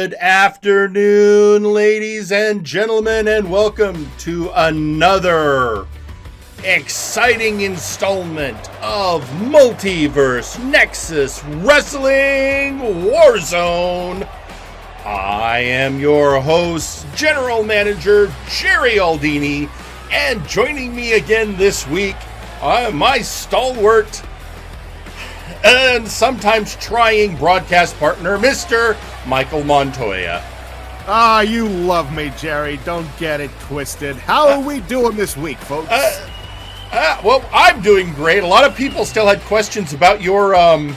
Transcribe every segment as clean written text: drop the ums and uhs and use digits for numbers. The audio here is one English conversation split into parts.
Good afternoon, ladies and gentlemen, and welcome to another exciting installment of Multiverse Nexus Wrestling Warzone. I am your host, General Manager Jerry Aldini, and joining me again this week, my stalwart and sometimes trying broadcast partner, Mr. Michael Montoya. Ah, you love me, Jerry. Don't get it twisted. How are we doing this week, folks? Well, I'm doing great. A lot of people still had questions about your, the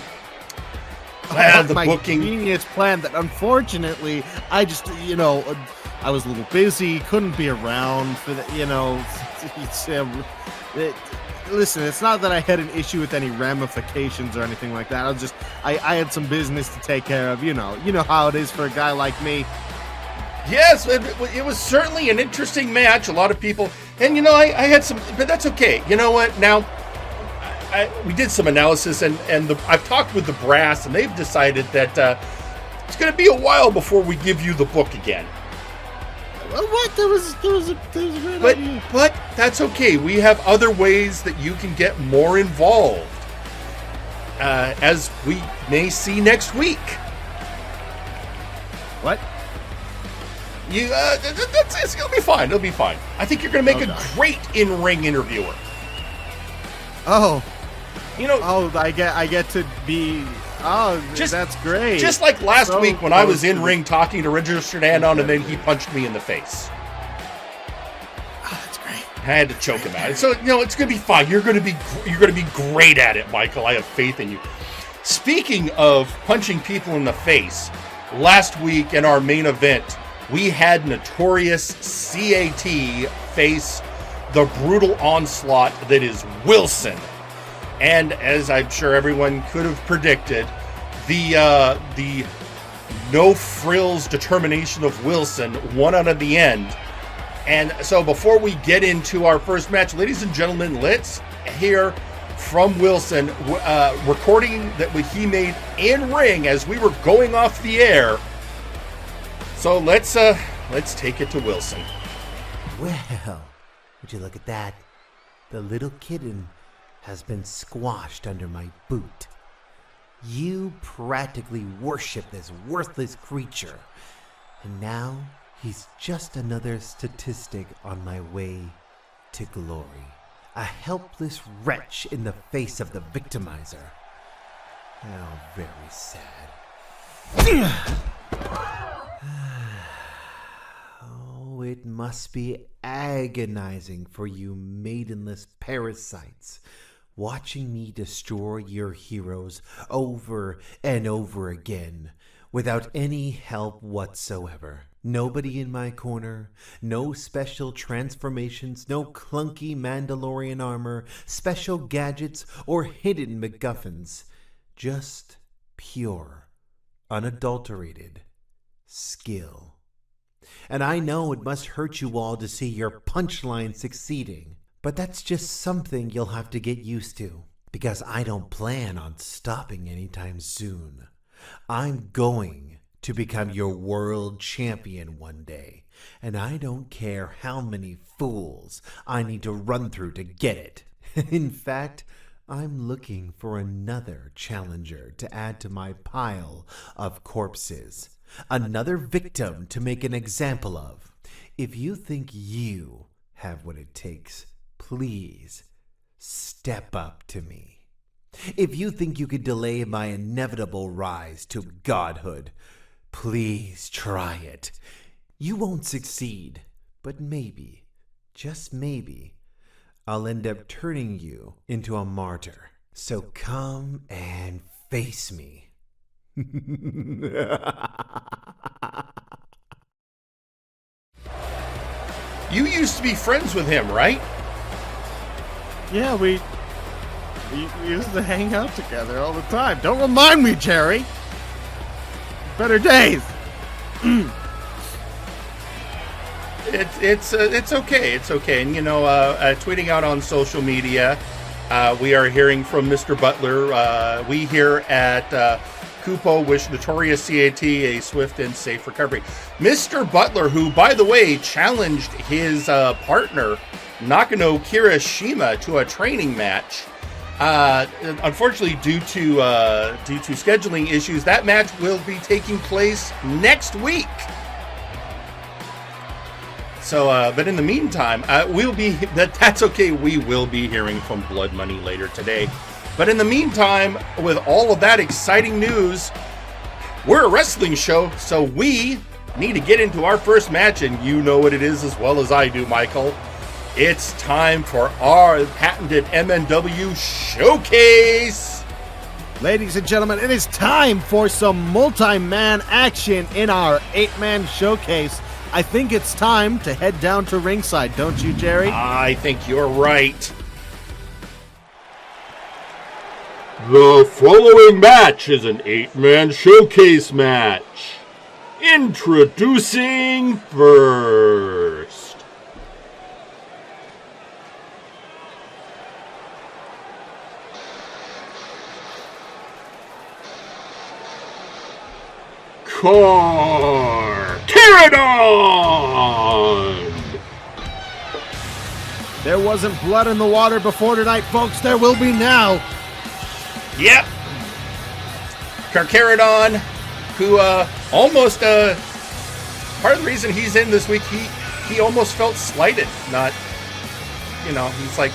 my booking. Genius plan that unfortunately, I just, I was a little busy, couldn't be around for the, listen, it's not that I had an issue with any ramifications or anything like that. I had some business to take care of. You know how it is for a guy like me. Yes, it was certainly an interesting match. A lot of people, and I had some, but that's okay. You know what? Now, we did some analysis, and I've talked with the brass, and they've decided that it's going to be a while before we give you the book again. What? There was a great idea. But that's okay. We have other ways that you can get more involved, as we may see next week. What? It'll be fine. It'll be fine. I think you're going to make a great in-ring interviewer. Oh, I get to be. Oh, that's great. Just like last week when I was in ring talking to Registered Anon, and then he punched me in the face. Oh, that's great. I had to choke him out. So it's going to be fine. You're going to be great at it, Michael. I have faith in you. Speaking of punching people in the face, last week in our main event, we had Notorious CAT face the brutal onslaught that is Wilson. And as I'm sure everyone could have predicted, the no-frills determination of Wilson won out at the end. And so before we get into our first match, ladies and gentlemen, let's hear from Wilson, recording that he made in ring as we were going off the air. So let's take it to Wilson. Well, would you look at that? The little kitten has been squashed under my boot. You practically worship this worthless creature, and now he's just another statistic on my way to glory. A helpless wretch in the face of the victimizer. How very sad. Oh, it must be agonizing for you maidenless parasites, watching me destroy your heroes over and over again, without any help whatsoever. Nobody in my corner, no special transformations, no clunky Mandalorian armor, special gadgets, or hidden MacGuffins. Just pure, unadulterated skill. And I know it must hurt you all to see your punchline succeeding. But that's just something you'll have to get used to, because I don't plan on stopping anytime soon. I'm going to become your world champion one day, and I don't care how many fools I need to run through to get it. In fact, I'm looking for another challenger to add to my pile of corpses, another victim to make an example of. If you think you have what it takes, please step up to me. If you think you could delay my inevitable rise to godhood, please try it. You won't succeed, but maybe, just maybe, I'll end up turning you into a martyr. So come and face me. You used to be friends with him, right? Yeah, we used to hang out together all the time. Don't remind me, Jerry. Better days. It's okay. It's okay. And tweeting out on social media, we are hearing from Mr. Butler. We here at Kupo wish Notorious CAT a swift and safe recovery. Mr. Butler, who, by the way, challenged his partner, Nakano Kirishima, to a training match. Unfortunately, due to scheduling issues, that match will be taking place next week. So, but in the meantime, that's okay. We will be hearing from Blood Money later today. But in the meantime, with all of that exciting news, we're a wrestling show, so we need to get into our first match, and you know what it is as well as I do, Michael. It's time for our patented MNW Showcase. Ladies and gentlemen, it is time for some multi-man action in our 8-man showcase. I think it's time to head down to ringside, don't you, Jerry? I think you're right. The following match is an 8-man showcase match. Introducing first, Carcharodon! There wasn't blood in the water before tonight, folks. There will be now. Yep. Carcharodon, who almost part of the reason he's in this week, he almost felt slighted. Not, he's like,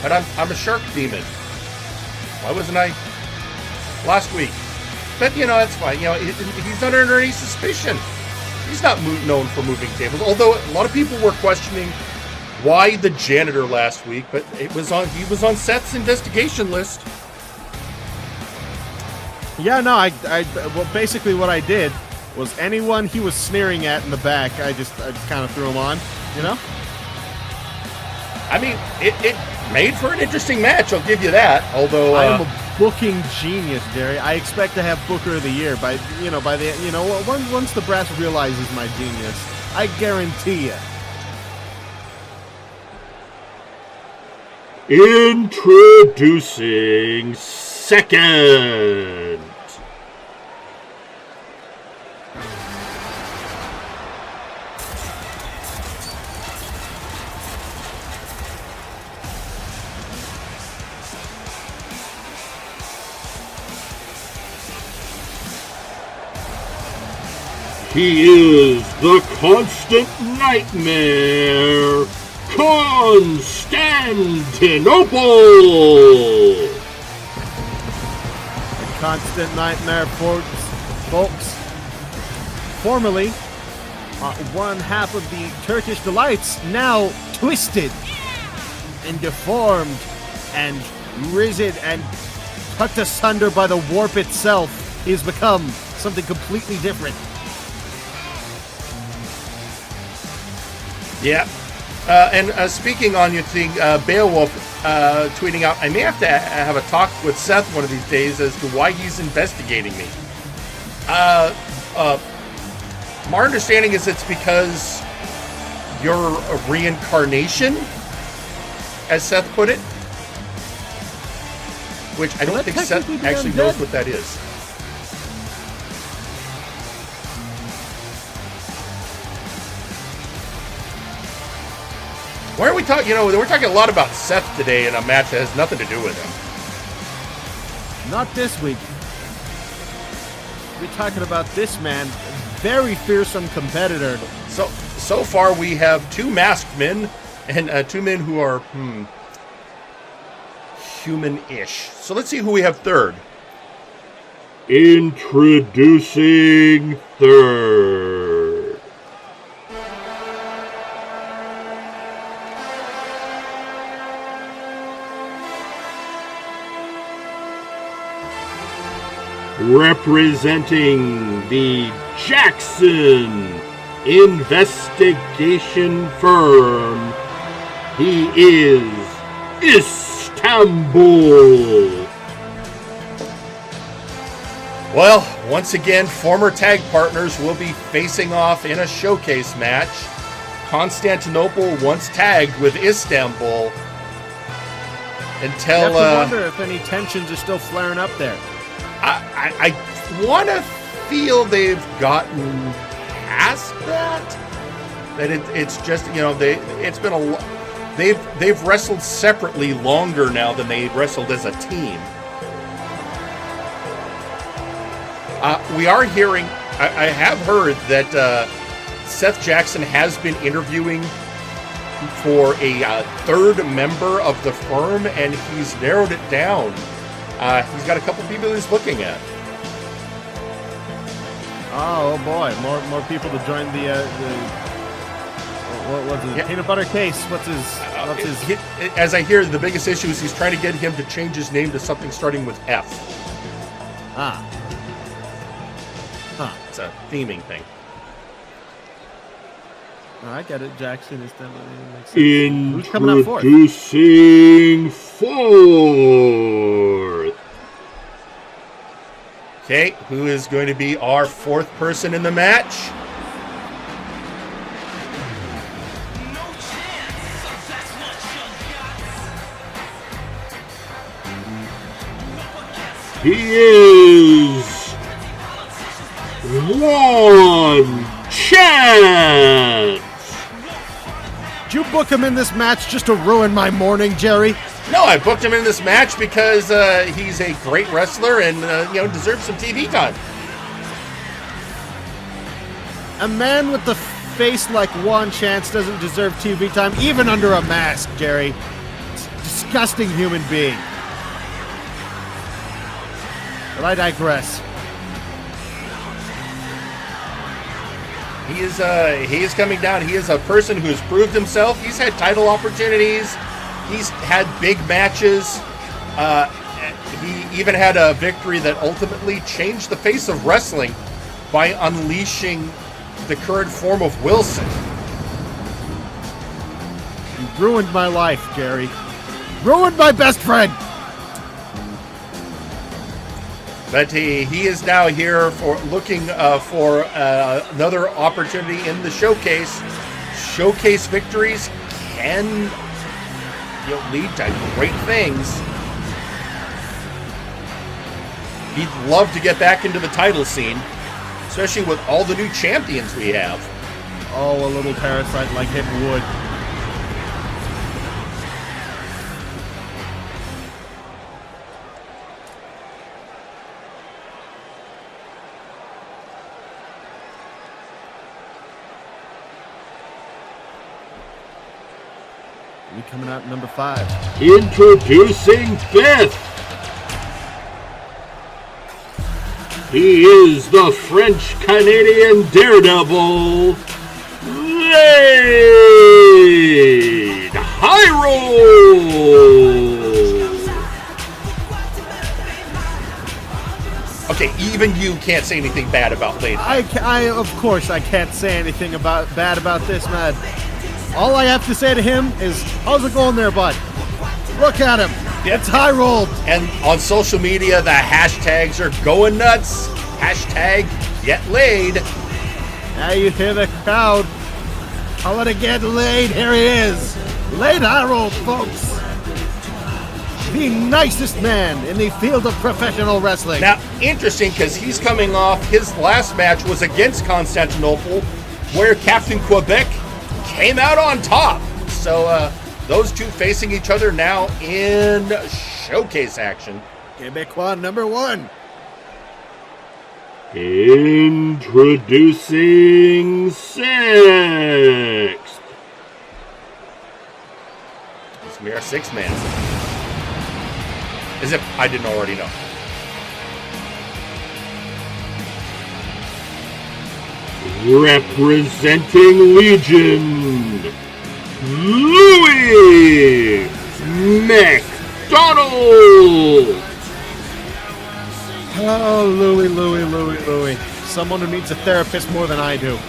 but I'm a shark demon. Why wasn't I last week? But that's fine. He's not under any suspicion. He's not known for moving tables. Although a lot of people were questioning why the janitor last week, but he was on Seth's investigation list. Yeah, no, well, basically what I did was anyone he was sneering at in the back, I just kind of threw him on, I mean, it made for an interesting match, I'll give you that, although... I am a booking genius, Jerry. I expect to have Booker of the Year by once the brass realizes my genius, I guarantee you. Introducing second. He is the constant nightmare, Constantinople! The constant nightmare, folks. Formerly, one half of the Turkish delights, now twisted and deformed and risen and cut asunder by the warp itself. He has become something completely different. Yeah. And speaking on your thing, Beowulf tweeting out, I may have to have a talk with Seth one of these days as to why he's investigating me. My understanding is it's because you're a reincarnation, as Seth put it. Which I don't think Seth actually knows what that is. Why are we talking? We're talking a lot about Seth today in a match that has nothing to do with him. Not this week. We're talking about this man, very fearsome competitor. So far we have two masked men and two men who are human-ish. So let's see who we have third. Introducing third. Representing the Jackson investigation firm, he is Istanbul. Well, once again, former tag partners will be facing off in a showcase match. Constantinople once tagged with Istanbul until... I have to wonder if any tensions are still flaring up there. want to feel they've gotten past that. That it's just, you know, it's been they've wrestled separately longer now than they wrestled as a team. We are hearing, I have heard that Seth Jackson has been interviewing for a third member of the firm, and he's narrowed it down. He's got a couple people he's looking at. Oh boy, more people to join the what's his peanut butter case? What's his? As I hear, the biggest issue is he's trying to get him to change his name to something starting with F. Ah. Huh. It's a theming thing. Oh, I get it. Jackson is definitely makes sense. Who's coming out fourth? Introducing fourth. Okay, who is going to be our fourth person in the match? He is Juan Chaz. Did you book him in this match just to ruin my morning, Jerry? No, I booked him in this match because he's a great wrestler and deserves some TV time. A man with the face like Juan Chance doesn't deserve TV time, even under a mask, Jerry. It's a disgusting human being. But I digress. He is coming down. He is a person who has proved himself. He's had title opportunities. He's had big matches. He even had a victory that ultimately changed the face of wrestling by unleashing the current form of Wilson. You ruined my life, Jerry. Ruined my best friend. But he is now here for looking for another opportunity in the showcase. Showcase victories can lead to great things. He'd love to get back into the title scene, especially with all the new champions we have. Oh, a little parasite like him would. Coming out number 5. Introducing fifth. He is the French-Canadian Daredevil, Lade Hireold. Okay, even you can't say anything bad about Lade. I of course I can't say anything bad about this man. All I have to say to him is, how's it going there, bud? Look at him. Yep. It's Hireold. And on social media, the hashtags are going nuts. Hashtag get laid. Now you hear the crowd. I want to get laid. Here he is. Lade Hireold, folks. The nicest man in the field of professional wrestling. Now, interesting, because he's coming off, his last match was against Constantinople, where Captain Quebec came out on top. So those two facing each other now in showcase action. Quebecois number 1. Introducing sixth. This will be our 6th man. As if I didn't already know. Representing Legion, Louis McDonald. Oh, Louis. Someone who needs a therapist more than I do.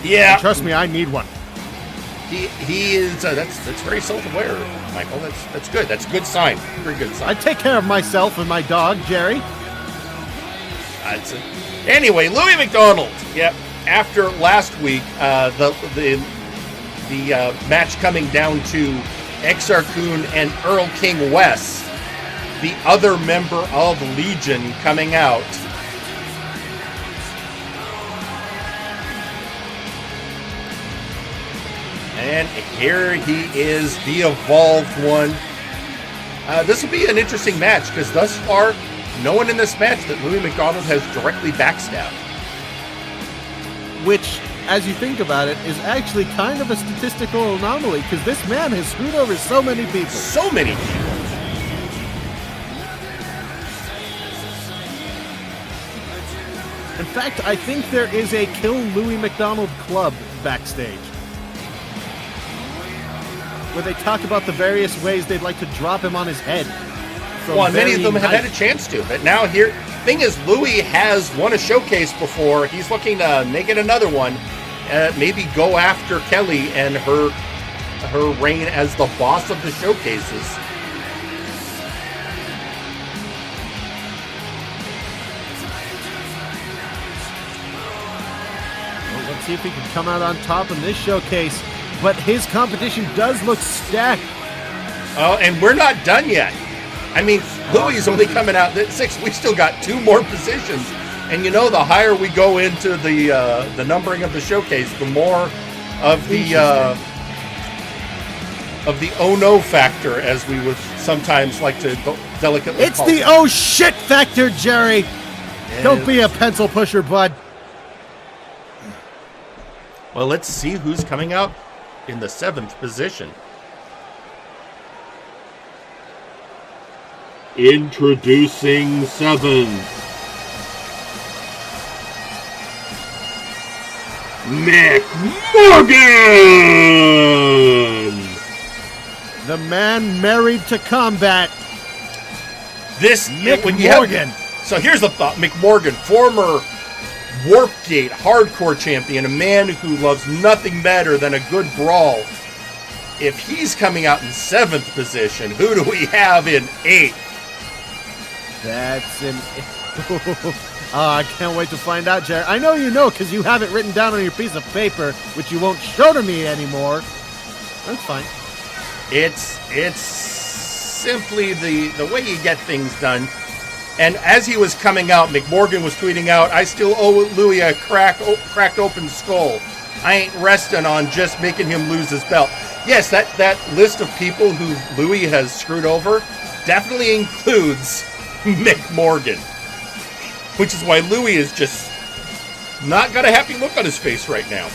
Yeah. And trust me, I need one. He is, that's very self-aware, Michael. That's good. That's a good sign. Very good sign. I take care of myself and my dog, Jerry. Anyway, Louis McDonald. Yep. After last week, the match coming down to Exarchun and Earl King West, the other member of Legion coming out. And here he is, the evolved one. This will be an interesting match because thus far, no one in this match that Louis McDonald has directly backstabbed. Which, as you think about it, is actually kind of a statistical anomaly because this man has screwed over so many people. So many people. In fact, I think there is a Kill Louis McDonald club backstage, where they talk about the various ways they'd like to drop him on his head. Well, many of them have had a chance to, but now here, thing is, Louis has won a showcase before. He's looking to make it another one, maybe go after Kelly and her reign as the boss of the showcases. Well, let's see if he can come out on top in this showcase. But his competition does look stacked. Oh, and we're not done yet. I mean, Louis is only coming out at 6. We still got 2 more positions. And you know, the higher we go into the numbering of the showcase, the more of the oh no factor, as we would sometimes like to delicately It's call the it. oh shit factor, Jerry. And Don't be a pencil pusher, bud. well, let's see who's coming out in the 7th position. Introducing 7th, McMorgan! The man married to combat. This McMorgan. So here's the thought. McMorgan, former Warpgate hardcore champion, a man who loves nothing better than a good brawl. If he's coming out in 7th position, who do we have in 8th? That's an... I can't wait to find out, Jerry. I know you know because you have it written down on your piece of paper, which you won't show to me anymore. That's fine. It's simply the way you get things done. And as he was coming out, McMorgan was tweeting out, "I still owe Louis a cracked open skull. I ain't resting on just making him lose his belt." Yes, that list of people who Louis has screwed over definitely includes McMorgan. Which is why Louis is just not got a happy look on his face right now.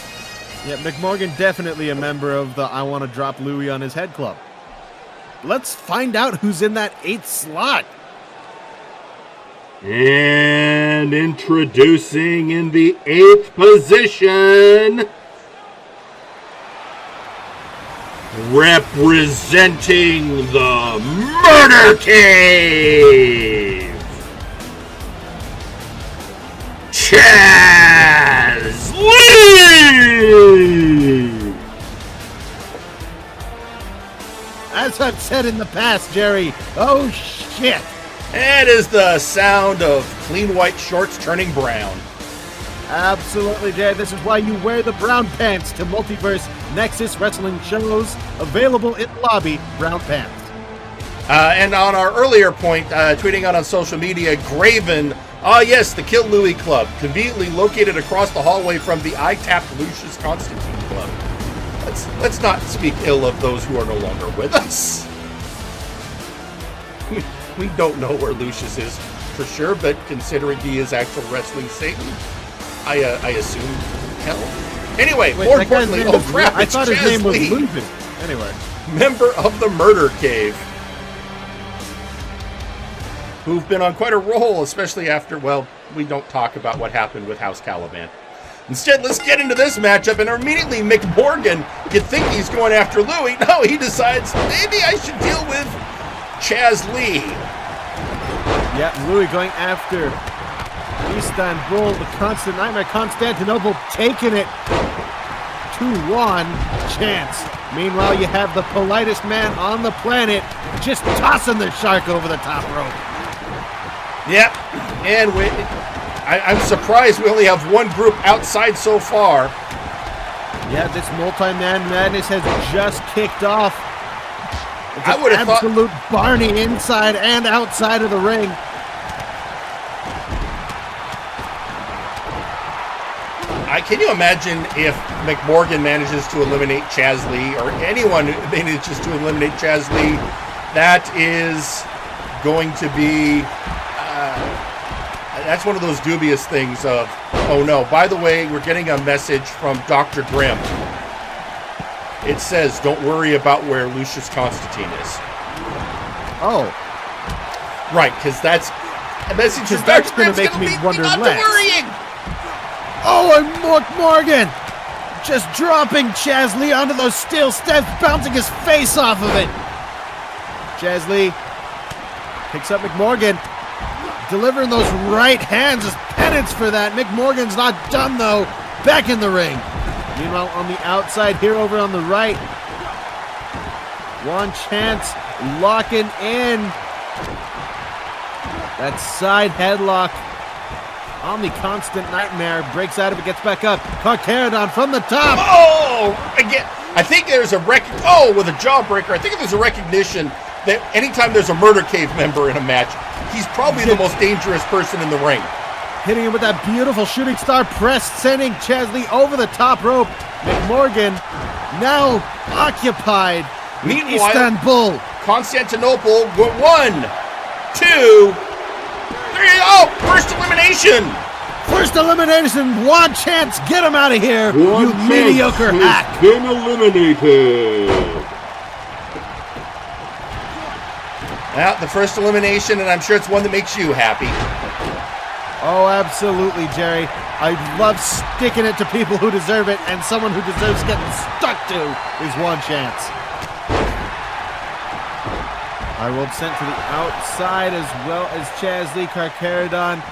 Yeah, McMorgan definitely a member of the I Want to Drop Louis on His Head club. Let's find out who's in that 8th slot. And introducing in the 8th position, representing the Murder Cave, Chaz Lee! As I've said in the past, Jerry, oh shit. That is the sound of clean white shorts turning brown. Absolutely, Jerry. This is why you wear the brown pants to Multiverse Nexus Wrestling shows. Available in lobby, brown pants. And on our earlier point, tweeting out on social media, Graven, yes, the Kill Louis Club, conveniently located across the hallway from the I-Tapped Lucius Constantine Club. Let's not speak ill of those who are no longer with us. We don't know where Lucius is for sure, but considering he is actual wrestling Satan, I assume hell. Anyway, Wait, more that guy's importantly, name was crap, I it's thought his Chaz name was Lee, Lupin. Anyway. member of the Murder Cave, who've been on quite a roll, especially after, well, we don't talk about what happened with House Caliban. Instead, let's get into this matchup, and immediately McMorgan, you'd think he's going after Louis. No, he decides, maybe I should deal with Chaz Lee. Yeah, Louis going after Istanbul, the constant nightmare, Constantinople taking it to Juan. Chance. Meanwhile, you have the politest man on the planet just tossing the shark over the top rope. Yep, and I'm surprised we only have one group outside so far. Yeah, this multi-man madness has just kicked off. It's I would have thought absolute Barney inside and outside of the ring. Can you imagine if McMorgan manages to eliminate Chaz Lee, or anyone manages to eliminate Chaz Lee? That is going to be, that's one of those dubious things of, oh no, by the way, we're getting a message from Dr. Grimm. It says, don't worry about where Lucius Constantine is. Oh. Right, because that's a message from that's Dr. Grimm's going to make me wonder not less. worrying. Oh, and McMorgan just dropping Chaz Lee onto those steel steps, bouncing his face off of it. Chaz Lee picks up McMorgan, delivering those right hands as penance for that. McMorgan's not done, though. Back in the ring. Meanwhile, on the outside, here over on the right, one chance, locking in. That side headlock on the constant nightmare. Breaks out of it, gets back up. Carcharodon from the top. Oh, again, I think there's a with a jawbreaker. I think there's a recognition that anytime there's a Murder Cave member in a match, he's probably the most dangerous person in the ring. Hitting him with that beautiful shooting star press, sending Chaz Lee over the top rope. McMorgan now occupied. Meanwhile, Istanbul. Constantinople, 1, 2, 3. Oh, first elimination. First elimination. One chance. Get him out of here, you mediocre hack. Been eliminated. Well, the first elimination, and I'm sure it's one that makes you happy. Oh, absolutely, Jerry. I love sticking it to people who deserve it, and someone who deserves getting stuck to is one chance. Hireold sent to the outside as well as Chaz Lee. Carcharodon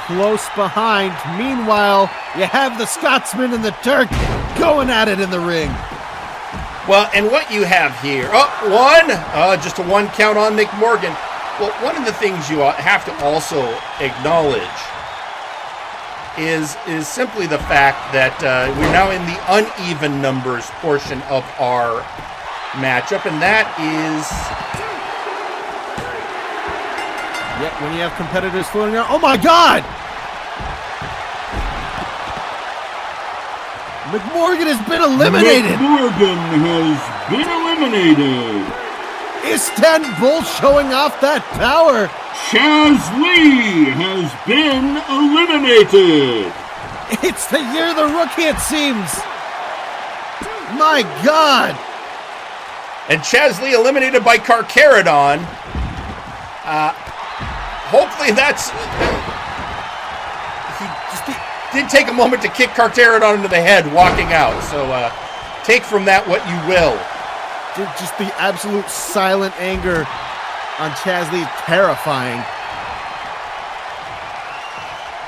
close behind. Meanwhile, you have the Scotsman and the Turk going at it in the ring. Well, and what you have here, just a 1 count on McMorgan. Well, one of the things you have to also acknowledge is simply the fact that we're now in the uneven numbers portion of our matchup, and that is... Yeah, when you have competitors floating around. Oh my God! McMorgan has been eliminated! McMorgan has been eliminated! Istanbul showing off that power! Chaz Lee has been eliminated! It's the year of the rookie, it seems! My God! And Chaz Lee eliminated by Carcharodon. Hopefully that's... He did take a moment to kick Carcharodon into the head walking out. So take from that what you will. Just the absolute silent anger on Chaz Lee, terrifying.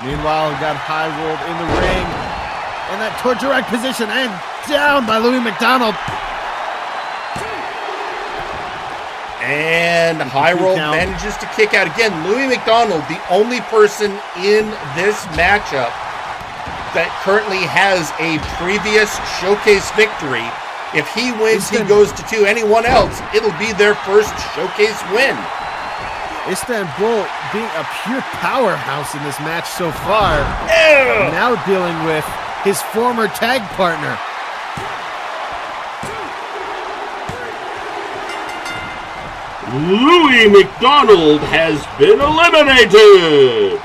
Meanwhile, we got Hireold in the ring. And that torture rack position, and down by Louis McDonald. And Hireold manages to kick out. Again, Louis McDonald, the only person in this matchup that currently has a previous showcase victory. If he wins, he goes to 2. Anyone else, it'll be their first showcase win. Istanbul being a pure powerhouse in this match so far. Now dealing with his former tag partner. Louis McDonald has been eliminated.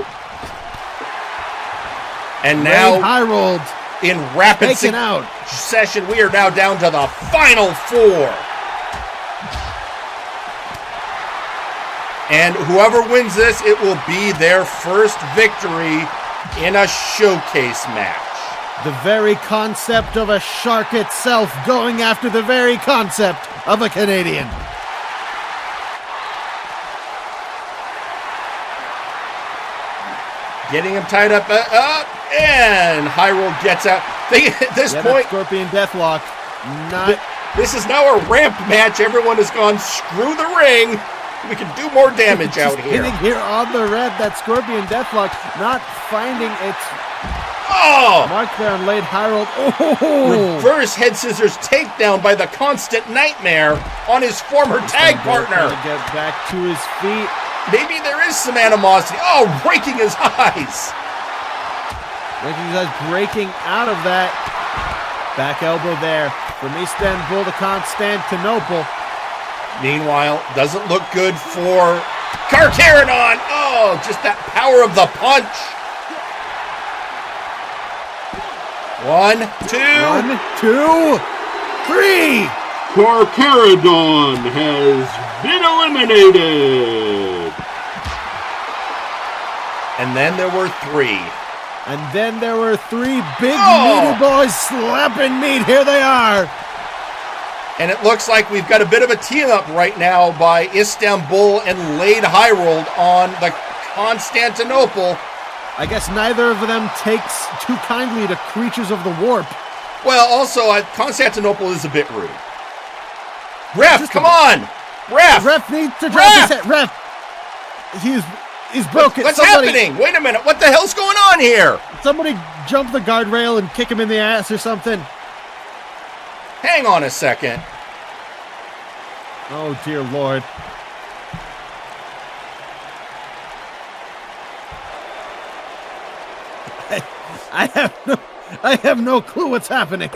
And now, Hireold in rapid succession, we are now down to the final 4. And whoever wins this, it will be their first victory in a showcase match. The very concept of a shark itself going after the very concept of a Canadian. Getting him tied up, and Hireold gets out. At this point, Scorpion Deathlock. This is now a ramp match. Everyone has gone, screw the ring. We can do more damage out here. Hitting here on the red, that Scorpion Deathlock, not finding its mark there on Lade. Hireold. Reverse head scissors takedown by the constant nightmare on his former tag partner. To get back to his feet. Maybe there is some animosity. Raking his eyes. McCheese breaking out of that. Back elbow there from Istanbul to Constantinople. Meanwhile, doesn't look good for Carcharodon. Oh, just that power of the punch. 1, 2. 1, 2, 3. Carcharodon has been eliminated. And then there were 3. And then there were 3 big meaty boys slapping meat. Here they are. And it looks like we've got a bit of a team-up right now by Istanbul and Lade Hireold on the Constantinople. I guess neither of them takes too kindly to creatures of the warp. Well, also, Constantinople is a bit rude. Ref, come on! Ref! Ref needs to drop his head. Ref! He's broken. What's happening? Wait a minute. What the hell's going on here? Somebody jump the guardrail and kick him in the ass or something. Hang on a second. Oh, dear Lord. I have no clue what's happening.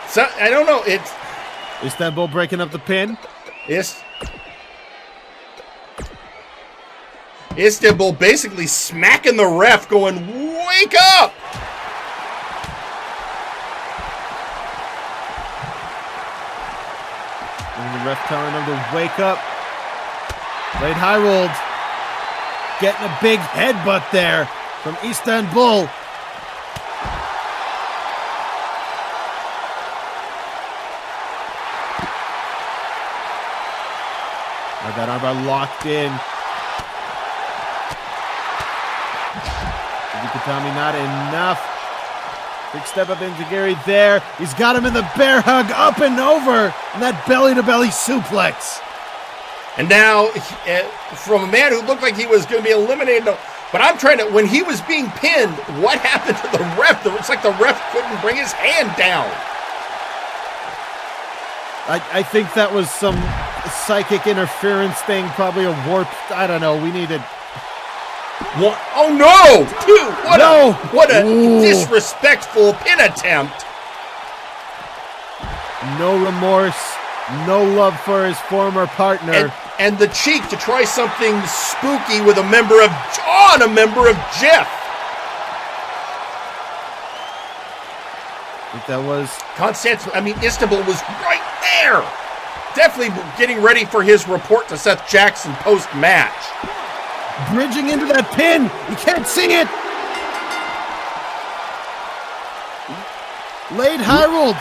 So, I don't know. It's Istanbul breaking up the pin. Istanbul basically smacking the ref, going, "Wake up!" And the ref telling him to wake up. Lade Hireold getting a big headbutt there from Istanbul. That armbar locked in. Yukutami not enough. Big step up into Gary there. He's got him in the bear hug, up and over. And that belly-to-belly suplex. And now, from a man who looked like he was going to be eliminated, but I'm trying to, when he was being pinned, what happened to the ref? It's like the ref couldn't bring his hand down. I think that was some psychic interference thing, probably a warp. I don't know. We needed. One, oh no! 2! What a disrespectful pin attempt! No remorse, no love for his former partner, and the cheek to try something spooky with a member of John, a member of Jeff. I think that was Istanbul was right there. Definitely getting ready for his report to Seth Jackson post-match. Bridging into that pin. You can't see it. Lade Hireold.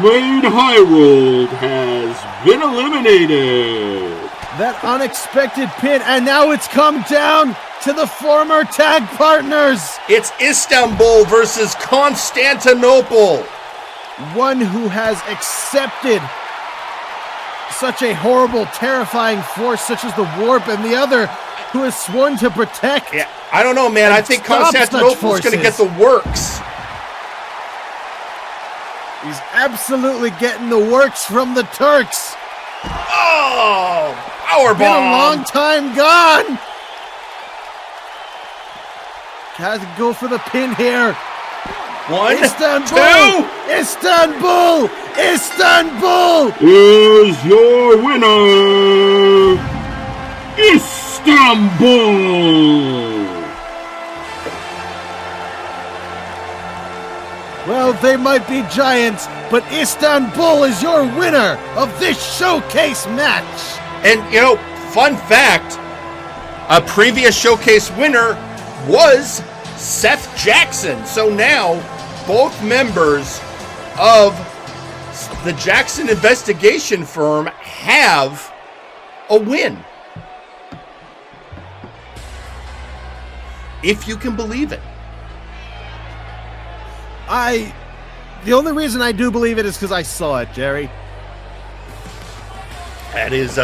Lade Hireold has been eliminated. That unexpected pin, and now it's come down to the former tag partners. It's Istanbul versus Constantinople. One who has accepted such a horrible, terrifying force such as the warp, and the other who has sworn to protect. Yeah, I don't know, man. I think Constantinople is going to get the works. He's absolutely getting the works from the Turks. Oh, powerbomb. Been a long time gone. Has to go for the pin here. 1, Istanbul, 2. Istanbul, Istanbul is your winner, Istanbul. Well, they might be giants, but Istanbul is your winner of this showcase match. And, you know, fun fact, a previous showcase winner was Seth Jackson. So now both members of the Jackson investigation firm have a win. If you can believe it. The only reason I do believe it is because I saw it, Jerry. That is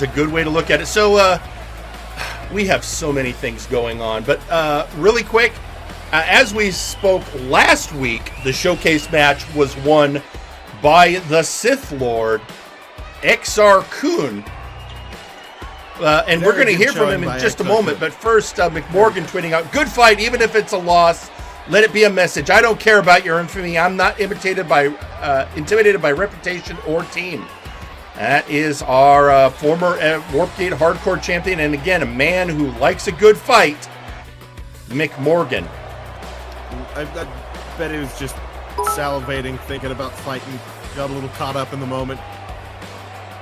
a good way to look at it. So we have so many things going on, but really quick, as we spoke last week, the showcase match was won by the Sith Lord Exar Kun. And we're going to hear from him in just a moment. But first, McMorgan tweeting out, "Good fight, even if it's a loss. Let it be a message. I don't care about your infamy. I'm not intimidated by reputation or team." That is our former Warpgate Hardcore champion, and again, a man who likes a good fight, McMorgan. I bet he was just salivating, thinking about fighting. Got a little caught up in the moment.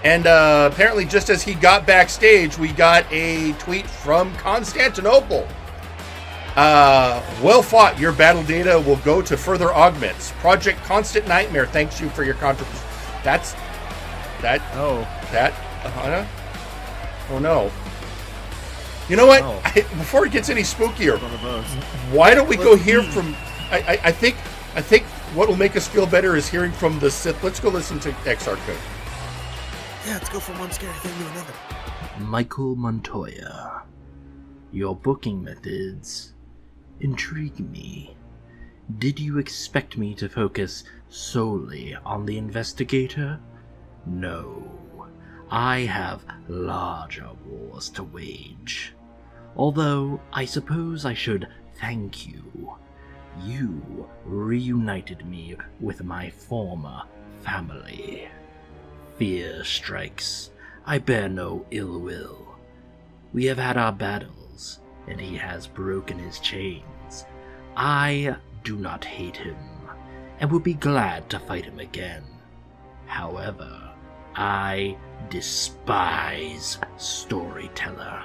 And apparently, just as he got backstage, we got a tweet from Constantinople. Well fought. Your battle data will go to further augments. Project Constant Nightmare thanks you for your contribution. Oh no. You know what? Oh. Before it gets any spookier, why don't we go hear from... I think what will make us feel better is hearing from the Sith. Let's go listen to XR Code. Yeah, let's go from one scary thing to another. Michael Montoya, your booking methods intrigue me. Did you expect me to focus solely on the investigator? No. I have larger wars to wage. Although, I suppose I should thank you. You reunited me with my former family. Fear strikes. I bear no ill will. We have had our battles, and he has broken his chains. I do not hate him, and would be glad to fight him again. However, I despise Storyteller.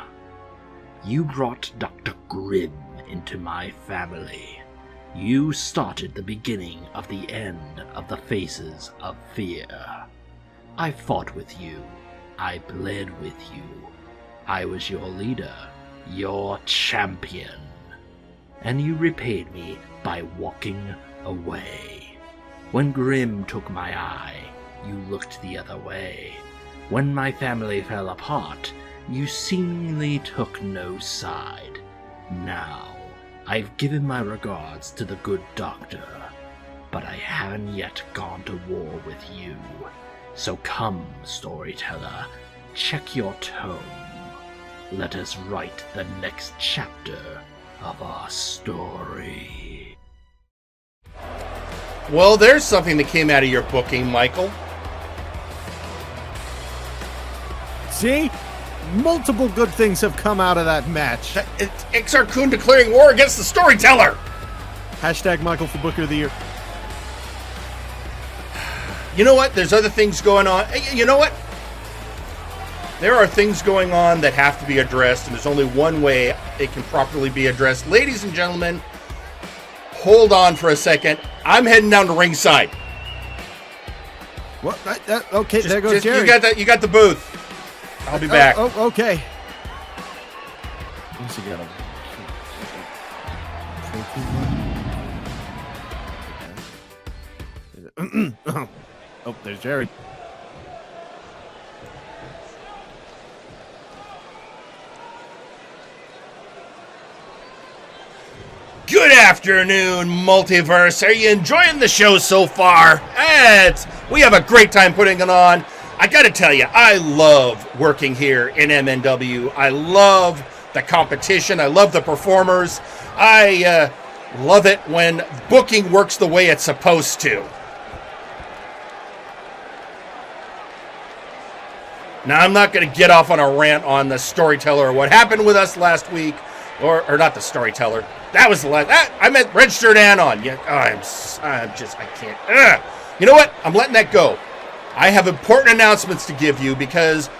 You brought Dr. Grimm into my family. You started the beginning of the end of the Faces of Fear. I fought with you. I bled with you. I was your leader, your champion. And you repaid me by walking away. When Grimm took my eye, you looked the other way. When my family fell apart, you seemingly took no side. Now, I've given my regards to the good doctor, but I haven't yet gone to war with you. So come, Storyteller, check your tone. Let us write the next chapter of our story. Well, there's something that came out of your booking, Michael. See? Multiple good things have come out of that match. It's Exar Kun declaring war against the Storyteller. Hashtag Michael for Booker of the Year. You know what? There's other things going on. You know what? There are things going on that have to be addressed, and there's only one way it can properly be addressed. Ladies and gentlemen, hold on for a second. I'm heading down to ringside. What? Okay, there goes Jerry. You got the booth. I'll be back. Oh, okay. Oh, there's Jerry. Good afternoon, Multiverse. Are you enjoying the show so far? We have a great time putting it on. I gotta tell you, I love working here in MNW. I love the competition. I love the performers. I love it when booking works the way it's supposed to. Now, I'm not going to get off on a rant on the Storyteller or what happened with us last week, or not the Storyteller. That was the last. I meant Registered Anon. Yeah, I can't. You know what? I'm letting that go. I have important announcements to give you because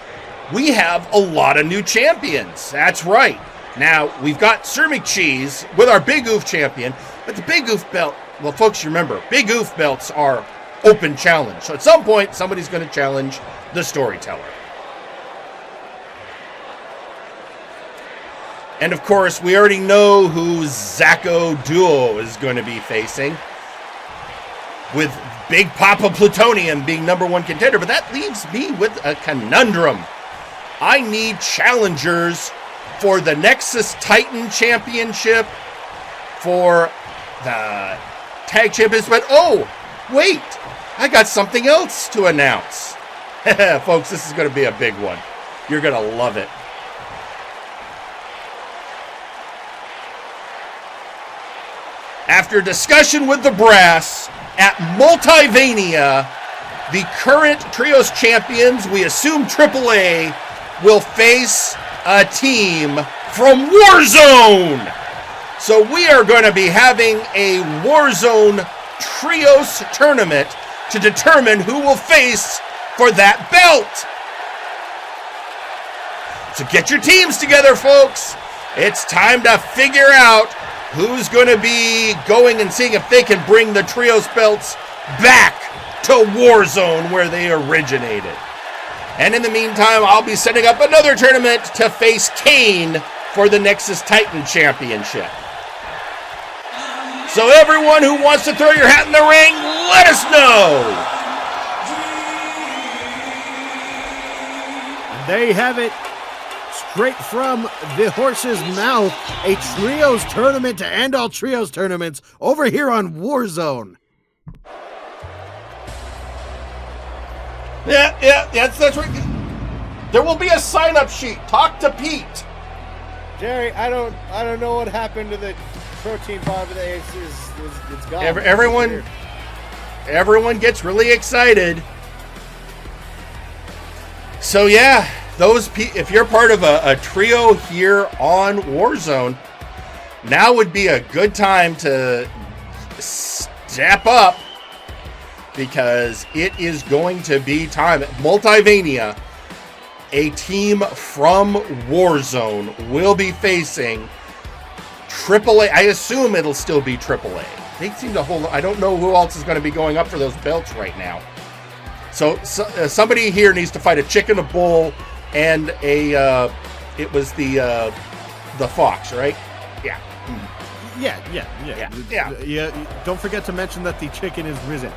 we have a lot of new champions. That's right. Now, we've got Sir McCheese with our Big Oof champion, but the Big Oof belt, well, folks, remember, Big Oof belts are open challenge. So at some point, somebody's going to challenge the Storyteller. And of course, we already know who Zacko Duo is going to be facing with Big Papa Plutonium being number 1 contender, but that leaves me with a conundrum. I need challengers for the Nexus Titan Championship, for the Tag Champions, but oh, wait, I got something else to announce. Folks, this is going to be a big one. You're going to love it. After discussion with the brass at Multivania, the current Trios champions, we assume AAA, will face a team from Warzone. So we are going to be having a Warzone Trios tournament to determine who will face for that belt. So get your teams together, folks. It's time to figure out who's going to be going and seeing if they can bring the Trios belts back to Warzone where they originated. And in the meantime, I'll be setting up another tournament to face Kane for the Nexus Titan Championship. So everyone who wants to throw your hat in the ring, let us know. And there you have it. Straight from the horse's mouth, a Trios tournament to end all Trios tournaments over here on Warzone. Yeah, that's right. There will be a sign-up sheet. Talk to Pete. Jerry, I don't know what happened to the protein bar, but it's gone. Everyone gets really excited. So yeah, if you're part of a trio here on Warzone, now would be a good time to step up, because it is going to be time. Multivania, a team from Warzone, will be facing AAA. I assume it'll still be AAA. They seem to hold. I don't know who else is going to be going up for those belts right now. So somebody here needs to fight a chicken, a bull, and a. It was the fox, right? Yeah. Yeah. Don't forget to mention that the chicken is risen.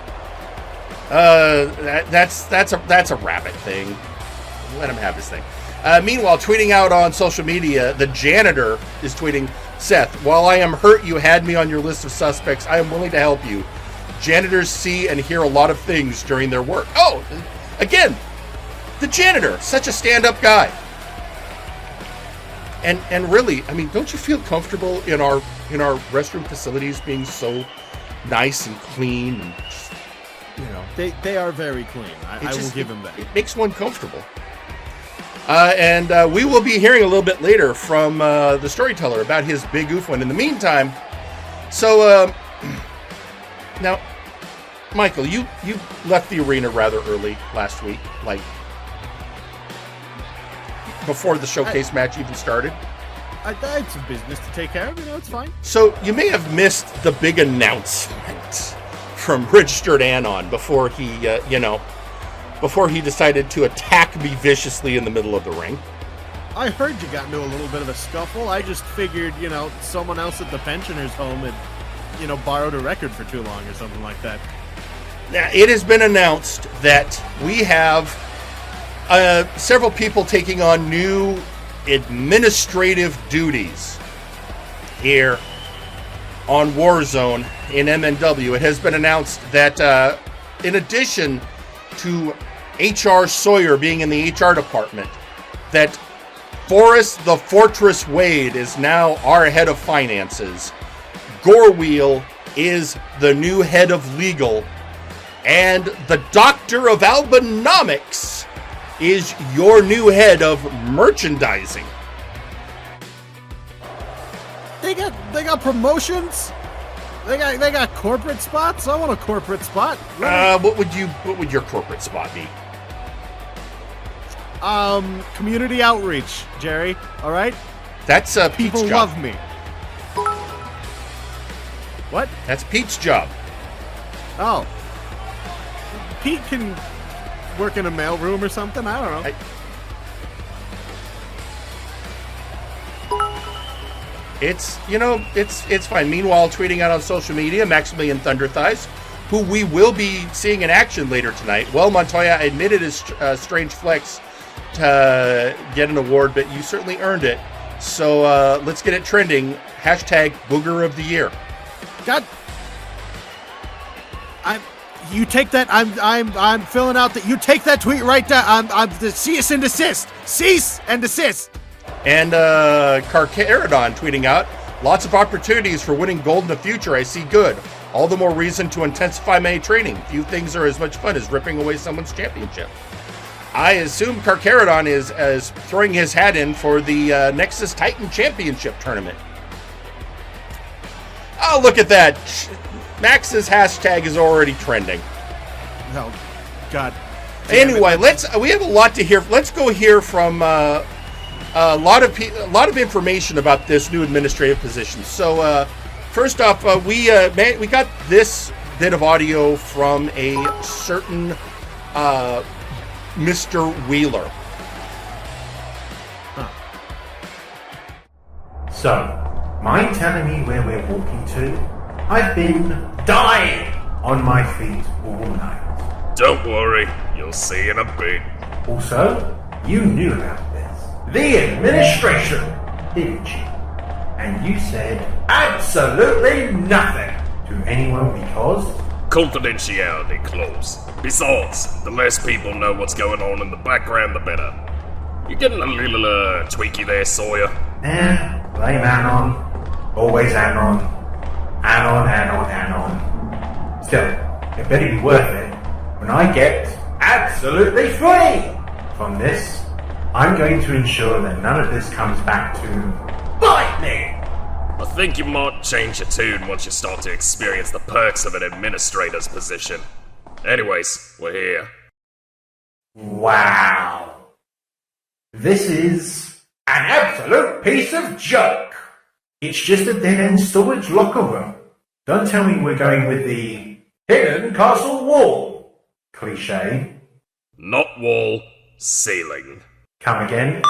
That's a rabbit thing. Let him have his thing. Meanwhile, tweeting out on social media, the janitor is tweeting, Seth, while I am hurt you had me on your list of suspects, I am willing to help you. Janitors see and hear a lot of things during their work. Oh, again, the janitor, such a stand-up guy. And really, I mean, don't you feel comfortable in our restroom facilities being so nice and clean and just, you know? They are very clean. I will give them that. It makes one comfortable. And we will be hearing a little bit later from the Storyteller about his big oof one. In the meantime, so now, Michael, you left the arena rather early last week, like before the showcase match even started. I had some business to take care of. It's fine. So you may have missed the big announcement from Registered Anon before he, before he decided to attack me viciously in the middle of the ring. I heard you got into a little bit of a scuffle. I just figured, someone else at the pensioner's home had, borrowed a record for too long or something like that. Now, it has been announced that we have several people taking on new administrative duties here on Warzone in MNW. It has been announced that in addition to HR Sawyer being in the HR department, that Forrest the Fortress Wade is now our head of finances. Gorewheel is the new head of legal. And the Doctor of Albanomics is your new head of merchandising. They got promotions? They got corporate spots? I want a corporate spot. What would your corporate spot be? Community outreach, Jerry. All right? That's Pete's People job. love me. What? That's Pete's job. Oh. Pete can work in a mailroom or something. I don't know. It's fine. Meanwhile, tweeting out on social media, Maximillian Thunderthighs who we will be seeing in action later tonight. Well, Montoya, I admitted his strange flex to get an award, but you certainly earned it. So let's get it trending. Hashtag Booger of the Year. God, you take that. I'm filling out that. You take that tweet right there. I'm the cease and desist. Cease and desist. And Carcharodon tweeting out, lots of opportunities for winning gold in the future. I see good. All the more reason to intensify my training. Few things are as much fun as ripping away someone's championship. I assume Carcharodon is throwing his hat in for the Nexus Titan Championship tournament. Oh, look at that. Max's hashtag is already trending. Oh, God. Anyway, we have a lot to hear. Let's go hear from a lot of information about this new administrative position. So, first off, we got this bit of audio from a certain Mr. Wheeler. So, mind telling me where we're walking to? I've been dying on my feet all night. Don't worry, you'll see in a bit. Also, you knew about this. The administration, didn't you? And you said absolutely nothing to anyone because... Confidentiality clause. Besides, the less people know what's going on in the background, the better. You getting a little tweaky there, Sawyer? Blame Anon. Always Anon. Anon. Still, it better be worth it when I get absolutely free from this. I'm going to ensure that none of this comes back to bite me. I think you might change your tune once you start to experience the perks of an administrator's position. Anyways, we're here. Wow. This is an absolute piece of joke. It's just a dead-end storage locker room. Don't tell me we're going with the hidden castle wall. Cliché. Not wall, ceiling. Come again.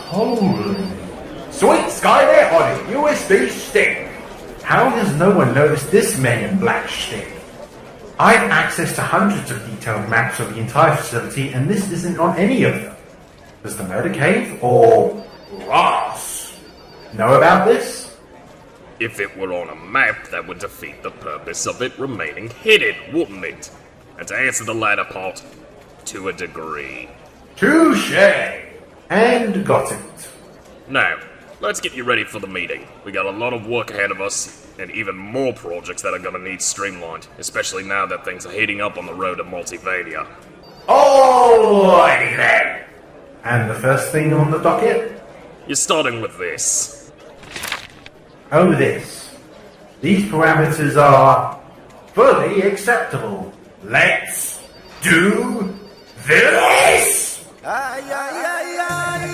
Holy. Sweet sky there, honey. USB stick. How has no one noticed this man in black stick? I have access to hundreds of detailed maps of the entire facility, and this isn't on any of them. Does the murder cave or Ross know about this? If it were on a map, that would defeat the purpose of it remaining hidden, wouldn't it? And to answer the latter part, to a degree. Touché! And got it. Now, let's get you ready for the meeting. We got a lot of work ahead of us, and even more projects that are gonna need streamlined, especially now that things are heating up on the road to Multivania. Alrighty then! And the first thing on the docket? You're starting with this. Oh, this. These parameters are fully acceptable. Let's do this! Ay, ay, ay, ay.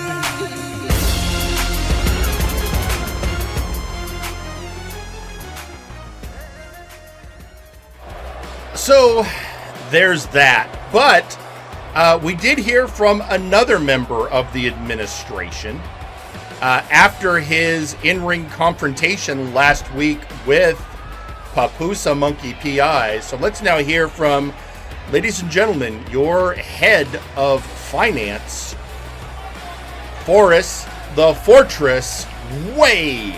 So there's that. But we did hear from another member of the administration after his in-ring confrontation last week with Papusa Monkey PI. So let's now hear from, ladies and gentlemen, your head of finance, Forrest the Fortress Wade.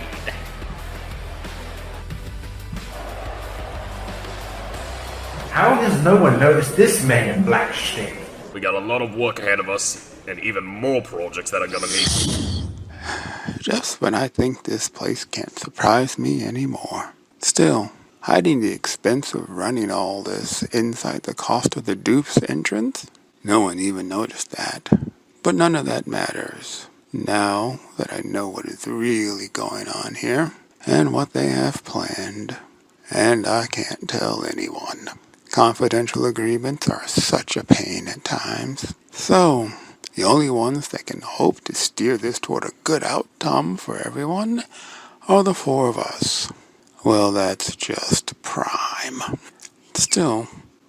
How has no one noticed this man in black shtick? We got a lot of work ahead of us, and even more projects that are gonna need... Just when I think this place can't surprise me anymore. Still, hiding the expense of running all this inside the cost of the dupe's entrance? No one even noticed that. But none of that matters. Now that I know what is really going on here, and what they have planned. And I can't tell anyone. Confidential agreements are such a pain at times. So, the only ones that can hope to steer this toward a good outcome for everyone are the four of us. Well, that's just prime. Still,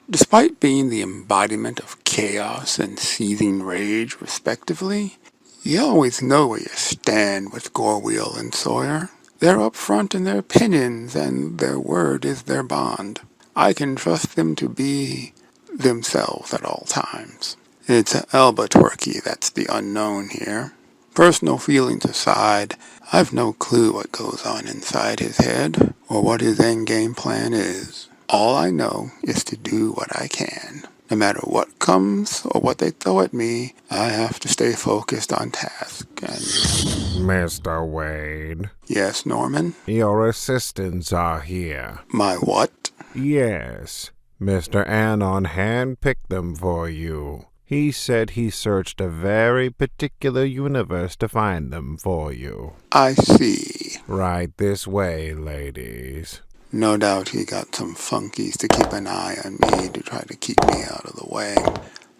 despite being the embodiment of chaos and seething rage, respectively, You always know where you stand with Gorwheel and Sawyer. They're upfront in their opinions, and their word is their bond. I can trust them to be themselves at all times. It's Albuquerque that's the unknown here. Personal feelings aside, I've no clue what goes on inside his head, or what his endgame plan is. All I know is to do what I can. No matter what comes or what they throw at me, I have to stay focused on task. And Mr. Wade. yes, Norman? Your assistants are here. My what? Yes. Mr. Anon handpicked them for you. He said he searched a very particular universe to find them for you. I see. Right this way, ladies. No doubt he got some funkies to keep an eye on me to try to keep me out of the way.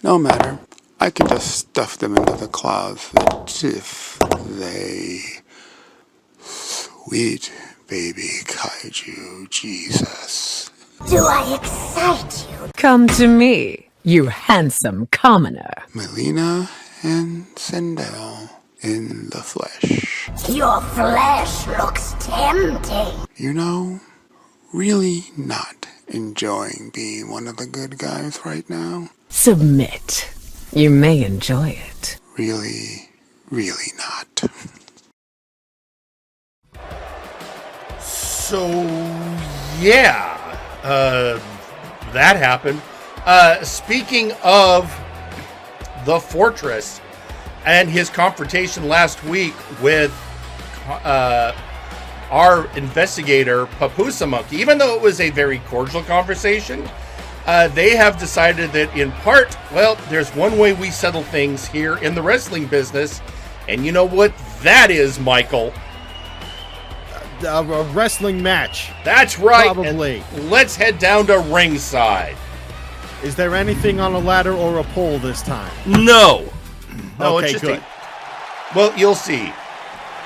No matter. I can just stuff them into the closet if they... Sweet baby kaiju Jesus. Do I excite you? Come to me, you handsome commoner. Melina and Sindel in the flesh. Your flesh looks tempting. You know, really not enjoying being one of the good guys right now. Submit. You may enjoy it. Really, really not. So, yeah, that happened. Speaking of the Fortress and his confrontation last week with our investigator, Papusa Monkey, even though it was a very cordial conversation, they have decided that in part, well, there's one way we settle things here in the wrestling business, and you know what that is, Michael? A wrestling match. That's right. Probably. And let's head down to ringside. Is there anything on a ladder or a pole this time? No. No, okay, it's just good. Well, you'll see.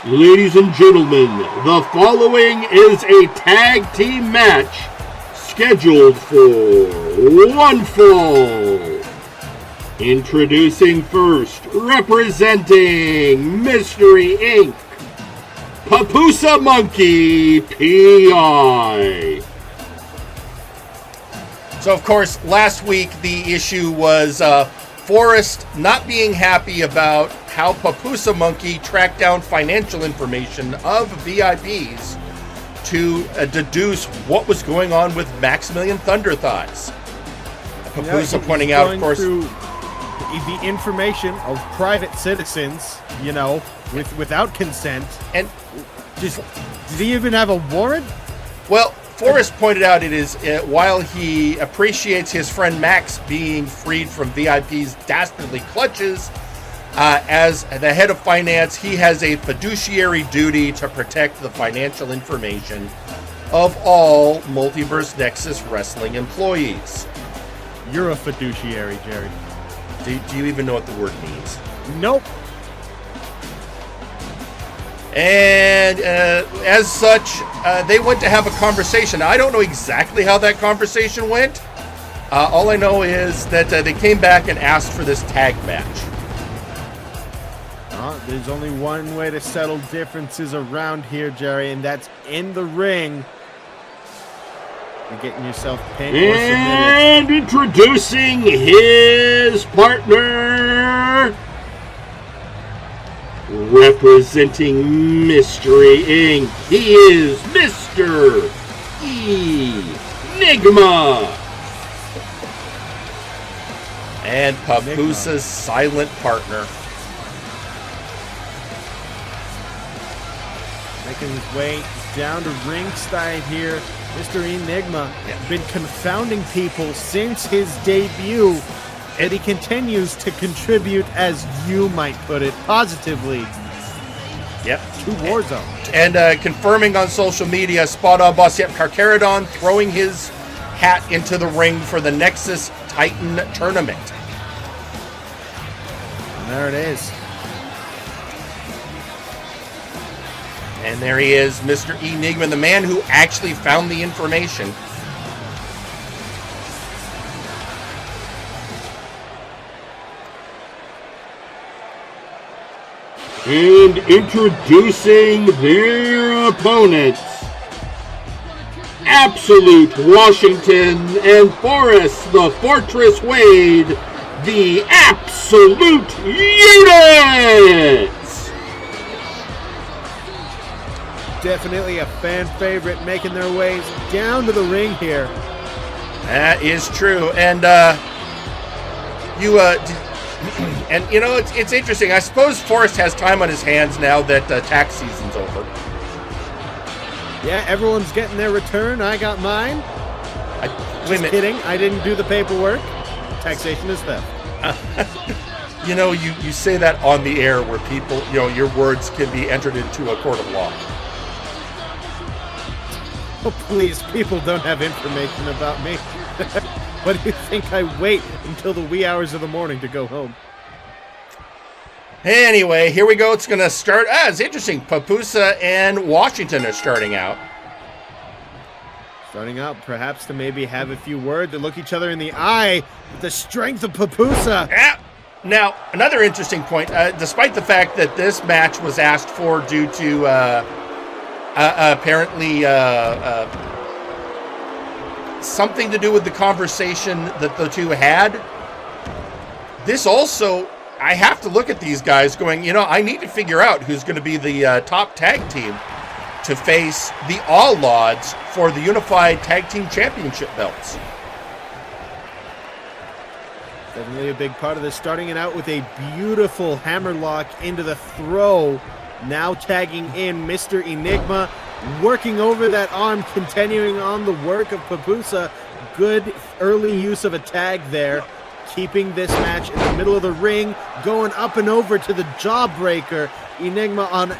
Ladies and gentlemen, the following is a tag team match scheduled for one fall. Introducing first, representing Mystery Inc., Papusa Monkey P.I. So, of course, last week the issue was Forrest not being happy about how Papusa Monkey tracked down financial information of VIPs to deduce what was going on with Maximillian Thunderthighs. Papusa pointing out, of course, through the information of private citizens, you know, without consent, and just did he even have a warrant? Well, Forrest pointed out it is while he appreciates his friend Max being freed from VIP's dastardly clutches, as the head of finance, he has a fiduciary duty to protect the financial information of all Multiverse Nexus wrestling employees. You're a fiduciary, Jerry. Do you even know what the word means? Nope. And as such, they went to have a conversation. I don't know exactly how that conversation went. All I know is that they came back and asked for this tag match. There's only one way to settle differences around here, Jerry, and that's in the ring. You're getting yourself pinned or submitted. And introducing his partner, representing Mystery Inc., he is Mr. Enigma. And Papusa's silent partner. Making his way down to ringside here, Mr. Enigma. Been confounding people since his debut, and he continues to contribute, as you might put it, positively. Yep. To Warzone. And confirming on social media, Spot On Boss, yep, Carcharodon throwing his hat into the ring for the Nexus Titan tournament. And there it is. And there he is, Mr. Enigma, the man who actually found the information. And introducing their opponents, Absolute Washington and Forrest the Fortress Wade, the Absolute Units! Definitely a fan favorite making their ways down to the ring here. That is true. And, it's interesting. I suppose Forrest has time on his hands now that tax season's over. Yeah, everyone's getting their return. I got mine. Just kidding. I didn't do the paperwork. Taxation is theft. You say that on the air where people, your words can be entered into a court of law. Oh, please, people don't have information about me. What do you think I wait until the wee hours of the morning to go home? Anyway, here we go. It's going to start. It's interesting. Papusa and Washington are starting out. Starting out, perhaps to maybe have a few words to look each other in the eye with the strength of Papusa. Yeah. Now, another interesting point. Despite the fact that this match was asked for due to apparently something to do with the conversation that the two had, this also... I have to look at these guys going, I need to figure out who's going to be the top tag team to face the All Odds for the Unified Tag Team Championship belts. Definitely a big part of this, starting it out with a beautiful hammerlock into the throw. Now tagging in Mr. Enigma, working over that arm, continuing on the work of Papusa. Good early use of a tag there. Keeping this match in the middle of the ring, going up and over to the jawbreaker. Enigma on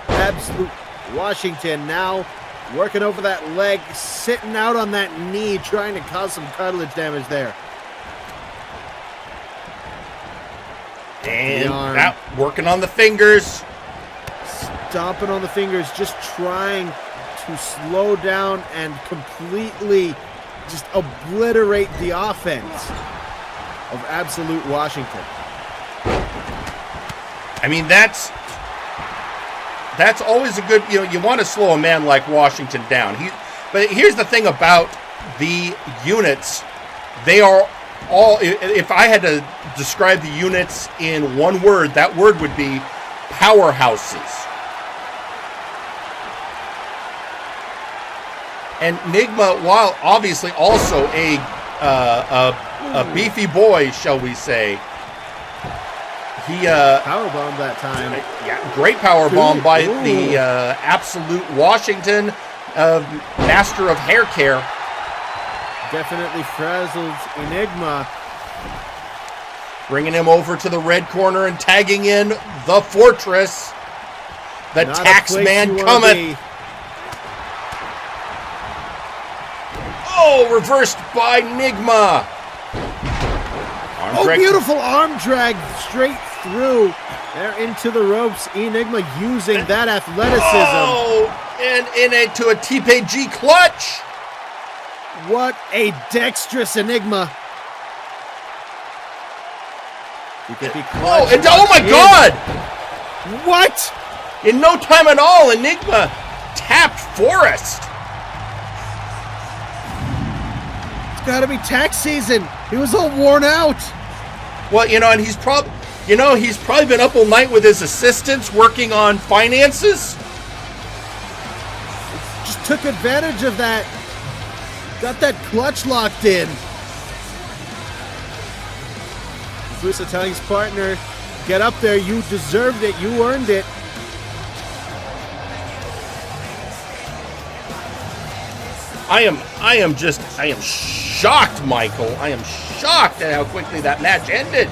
Absolute Washington now working over that leg, sitting out on that knee, trying to cause some cartilage damage there. And out, working on the fingers. Stomping on the fingers, just trying to slow down and completely just obliterate the offense of Absolute Washington. I mean, that's always a good, you want to slow a man like Washington down. But here's the thing about the units. They are all, if I had to describe the units in one word, that word would be powerhouses. And Enigma, while obviously also a beefy boy, shall we say. He powerbombed that time. Yeah, great powerbomb by the Absolute Washington, master of hair care. Definitely frazzled Enigma. Bringing him over to the red corner and tagging in the Fortress. The tax man cometh. Oh, reversed by Enigma. Beautiful arm drag straight through. There into the ropes. Enigma using that athleticism. Oh, and into a TPG clutch. What a dexterous Enigma. He could be oh my God! What? In no time at all, Enigma tapped Forrest. It's got to be tax season. He was all worn out. Well, and he's probably been up all night with his assistants working on finances. Just took advantage of that. Got that clutch locked in. Papusa telling his partner, get up there, you deserved it, you earned it. I am shocked, Michael. I am shocked at how quickly that match ended.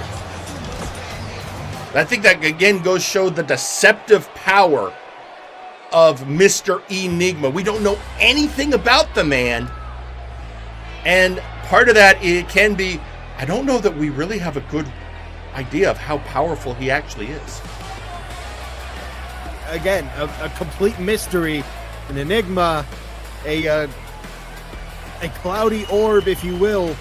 I think that again show the deceptive power of Mr. Enigma. We don't know anything about the man. And part of that, it can be, I don't know that we really have a good idea of how powerful he actually is. Again, a complete mystery, an enigma, a cloudy orb, if you will.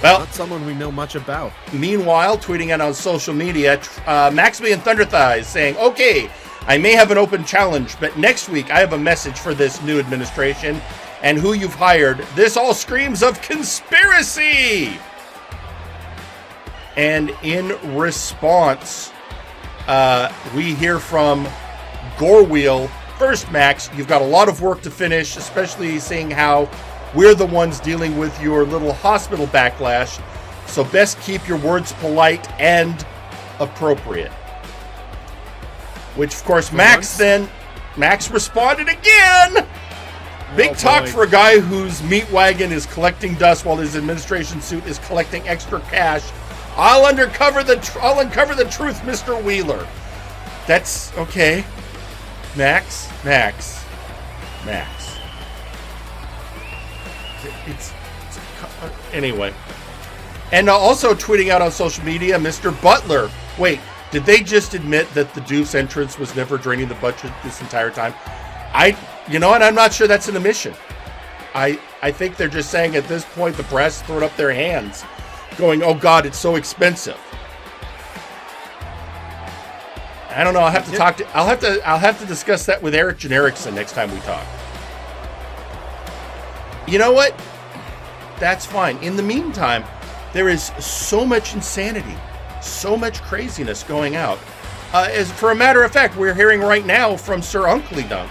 Well, not someone we know much about. Meanwhile, tweeting out on social media, Maximillian Thunderthighs saying, okay, I may have an open challenge, but next week I have a message for this new administration and who you've hired. This all screams of conspiracy. And in response, we hear from Gorewheel. First, Max, you've got a lot of work to finish, especially seeing how we're the ones dealing with your little hospital backlash. So best keep your words polite and appropriate. Which, of course, Max responded again. Big talk for a guy whose meat wagon is collecting dust while his administration suit is collecting extra cash. I'll uncover the truth, Mr. Wheeler. That's okay. Max. Anyway. And also tweeting out on social media, Mr. Butler. Wait, did they just admit that the Deuce entrance was never draining the budget this entire time? You know what? I'm not sure that's an admission. I think they're just saying at this point the brass throwing up their hands, going, "Oh God, it's so expensive." I don't know. I'll have to discuss that with Eric Generickson next time we talk. You know what? That's fine. In the meantime, there is so much insanity, so much craziness going out. As for a matter of fact, we're hearing right now from Sir Unkley Dunk.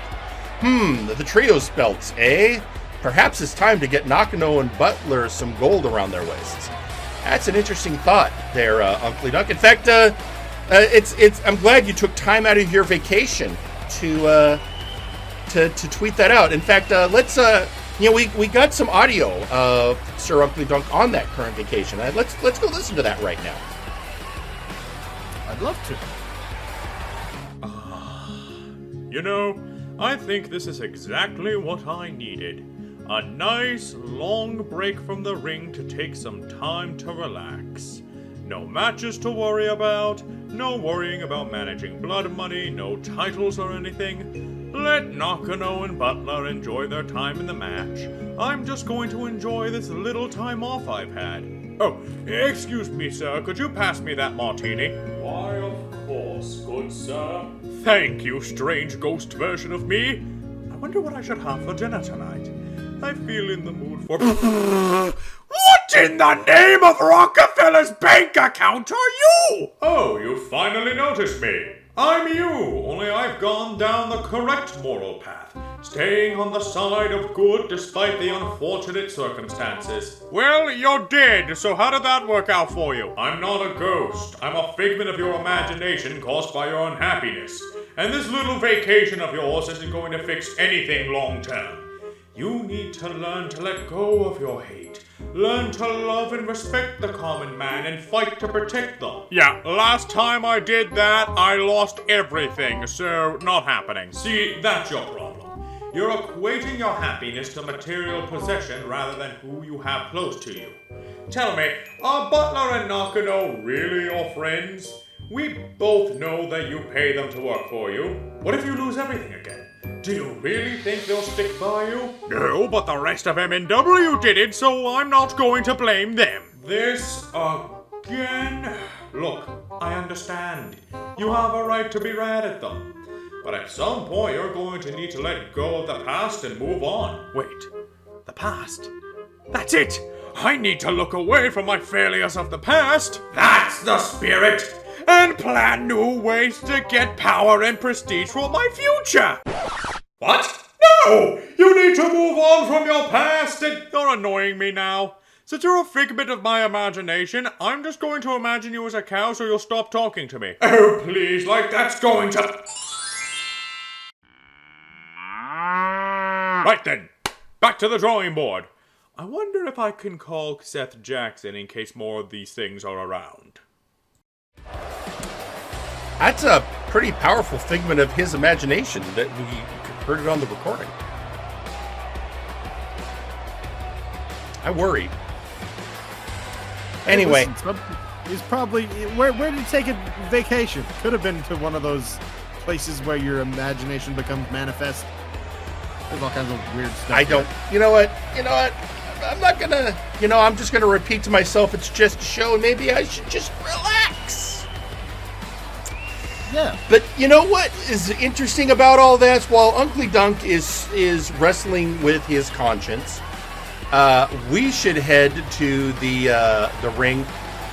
The trios belts, eh? Perhaps it's time to get Nakano and Butler some gold around their waists. That's an interesting thought there, Unkley Dunk. In fact, I'm glad you took time out of your vacation to tweet that out. In fact, let's we got some audio of Sir Unkley Dunk on that current vacation. Let's go listen to that right now. I'd love to. You know, I think this is exactly what I needed. A nice, long break from the ring to take some time to relax. No matches to worry about, no worrying about managing blood money, no titles or anything. Let Nakano and Butler enjoy their time in the match. I'm just going to enjoy this little time off I've had. Oh, excuse me, sir, could you pass me that martini? Why, of course, good sir. Thank you, strange ghost version of me. I wonder what I should have for dinner tonight. I feel in the mood for... What in the name of Rockefeller's bank account are you? Oh, you finally noticed me. I'm you, only I've gone down the correct moral path, staying on the side of good despite the unfortunate circumstances. Well, you're dead, so how did that work out for you? I'm not a ghost. I'm a figment of your imagination caused by your unhappiness. And this little vacation of yours isn't going to fix anything long term. You need to learn to let go of your hate. Learn to love and respect the common man and fight to protect them. Yeah, last time I did that, I lost everything, so not happening. See, that's your problem. You're equating your happiness to material possession rather than who you have close to you. Tell me, are Butler and Nakano really your friends? We both know that you pay them to work for you. What if you lose everything again? Do you really think they'll stick by you? No, but the rest of MNW did it, so I'm not going to blame them. This again? Look, I understand. You have a right to be mad at them. But at some point, you're going to need to let go of the past and move on. Wait, the past? That's it! I need to look away from my failures of the past. That's the spirit! And plan new ways to get power and prestige for my future. What? No! You need to move on from your past and... You're annoying me now. Since you're a figment of my imagination, I'm just going to imagine you as a cow so you'll stop talking to me. Oh, please, like that's going to... Right then, back to the drawing board. I wonder if I can call Seth Jackson in case more of these things are around. That's a pretty powerful figment of his imagination that we heard it on the recording. I worry. Anyway. Hey, listen, he's probably... Where did he take a vacation? Could have been to one of those places where your imagination becomes manifest. There's all kinds of weird stuff. You know what? I'm not gonna, I'm just gonna repeat to myself, it's just a show, and maybe I should just relax. Yeah. But you know what is interesting about all that? While Uncle Dunk is wrestling with his conscience, we should head to the ring.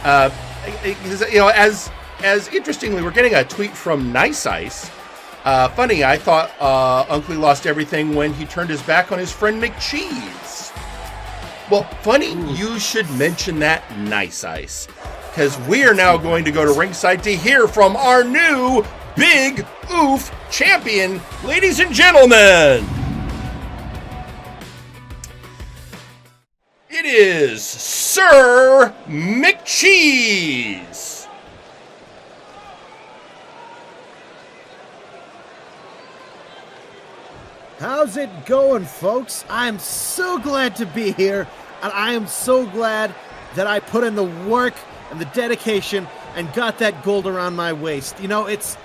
As interestingly, we're getting a tweet from Nice Ice. Funny, I thought Uncle lost everything when he turned his back on his friend McCheese. Well, funny, you should mention that, Nice Ice, because we are now going to go to ringside to hear from our new Big Oof champion, ladies and gentlemen. It is Sir McCheese. How's it going, folks? I'm so glad to be here, and I am so glad that I put in the work and the dedication and got that gold around my waist. It's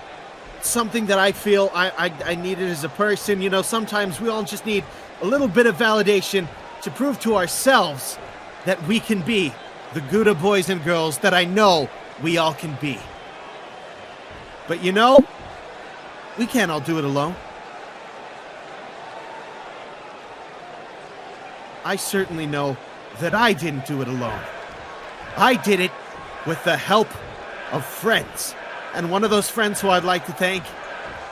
something that I feel I needed as a person. Sometimes we all just need a little bit of validation to prove to ourselves that we can be the Gouda boys and girls that I know we all can be. But we can't all do it alone. I certainly know that I didn't do it alone. I did it with the help of friends. And one of those friends who I'd like to thank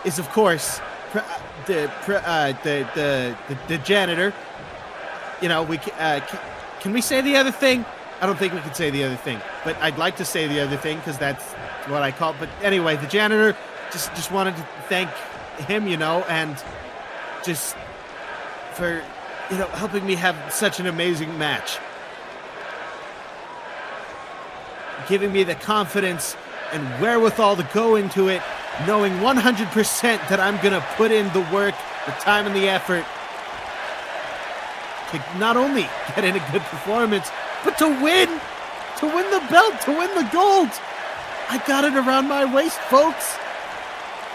is, of course, the janitor. Can we say the other thing? I don't think we can say the other thing, but I'd like to say the other thing because that's what I call it. But anyway, the janitor, just wanted to thank him, and just for helping me have such an amazing match. Giving me the confidence and wherewithal to go into it, knowing 100% that I'm going to put in the work, the time, and the effort to not only get in a good performance, but to win the belt, to win the gold. I got it around my waist, folks.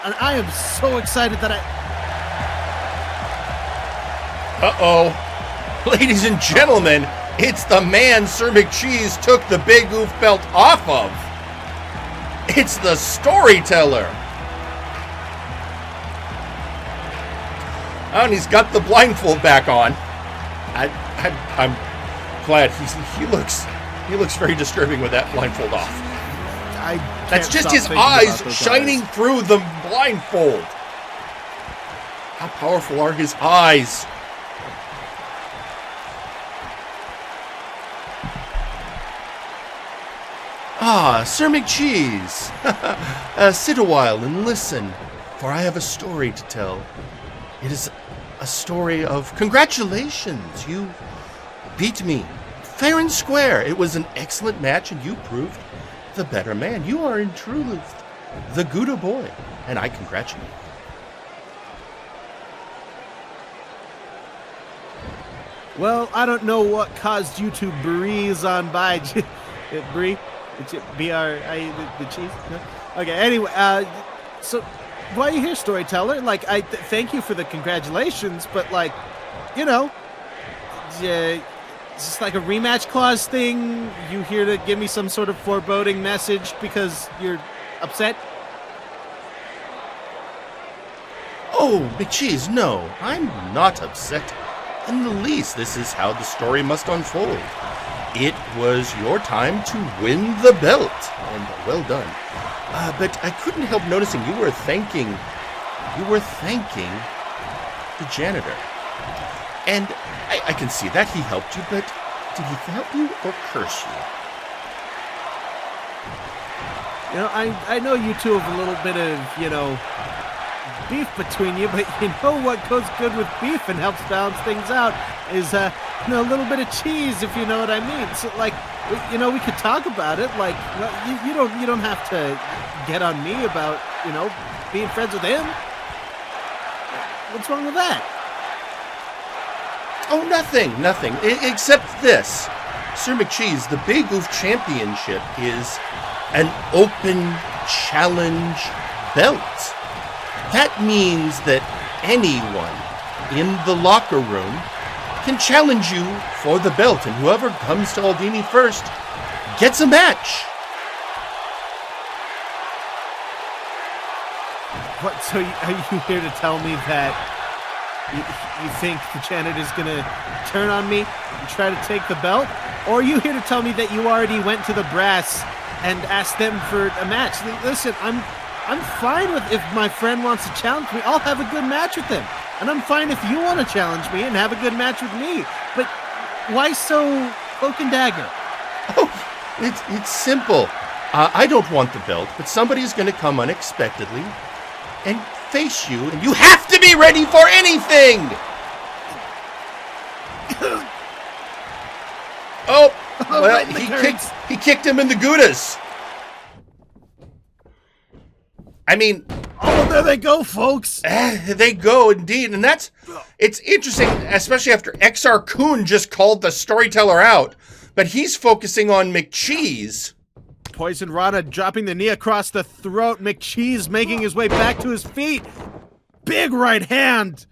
And I am so excited that Uh-oh. Ladies and gentlemen, it's the man Sir McCheese took the Big Oof belt off of. It's the Storyteller. Oh, and he's got the blindfold back on. I'm glad he looks very disturbing with that blindfold off. That's just his eyes shining through the blindfold. How powerful are his eyes? Ah, Sir McCheese. Sit a while and listen, for I have a story to tell. It is a story of congratulations. You beat me fair and square. It was an excellent match, and you proved the better man. You are in truth the Gouda boy, and I congratulate you. Well, I don't know what caused you to breeze on by. Bree? B-R-I, the cheese? No? Okay, anyway, so why are you here, Storyteller? Thank you for the congratulations, but is this like a rematch clause thing? You here to give me some sort of foreboding message because you're upset? Oh, McCheese, no, I'm not upset in the least. This is how the story must unfold. It was your time to win the belt, and well done. But I couldn't help noticing you were thanking the janitor. And I can see that he helped you, but did he help you or curse you? I know you two have a little bit of, beef between you, but what goes good with beef and helps balance things out is, a little bit of cheese, if you know what I mean. So, we could talk about it. You don't have to get on me about, being friends with him. What's wrong with that? Oh, nothing. Except this. Sir McCheese, the Big Oof Championship is an open challenge belt. That means that anyone in the locker room can challenge you for the belt, and whoever comes to Aldini first gets a match. What? So are you here to tell me that you think the janitor's gonna turn on me and try to take the belt? Or are you here to tell me that you already went to the brass and asked them for a match? Listen, I'm fine with if my friend wants to challenge me. I'll have a good match with him. And I'm fine if you want to challenge me and have a good match with me. But why so cloak and dagger? Oh, it's simple. I don't want the belt, but somebody's going to come unexpectedly and face you, and you have to be ready for anything! Oh, well, he kicked him in the Goudas. I mean... Oh, there they go, folks! They go, indeed, and it's interesting, especially after XR Kun just called the Storyteller out, but he's focusing on McCheese. Poison Rana dropping the knee across the throat, McCheese making his way back to his feet. Big right hand!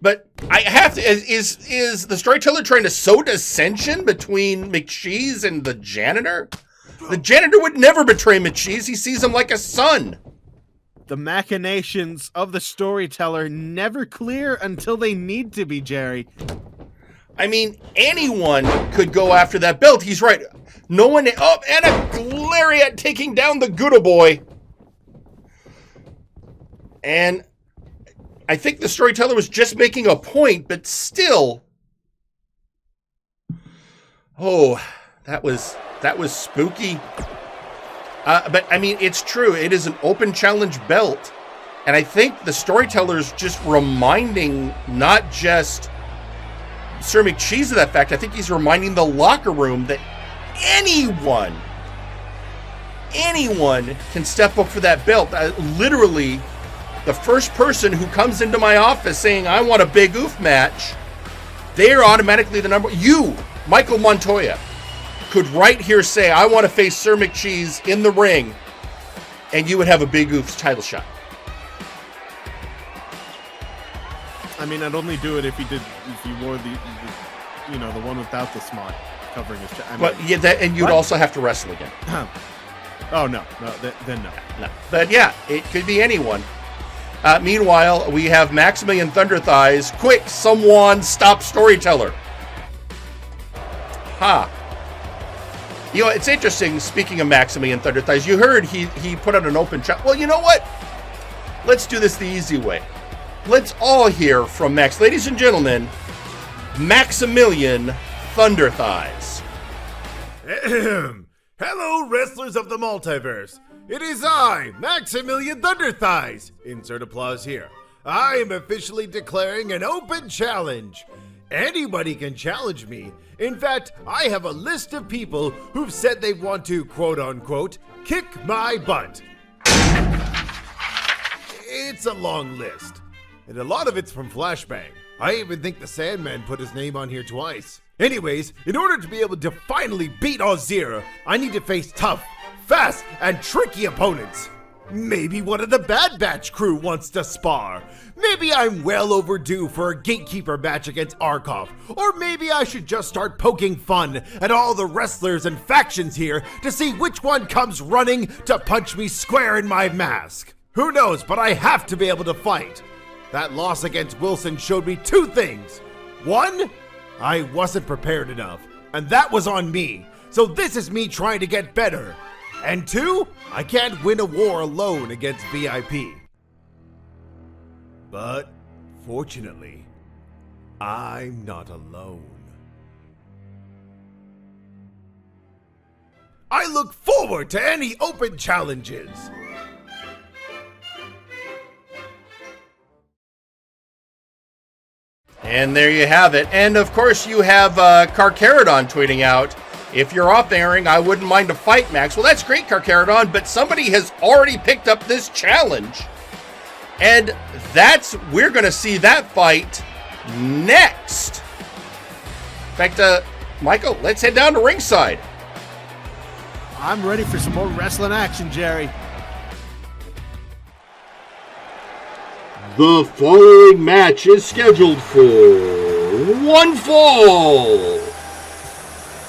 But I have to, is the Storyteller trying to sow dissension between McCheese and the janitor? The janitor would never betray McCheese, he sees him like a son. The machinations of the Storyteller never clear until they need to be, Jerry. I mean, anyone could go after that belt. He's right. No one... Oh, and a Lariat taking down the Gouda boy. And I think the Storyteller was just making a point, but still... Oh, that was spooky. But, I mean, it's true. It is an open challenge belt. And I think the Storyteller's just reminding not just Sir McCheese of that fact. I think he's reminding the locker room that anyone can step up for that belt. Literally, the first person who comes into my office saying, I want a big oof match, they're automatically the number. You, Michael Montoya, could right here say, I want to face Sir McCheese in the ring, and you would have a Big Oof's title shot. I mean, I'd only do it if he wore the one without the smog covering his chest. But yeah, and you'd also have to wrestle again. Oh no, then no. But yeah, it could be anyone. Meanwhile, we have Maximillian Thunderthighs. Quick, someone stop Storyteller. You know, it's interesting, speaking of Maximillian Thunderthighs, you heard he put out an open chat. Well, you know what? Let's do this the easy way. Let's all hear from Max. Ladies and gentlemen, Maximillian Thunderthighs. Hello, wrestlers of the multiverse. It is I, Maximillian Thunderthighs. Insert applause here. I am officially declaring an open challenge. Anybody can challenge me. In fact, I have a list of people who've said they want to, quote-unquote, kick my butt. It's a long list, and a lot of it's from Flashbang. I even think the Sandman put his name on here twice. Anyways, in order to be able to finally beat Ausir, I need to face tough, fast, and tricky opponents. Maybe one of the Bad Batch crew wants to spar. Maybe I'm well overdue for a gatekeeper match against Arkhov. Or maybe I should just start poking fun at all the wrestlers and factions here to see which one comes running to punch me square in my mask. Who knows, but I have to be able to fight. That loss against Wilson showed me two things. One, I wasn't prepared enough, and that was on me. So this is me trying to get better. And two, I can't win a war alone against VIP. But, fortunately, I'm not alone. I look forward to any open challenges. And there you have it. And of course you have Carcharodon tweeting out, if you're off airing, I wouldn't mind a fight, Max. Well, that's great, Carcharodon, but somebody has already picked up this challenge. And we're going to see that fight next. In fact, Michael, let's head down to ringside. I'm ready for some more wrestling action, Jerry. The following match is scheduled for one fall.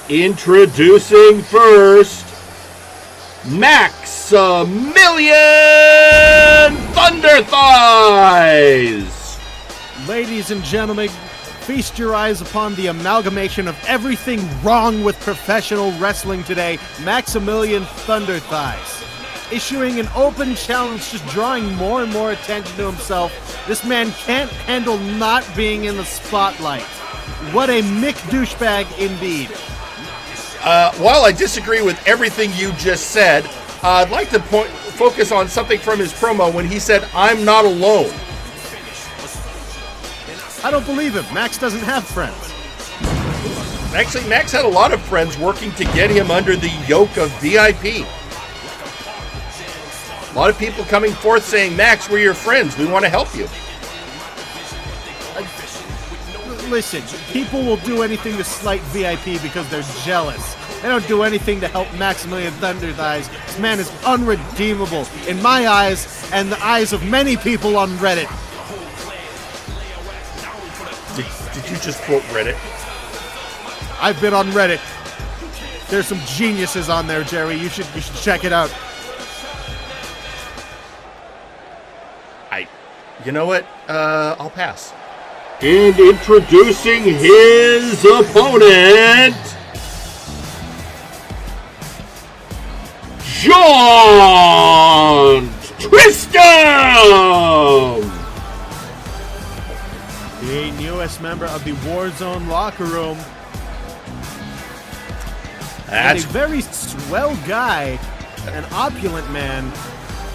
Introducing first, Maximillian Thunderthighs. Ladies and gentlemen, feast your eyes upon the amalgamation of everything wrong with professional wrestling today, Maximillian Thunderthighs. Issuing an open challenge, just drawing more and more attention to himself. This man can't handle not being in the spotlight. What a Mick douchebag indeed. While I disagree with everything you just said, I'd like to focus on something from his promo when he said, "I'm not alone." I don't believe him. Max doesn't have friends. Actually, Max had a lot of friends working to get him under the yoke of VIP. A lot of people coming forth saying, "Max, we're your friends. We want to help you." Listen, people will do anything to slight VIP because they're jealous. They don't do anything to help Maximillian Thunderthighs. This man is unredeemable in my eyes and the eyes of many people on Reddit. Did you just quote Reddit? I've been on Reddit. There's some geniuses on there, Jerry. You should check it out. You know what? I'll pass. And introducing his opponent, Jaunt Tristam! The newest member of the Warzone locker room. And a very swell guy, an opulent man,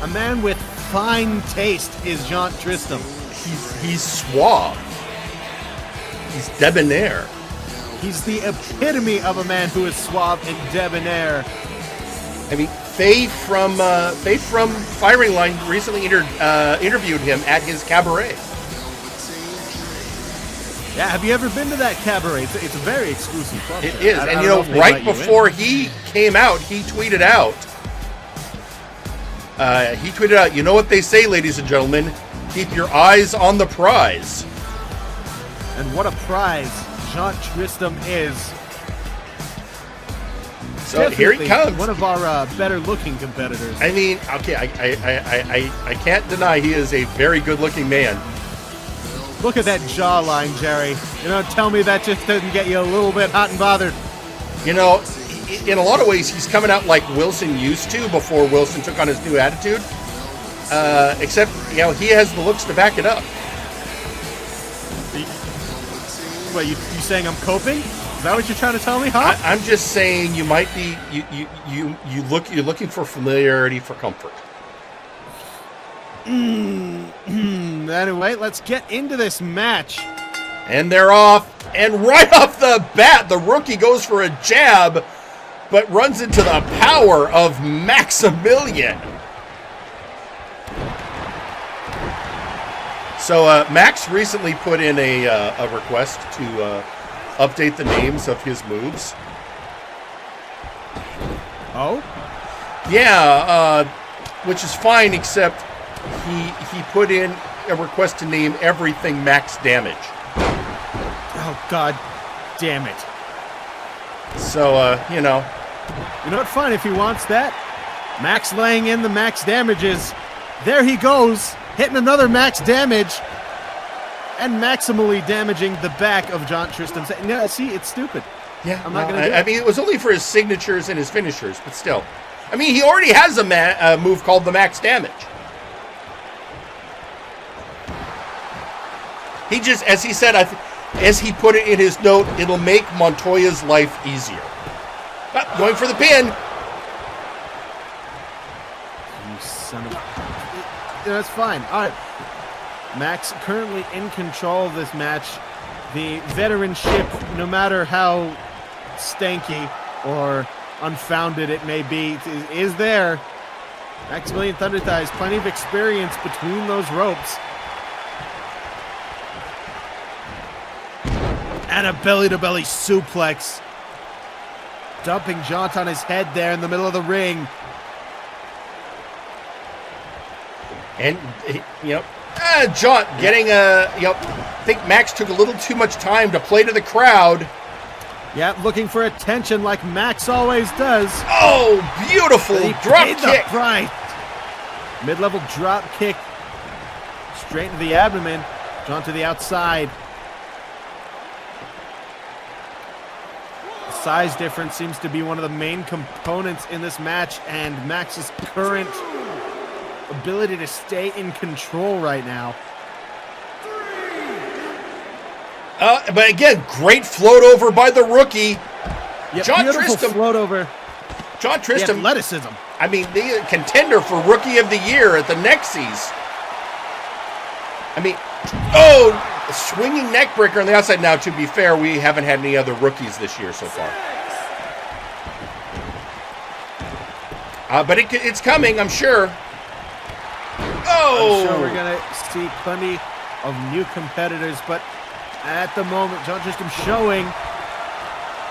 a man with fine taste is Jaunt Tristam. He's suave. He's debonair. He's the epitome of a man who is suave and debonair. I mean, Faye from Firing Line recently interviewed him at his cabaret. Yeah, have you ever been to that cabaret? It's a very exclusive club. It is, and you know, right before he came out, he tweeted out. You know what they say, ladies and gentlemen? Keep your eyes on the prize. And what a prize Jaunt Tristam is. So definitely here he comes. One of our better-looking competitors. I mean, okay, I can't deny he is a very good-looking man. Look at that jawline, Jerry. You know, tell me that just doesn't get you a little bit hot and bothered. You know, in a lot of ways, he's coming out like Wilson used to before Wilson took on his new attitude. Except, you know, he has the looks to back it up. What, you saying I'm coping? Is that what you're trying to tell me, huh? I'm just saying you might be you're looking for familiarity for comfort. Anyway, let's get into this match. And they're off, and right off the bat, the rookie goes for a jab, but runs into the power of Maximillian. So Max recently put in a request to update the names of his moves. Oh? Yeah, which is fine, except he put in a request to name everything max damage. Oh, God damn it. So, you know. You know what? Fine, if he wants that. Max laying in the max damages. There he goes, hitting another max damage. And maximally damaging the back of Jaunt Tristam. Yeah, see, it's stupid. Yeah, I'm not going to do it. I mean, it was only for his signatures and his finishers, but still. I mean, he already has a move called the max damage. He just, as he said, as he put it in his note, it'll make Montoya's life easier. But going for the pin. You son of... That's fine. All right. Max currently in control of this match. The veteranship, no matter how stanky or unfounded it may be, is there. Maximillian Thunderthighs, plenty of experience between those ropes. And a belly-to-belly suplex. Dumping Jaunt on his head there in the middle of the ring. And, you know, Jaunt getting I think Max took a little too much time to play to the crowd. Yeah, looking for attention like Max always does. Oh, beautiful drop kick. Right. Mid-level drop kick. Straight into the abdomen. Jaunt to the outside. The size difference seems to be one of the main components in this match, and Max's current ability to stay in control right now. But again, great float over by the rookie. Yep, Jaunt beautiful Tristam. float over. Jaunt Tristam. The athleticism. I mean, the contender for Rookie of the Year at the Nexies. I mean, a swinging neckbreaker on the outside. Now, to be fair, we haven't had any other rookies this year so far. But it's coming, I'm sure. Oh! I'm sure we're going to see plenty of new competitors, but at the moment, Jaunt Tristam showing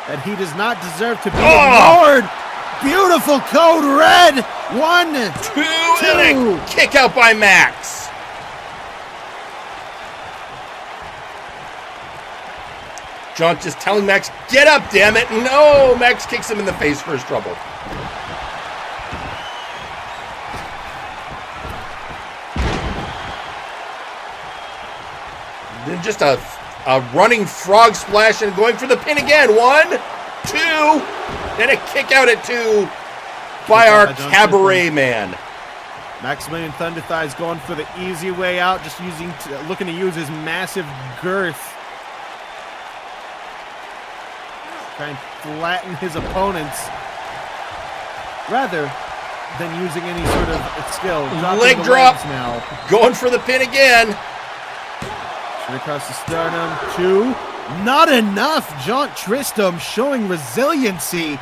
that he does not deserve to be ignored. Beautiful code red. 1, 2. And a kick out by Max. Jaunt just telling Max, get up, damn it. No, Max kicks him in the face for his trouble. Then just a running frog splash and going for the pin again. 1, 2. Then a kick out at 2 by our cabaret man. Maximillian Thunderthighs going for the easy way out, just looking to use his massive girth. Try and flatten his opponents rather than using any sort of skill. Leg drop now. Going for the pin again. Across the sternum. 2. Not enough. Jaunt Tristam showing resiliency.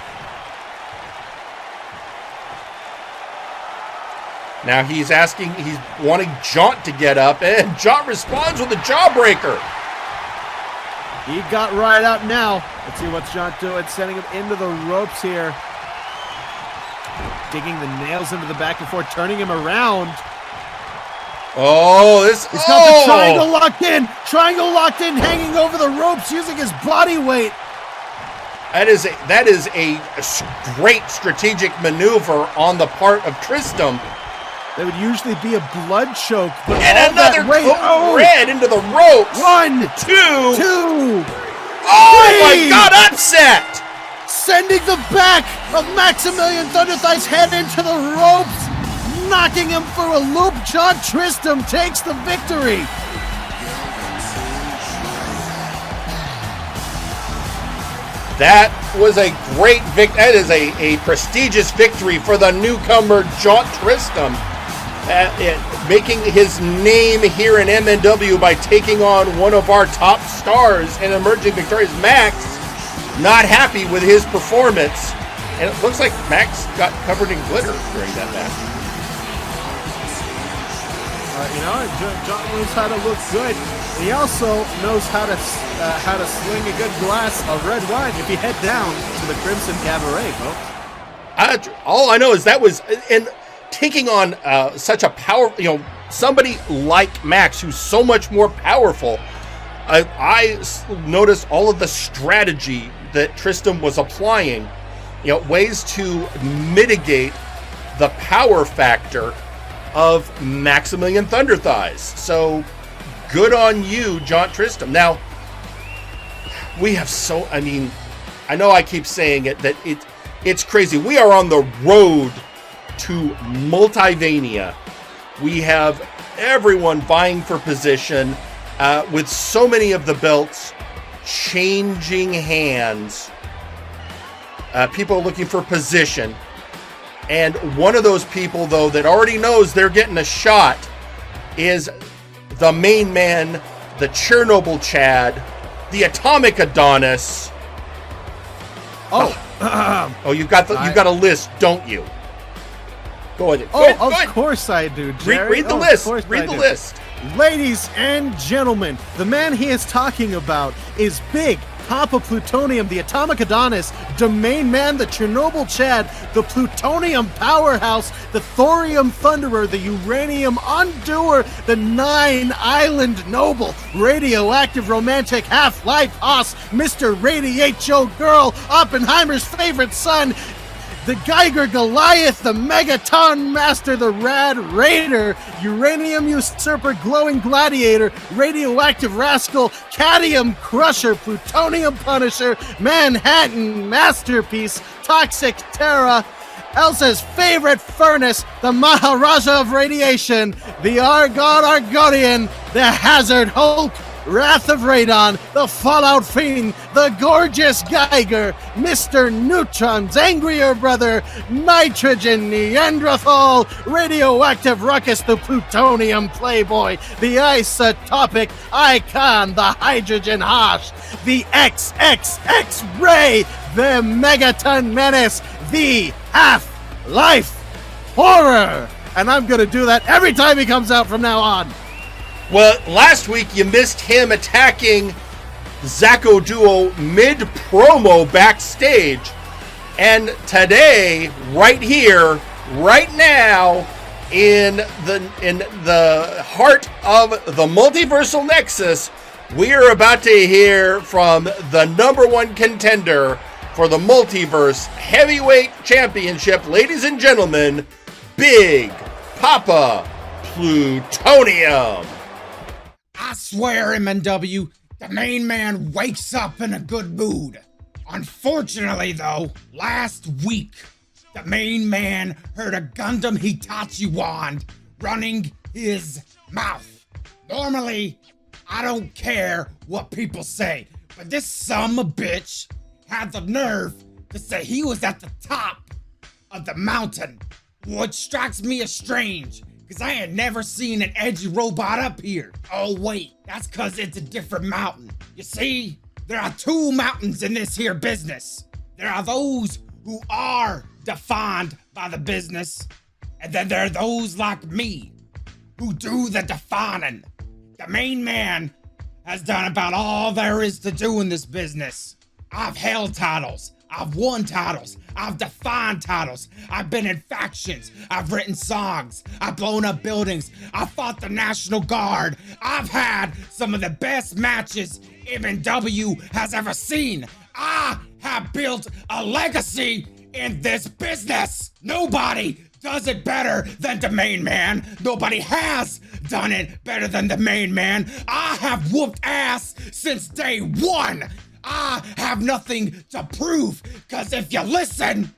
Now he's wanting Jaunt to get up, and Jaunt responds with a jawbreaker. He got right up now. Let's see what's Jaunt doing. Sending him into the ropes here. Digging the nails into the back and forth, turning him around. Oh, He's got the triangle locked in. Triangle locked in, hanging over the ropes, using his body weight. That is a great strategic maneuver on the part of Tristam. That would usually be a blood choke. But and another code red into the ropes. 1, 2. 2. Oh 3. my God, upset! Sending the back of Maximillian Thunderthighs head into the ropes. Knocking him for a loop. Jaunt Tristam takes the victory. That was a great victory. That is a prestigious victory for the newcomer Jaunt Tristam. Making his name here in MNW by taking on one of our top stars and emerging victorious. Max, not happy with his performance. And it looks like Max got covered in glitter during that match. Jaunt knows how to look good. He also knows how to sling a good glass of red wine if you head down to the Crimson Cabaret, folks. All I know is that was in taking on such a somebody like Max, who's so much more powerful. I noticed all of the strategy that Tristam was applying, ways to mitigate the power factor of Maximillian Thunderthighs. So good on you, Jaunt Tristam. Now, we have I know I keep saying it, that it's crazy. We are on the road to Multivania. We have everyone vying for position, with so many of the belts changing hands. People looking for position. And one of those people, though, that already knows they're getting a shot is the main man, the Chernobyl Chad, the Atomic Adonis. You've got a list, don't you? Go ahead. Of course I do, Jerry. Read the list. Read the list. Ladies and gentlemen, the man he is talking about is big, Papa Plutonium, the Atomic Adonis, the Main Man, the Chernobyl Chad, the Plutonium Powerhouse, the Thorium Thunderer, the Uranium Undoer, the Nine Island Noble, Radioactive Romantic Half-Life Hoss, Mr. Radiate Yo Girl, Oppenheimer's favorite son, the Geiger Goliath, the Megaton Master, the Rad Raider, Uranium Usurper, Glowing Gladiator, Radioactive Rascal, Cadmium Crusher, Plutonium Punisher, Manhattan Masterpiece, Toxic Terra, Elsa's favorite furnace, the Maharaja of Radiation, the Argon Argonian, the Hazard Hulk, Wrath of Radon, the Fallout Fiend, the Gorgeous Geiger, Mr. Neutron's Angrier Brother, Nitrogen Neanderthal, Radioactive Ruckus, the Plutonium Playboy, the Isotopic Icon, the Hydrogen Hosh, the XXX Ray, the Megaton Menace, the Half-Life Horror! And I'm gonna do that every time he comes out from now on. Well, last week you missed him attacking Zacko Duo mid-promo backstage. And today, right here, right now, in the heart of the Multiversal Nexus, we are about to hear from the #1 contender for the Multiverse Heavyweight Championship, ladies and gentlemen, Big Papa Plutonium. I swear, MNW, the main man wakes up in a good mood. Unfortunately, though, last week, the main man heard a Gundam Hitachi wand running his mouth. Normally, I don't care what people say, but this sumbitch had the nerve to say he was at the top of the mountain, which strikes me as strange. Because I had never seen an edgy robot up here. Oh wait, that's because it's a different mountain. You see, there are two mountains in this here business. There are those who are defined by the business, and then there are those like me who do the defining. The main man has done about all there is to do in this business. I've held titles. I've won titles. I've defined titles. I've been in factions. I've written songs. I've blown up buildings. I've fought the National Guard. I've had some of the best matches MNW has ever seen. I have built a legacy in this business. Nobody does it better than the main man. Nobody has done it better than the main man. I have whooped ass since day one. I have nothing to prove, because if you listen,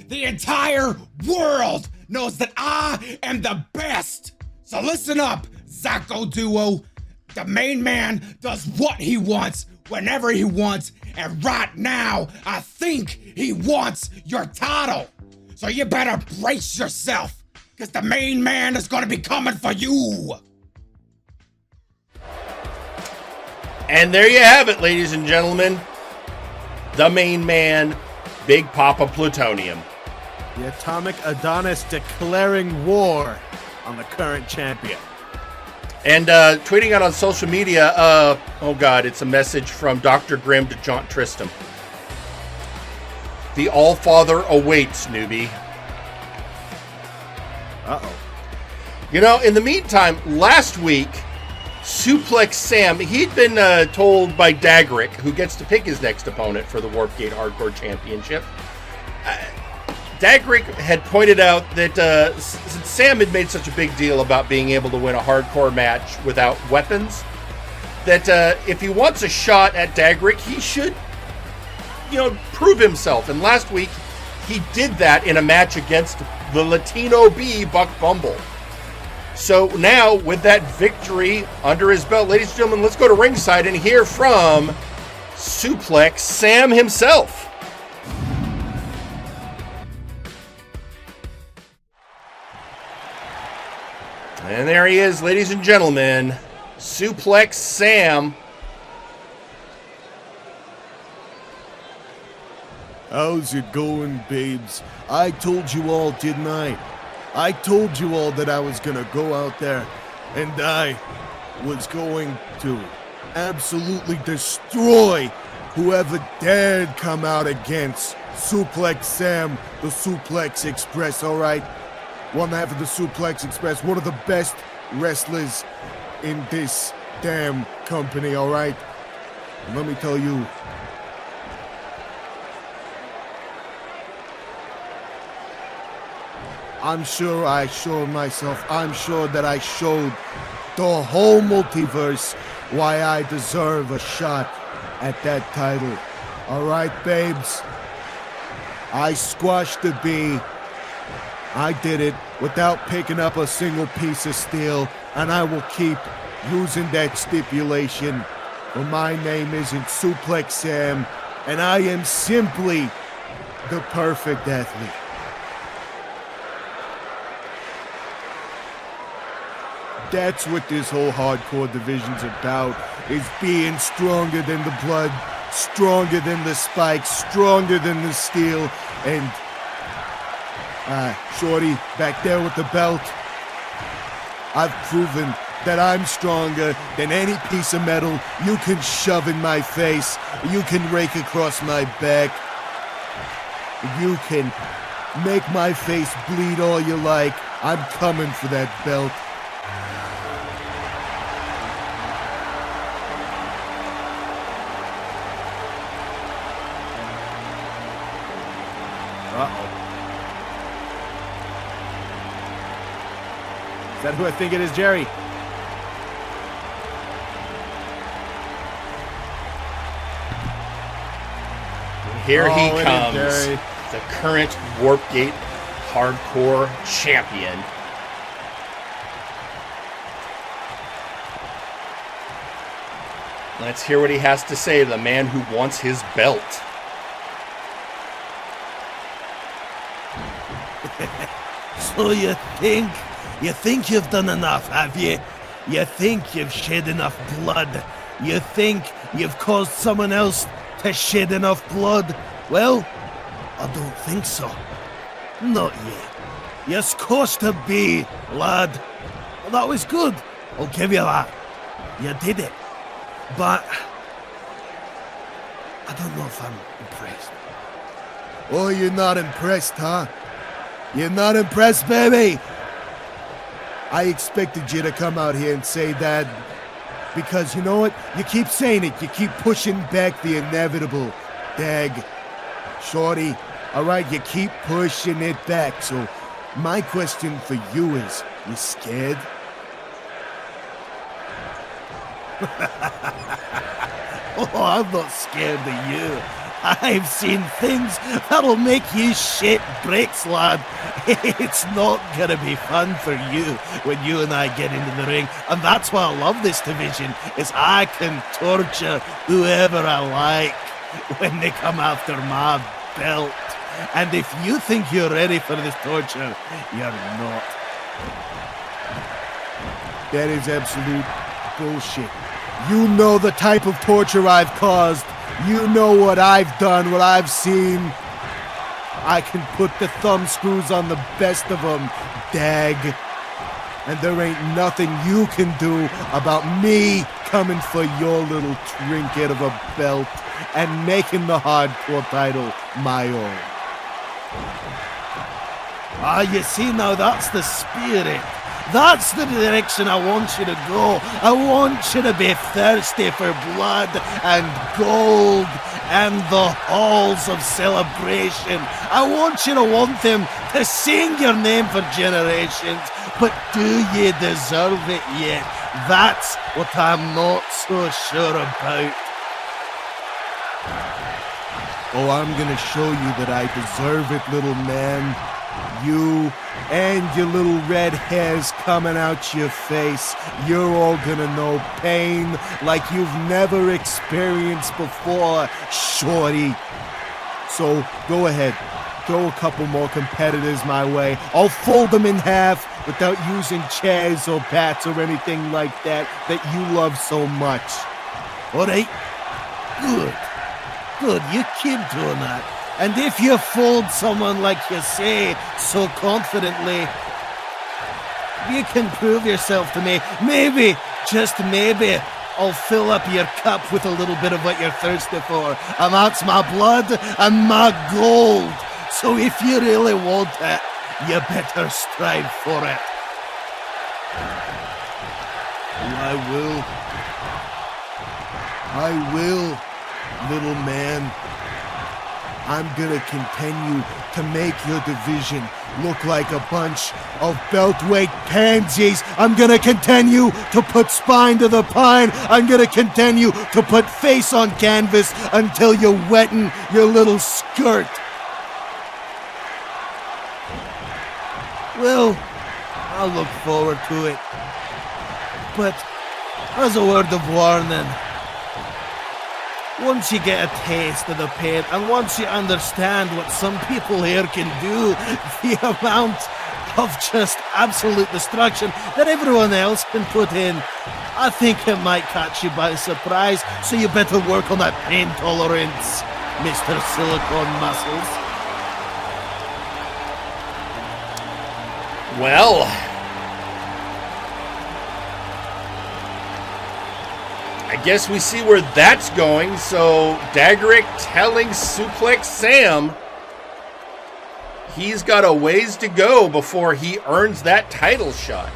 the entire world knows that I am the best. So listen up, Zacko Duo. The main man does what he wants, whenever he wants, and right now, I think he wants your title. So you better brace yourself, because the main man is going to be coming for you. And there you have it, ladies and gentlemen. The main man, Big Papa Plutonium. The Atomic Adonis declaring war on the current champion. And tweeting out on social media, oh God, it's a message from Dr. Grimm to Jaunt Tristam. The All-Father awaits, newbie. Uh-oh. You know, in the meantime, last week, Suplex Sam, he'd been told by Dagarik, who gets to pick his next opponent for the Warpgate Hardcore Championship. Dagarik had pointed out that since Sam had made such a big deal about being able to win a hardcore match without weapons, that if he wants a shot at Dagarik, he should, prove himself. And last week, he did that in a match against the Latino B, Buck Bumble. So now, with that victory under his belt, ladies and gentlemen, let's go to ringside and hear from Suplex Sam himself. And there he is, ladies and gentlemen, Suplex Sam. How's it going, babes? I told you all, didn't I? I told you all that I was gonna go out there and die. was going to absolutely destroy whoever dared come out against Suplex Sam, the Suplex Express, alright? One half of the Suplex Express, one of the best wrestlers in this damn company, alright? Let me tell you, I'm sure I showed myself, I'm sure that I showed the whole multiverse why I deserve a shot at that title. Alright, babes? I squashed the bee. I did it without picking up a single piece of steel, and I will keep using that stipulation. For my name isn't Suplex Sam, and I am simply the perfect athlete. That's what this whole hardcore division's about, is being stronger than the blood, stronger than the spikes, stronger than the steel, and Shorty back there with the belt, I've proven that I'm stronger than any piece of metal you can shove in my face, you can rake across my back, you can make my face bleed all you like. I'm coming for that belt. Uh-oh. Is that who I think it is, Jerry? Here he comes, the current Warp Gate Hardcore Champion. Let's hear what he has to say, the man who wants his belt. So you think you've done enough, have you? You think you've shed enough blood? You think you've caused someone else to shed enough blood? Well, I don't think so. Not yet. You're supposed to be, lad. Well, that was good. I'll give you that. You did it. But I don't know if I'm impressed. Oh, you're not impressed, huh? You're not impressed, baby? I expected you to come out here and say that because, you know what? You keep saying it. You keep pushing back the inevitable. Dag. Shorty, all right? You keep pushing it back. So my question for you is, you scared? Oh, I'm not scared of you. I've seen things that'll make you shit bricks, lad. It's not gonna be fun for you when you and I get into the ring. And that's why I love this division, is I can torture whoever I like when they come after my belt. And if you think you're ready for this torture, you're not. That is absolute bullshit. You know the type of torture I've caused. You know what I've done, what I've seen. I can put the thumb screws on the best of them, dag. And there ain't nothing you can do about me coming for your little trinket of a belt and making the hardcore title my own. Ah, you see, now that's the spirit. That's the direction I want you to go. I want you to be thirsty for blood and gold and the halls of celebration. I want you to want them to sing your name for generations. But do you deserve it yet? That's what I'm not so sure about. Oh, I'm gonna show you that I deserve it, little man. You and your little red hairs coming out your face, you're all gonna know pain like you've never experienced before, shorty. So go ahead, throw a couple more competitors my way. I'll fold them in half without using chairs or bats or anything like that you love so much. All right? Good. Good, you keep doing that. And if you fold someone like you say so confidently, you can prove yourself to me. Maybe just maybe, I'll fill up your cup with a little bit of what you're thirsty for. And that's my blood and my gold. So if you really want it, you better strive for it. I will, little man. I'm gonna continue to make your division look like a bunch of beltweight pansies. I'm gonna continue to put spine to the pine. I'm gonna continue to put face on canvas until you're wetting your little skirt. Well, I'll look forward to it. But as a word of warning, once you get a taste of the pain, and once you understand what some people here can do, the amount of just absolute destruction that everyone else can put in, I think it might catch you by surprise, so you better work on that pain tolerance, Mr. Silicone Muscles. Well, I guess we see where that's going. So Dagarik telling Suplex Sam he's got a ways to go before he earns that title shot.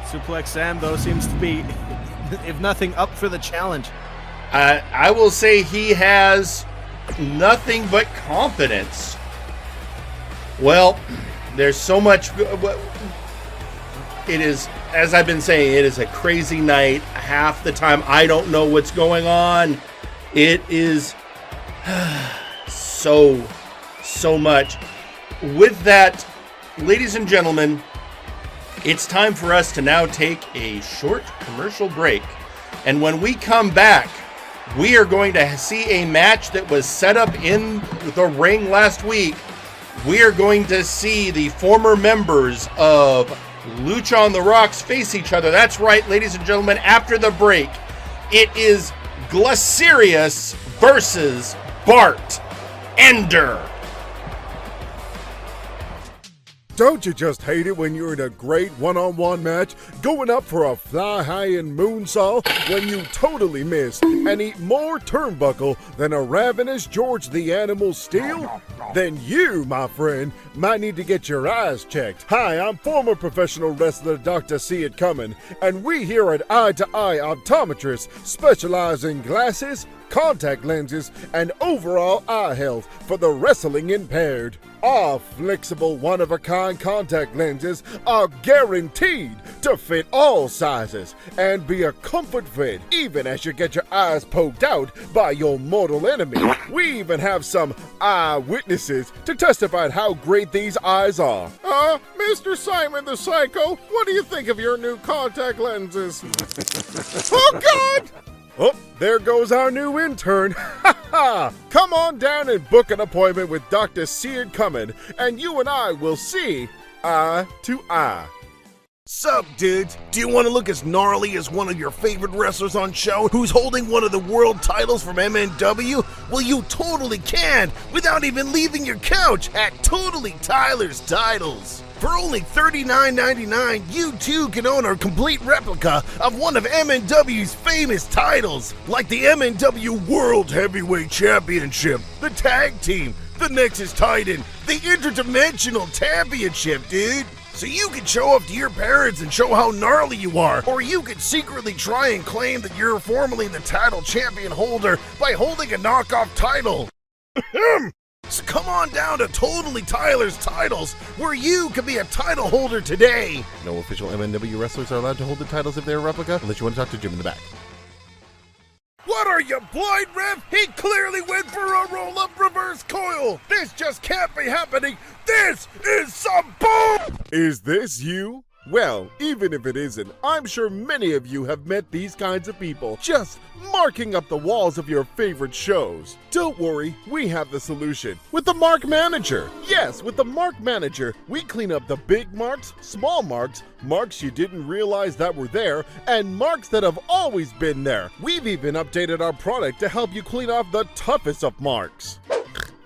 Suplex Sam, though, seems to be, if nothing, up for the challenge. I will say he has nothing but confidence. Well, there's so much. It is, as I've been saying, it is a crazy night. Half the time, I don't know what's going on. It is so much. With that, ladies and gentlemen, it's time for us to now take a short commercial break. And when we come back, we are going to see a match that was set up in the ring last week. We are going to see the former members of Lucha on the Rocks face each other. That's right, ladies and gentlemen, after the break, it is Glacirus versus Bart Ender. Don't you just hate it when you're in a great one-on-one match, going up for a fly-high-end moonsault when you totally miss and eat more turnbuckle than a ravenous George the Animal Steel? Then you, my friend, might need to get your eyes checked. Hi, I'm former professional wrestler Dr. See It Coming, and we here at Eye to Eye Optometrists specialize in glasses, contact lenses, and overall eye health for the wrestling impaired. Our flexible, one-of-a-kind contact lenses are guaranteed to fit all sizes and be a comfort fit even as you get your eyes poked out by your mortal enemy. We even have some eyewitnesses to testify how great these eyes are. Mr. Simon the Psycho, what do you think of your new contact lenses? Oh, God! Oh, there goes our new intern. Ha ha! Come on down and book an appointment with Dr. Seared Coming, and you and I will see eye to eye. Sup, dudes? Do you want to look as gnarly as one of your favorite wrestlers on show who's holding one of the world titles from MNW? Well, you totally can, without even leaving your couch at Totally Tyler's Titles. For only $39.99, you too can own a complete replica of one of MNW's famous titles, like the MNW World Heavyweight Championship, the Tag Team, the Nexus Titan, the Interdimensional Championship, dude. So you can show up to your parents and show how gnarly you are, or you could secretly try and claim that you're formerly the title champion holder by holding a knockoff title. So come on down to Totally Tyler's Titles, where you can be a title holder today. No official MNW wrestlers are allowed to hold the titles if they're a replica, unless you want to talk to Jim in the back. What are you, blind, Rev? He clearly went for a roll-up reverse coil. This just can't be happening. This is some bull! Is this you? Well, even if it isn't, I'm sure many of you have met these kinds of people, just marking up the walls of your favorite shows. Don't worry, we have the solution. With the Mark Manager. Yes, with the Mark Manager, we clean up the big marks, small marks, marks you didn't realize that were there, and marks that have always been there. We've even updated our product to help you clean off the toughest of marks.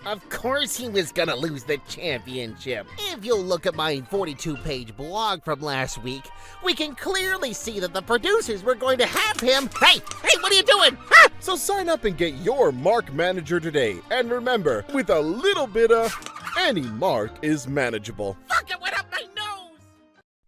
Of course he was gonna lose the championship. If you'll look at my 42-page blog from last week, we can clearly see that the producers were going to have him. Hey, what are you doing? Ah! So sign up and get your Mark Manager today. And remember, with a little bit of, any mark is manageable. Fuck, it went up my nose!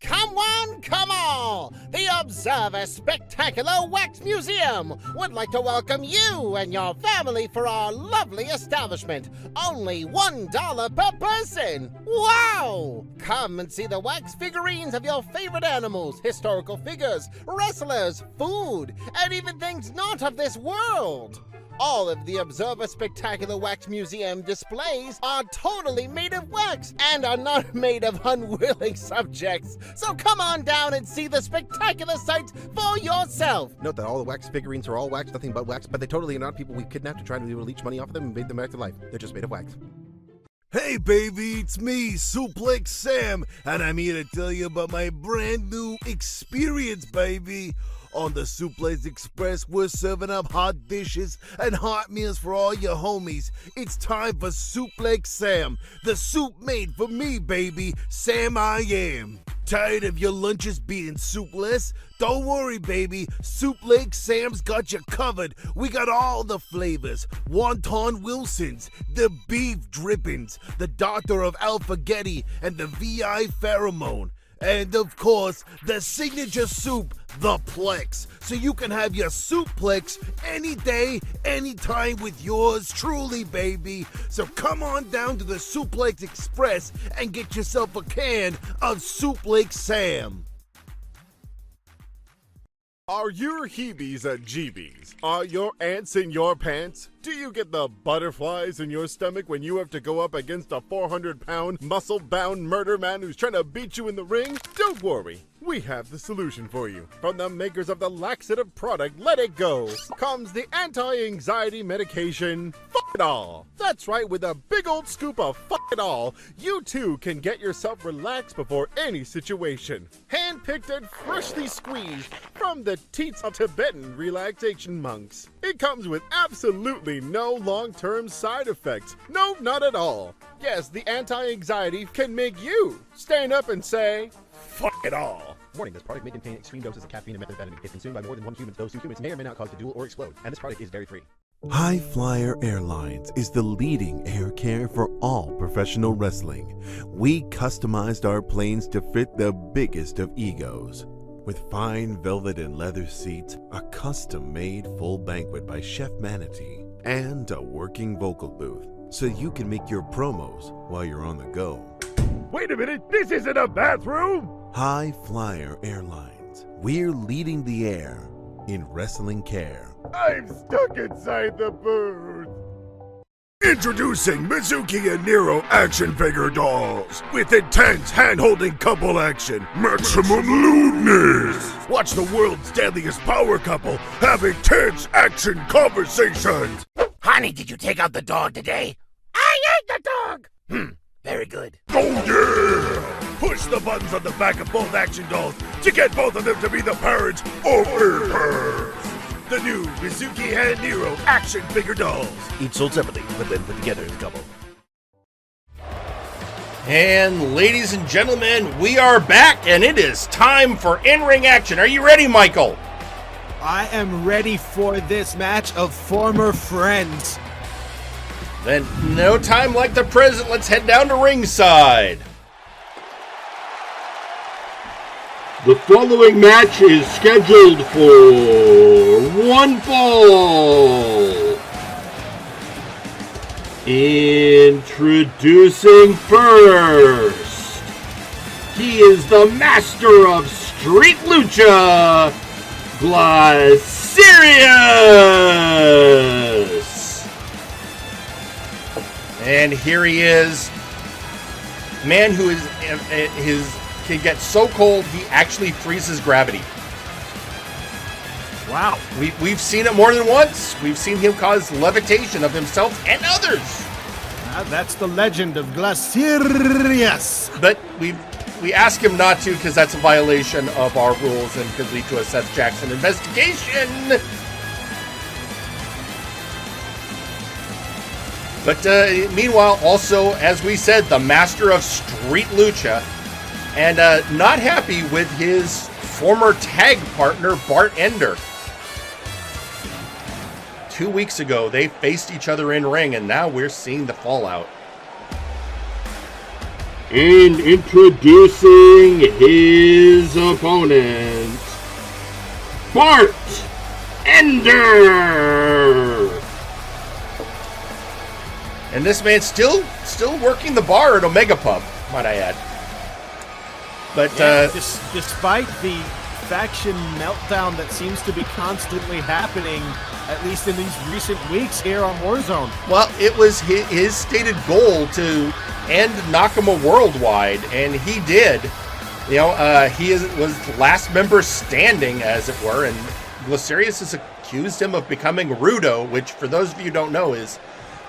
Come one, come all! The Observer Spectacular Wax Museum would like to welcome you and your family for our lovely establishment. Only $1 per person. Wow! Come and see the wax figurines of your favorite animals, historical figures, wrestlers, food, and even things not of this world. All of the Observer Spectacular Wax Museum displays are totally made of wax and are not made of unwilling subjects. So come on down and see the spectacular sights for yourself. Note that all the wax figurines are all wax, nothing but wax, but they totally are not people we kidnapped to try to leech money off of them and made them back to life. They're just made of wax. Hey baby, it's me, Suplex Sam, and I'm here to tell you about my brand new experience, baby. On the Suplex Express, we're serving up hot dishes and hot meals for all your homies. It's time for Suplex Sam, the soup made for me, baby. Sam I am. Tired of your lunches being soupless? Don't worry, baby. Suplex Sam's got you covered. We got all the flavors. Wonton Wilson's, the beef drippings, the Doctor of Alphagetti, and the VI Pheromone. And of course, the signature soup, the Plex. So you can have your Suplex any day, anytime with yours truly, baby. So come on down to the Suplex Express and get yourself a can of Suplex Sam. Are your Hebes and Jeebies? Are your ants in your pants? Do you get the butterflies in your stomach when you have to go up against a 400-pound, muscle-bound murder man who's trying to beat you in the ring? Don't worry, we have the solution for you. From the makers of the laxative product Let It Go comes the anti-anxiety medication Fuck It All. That's right, with a big old scoop of Fuck It All, you too can get yourself relaxed before any situation. Hand-picked and freshly squeezed from the teats of Tibetan relaxation monks. It comes with absolutely no long-term side effects. No, not at all. Yes, the anti-anxiety can make you stand up and say, fuck it all. Warning, this product may contain extreme doses of caffeine and methamphetamine. If consumed by more than one human, those 2 humans may or may not cause to duel or explode. And this product is dairy-free. High Flyer Airlines is the leading air carrier for all professional wrestling. We customized our planes to fit the biggest of egos. With fine velvet and leather seats, a custom-made full banquet by Chef Manatee, and a working vocal booth, so you can make your promos while you're on the go. Wait a minute, this isn't a bathroom! High Flyer Airlines. We're leading the air in wrestling care. I'm stuck inside the booth! Introducing Mizuki and Nero action figure dolls with intense hand-holding couple action, maximum lewdness. Watch the world's deadliest power couple have intense action conversations. Honey, did you take out the dog today? I ate the dog! Very good. Oh yeah! Push the buttons on the back of both action dolls to get both of them to be the parents of heirs. The new Mizuki and Nero action figure dolls. Each sold separately, but then put together as a couple. And ladies and gentlemen, we are back, and it is time for in-ring action. Are you ready, Michael? I am ready for this match of former friends. Then no time like the present. Let's head down to ringside. The following match is scheduled for one fall. Introducing first, he is the master of Street Lucha, Glacirus. And here he is, man who is can get so cold he actually freezes gravity. Wow. We've seen it more than once. We've seen him cause levitation of himself and others. That's the legend of Glacirus. But we ask him not to because that's a violation of our rules and could lead to a Seth Jackson investigation. But meanwhile, also, as we said, the master of Street Lucha, and not happy with his former tag partner, Bart Ender. 2 weeks ago, they faced each other in ring, and now we're seeing the fallout. And introducing his opponent, Bart Ender. And this man's still working the bar at Omega Pub, might I add. But despite the faction meltdown that seems to be constantly happening, at least in these recent weeks here on Warzone. Well, it was his stated goal to end Nakama worldwide, and he did. You know, was the last member standing, as it were, and Glacirus has accused him of becoming Rudo, which, for those of you who don't know, is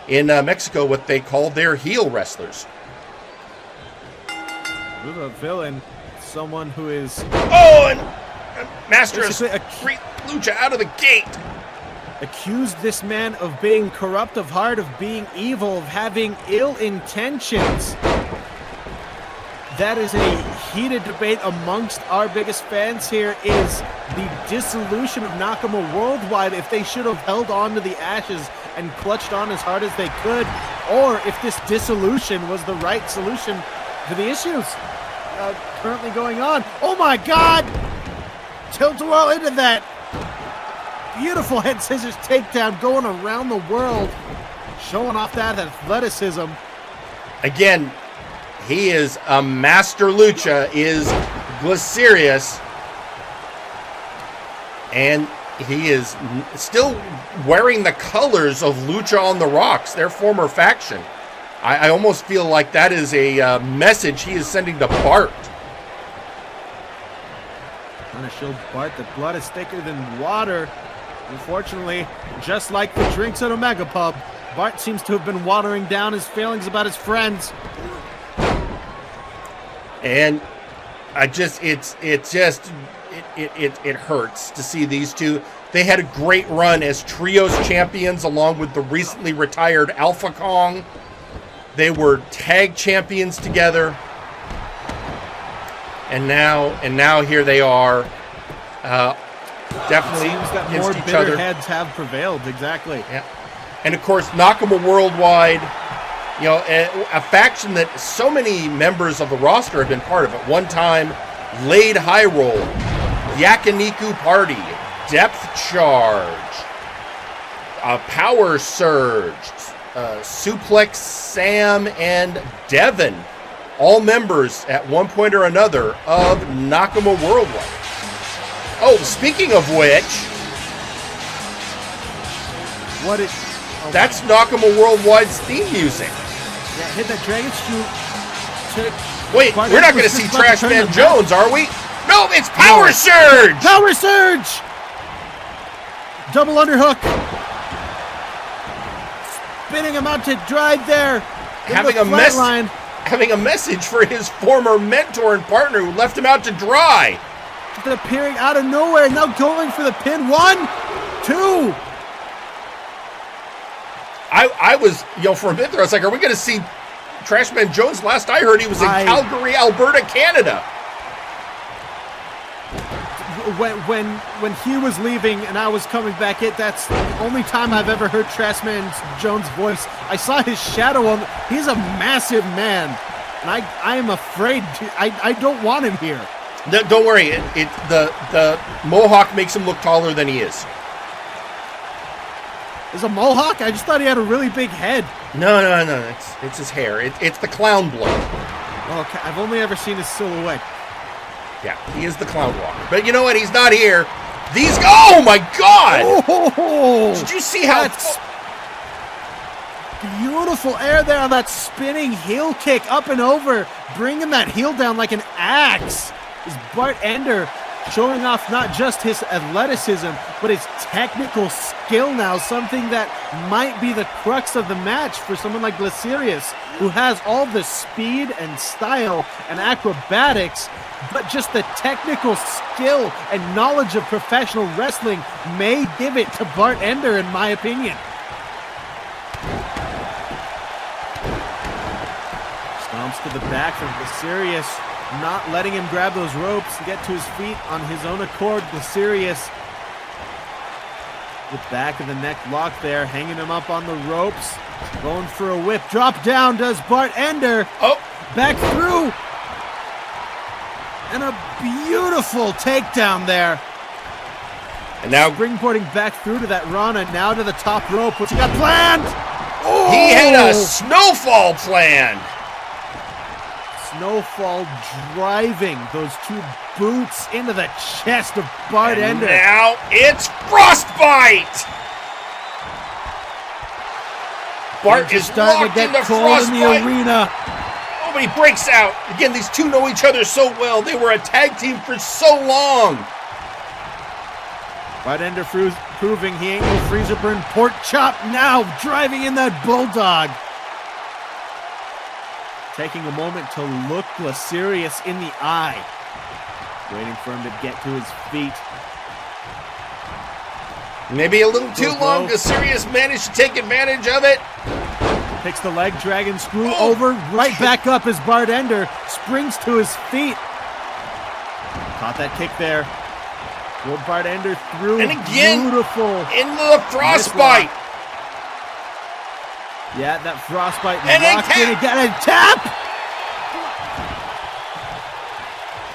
in Mexico what they call their heel wrestlers. Rudo villain, someone who is... Oh, and Master of Street Lucha out of the gate! Accused this man of being corrupt of heart, of being evil, of having ill intentions. That is a heated debate amongst our biggest fans here. Is the dissolution of Nakama worldwide, if they should have held on to the ashes and clutched on as hard as they could, or if this dissolution was the right solution to the issues currently going on. Oh my God! Tilt well into that. Beautiful head scissors takedown going around the world, showing off that athleticism. Again, he is a master lucha, is Glacirus, and he is still wearing the colors of Lucha on the Rocks, their former faction. I almost feel like that is a message he is sending to Bart. Trying to show Bart that blood is thicker than water. Unfortunately, just like the drinks at Omega Pub, Bart seems to have been watering down his feelings about his friends. And it hurts to see these two. They had a great run as trios champions along with the recently retired Alpha Kong. They were tag champions together. And now here they are. Definitely seems that against more each bitter other. heads have prevailed, exactly. Yeah. And of course, Nakama Worldwide, you know, a faction that so many members of the roster have been part of. At one time, Lade Hireold, Yakiniku Party, Depth Charge, Power Surge, Suplex Sam and Devin, all members at one point or another of Nakama Worldwide. Oh, speaking of which, that's Nakama Worldwide's theme music. Yeah, hit that dragon shoot. Wait, we're not going to see Trash Man Jones, are we? No, it's Power Surge! Power Surge! Double underhook. Spinning him out to drive there. Having a message for his former mentor and partner who left him out to dry. Just appearing out of nowhere, now going for the pin. 1, 2. I was, you know, for a minute there, I was like, are we going to see Trashman Jones? Last I heard, he was in Calgary, Alberta, Canada. When he was leaving and I was coming back in, that's the only time I've ever heard Trashman Jones' voice. I saw his shadow on. He's a massive man, and I am afraid. I don't want him here. Don't worry. The mohawk makes him look taller than he is. Is a mohawk? I just thought he had a really big head. No. It's his hair. It's the clown blow. Okay, I've only ever seen his silhouette. Yeah, he is the clown walker. But you know what? He's not here. Oh my God! Oh, did you see how? That's beautiful air there on that spinning heel kick up and over, bringing that heel down like an axe. Is Bart Ender showing off not just his athleticism, but his technical skill now, something that might be the crux of the match for someone like Glacirus, who has all the speed and style and acrobatics, but just the technical skill and knowledge of professional wrestling may give it to Bart Ender, in my opinion. Jumps to the back from Glacirus, not letting him grab those ropes and get to his feet on his own accord. Glacirus, the back of the neck lock there, hanging him up on the ropes, going for a whip. Drop down does Bart Ender. Oh, back through. And a beautiful takedown there. And now springboarding back through to that Rana, now to the top rope. What's he got planned? Oh! He had a snowfall planned. Snowfall driving those two boots into the chest of Bart Ender. Now it's frostbite. Bart is starting locked to in get the cold frostbite. in the arena. Oh, but he breaks out. Again, these two know each other so well. They were a tag team for so long. Bart Ender proving he ain't no freezer burn pork chop now, driving in that bulldog. Taking a moment to look Glacirus in the eye. Waiting for him to get to his feet. Maybe a little too long. Glacirus managed to take advantage of it. Takes the leg drag and screw over, right back up as Bart Ender springs to his feet. Caught that kick there. Rolled Bart Ender through. And again, beautiful. Into the frostbite. Yeah, that frostbite and locked in again. And tap!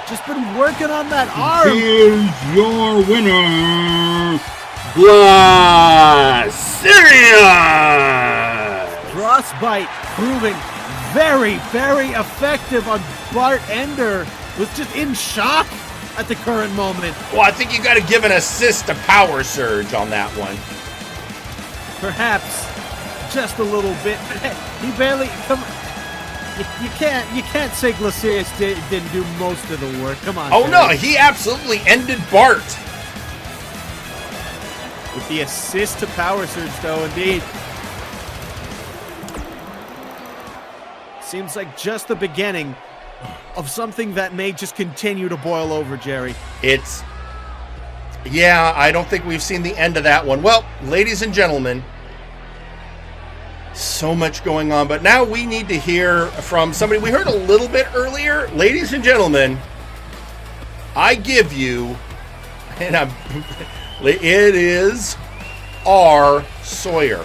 Just been working on that arm. Here's your winner, Glacirus! Frostbite proving very, very effective on Bart Ender. Was just in shock at the current moment. Well, I think you got to give an assist to Power Surge on that one. Perhaps just a little bit. He barely come. You can't say Glacirus didn't do most of the work. Come on. Oh Jerry. no, he absolutely ended Bart. With the assist to Power Surge, though, indeed. Seems like just the beginning of something that may just continue to boil over, Jerry. Yeah, I don't think we've seen the end of that one. Well, ladies and gentlemen, so much going on, but now we need to hear from somebody we heard a little bit earlier. Ladies and gentlemen, I give you, and it is R. Sawyer.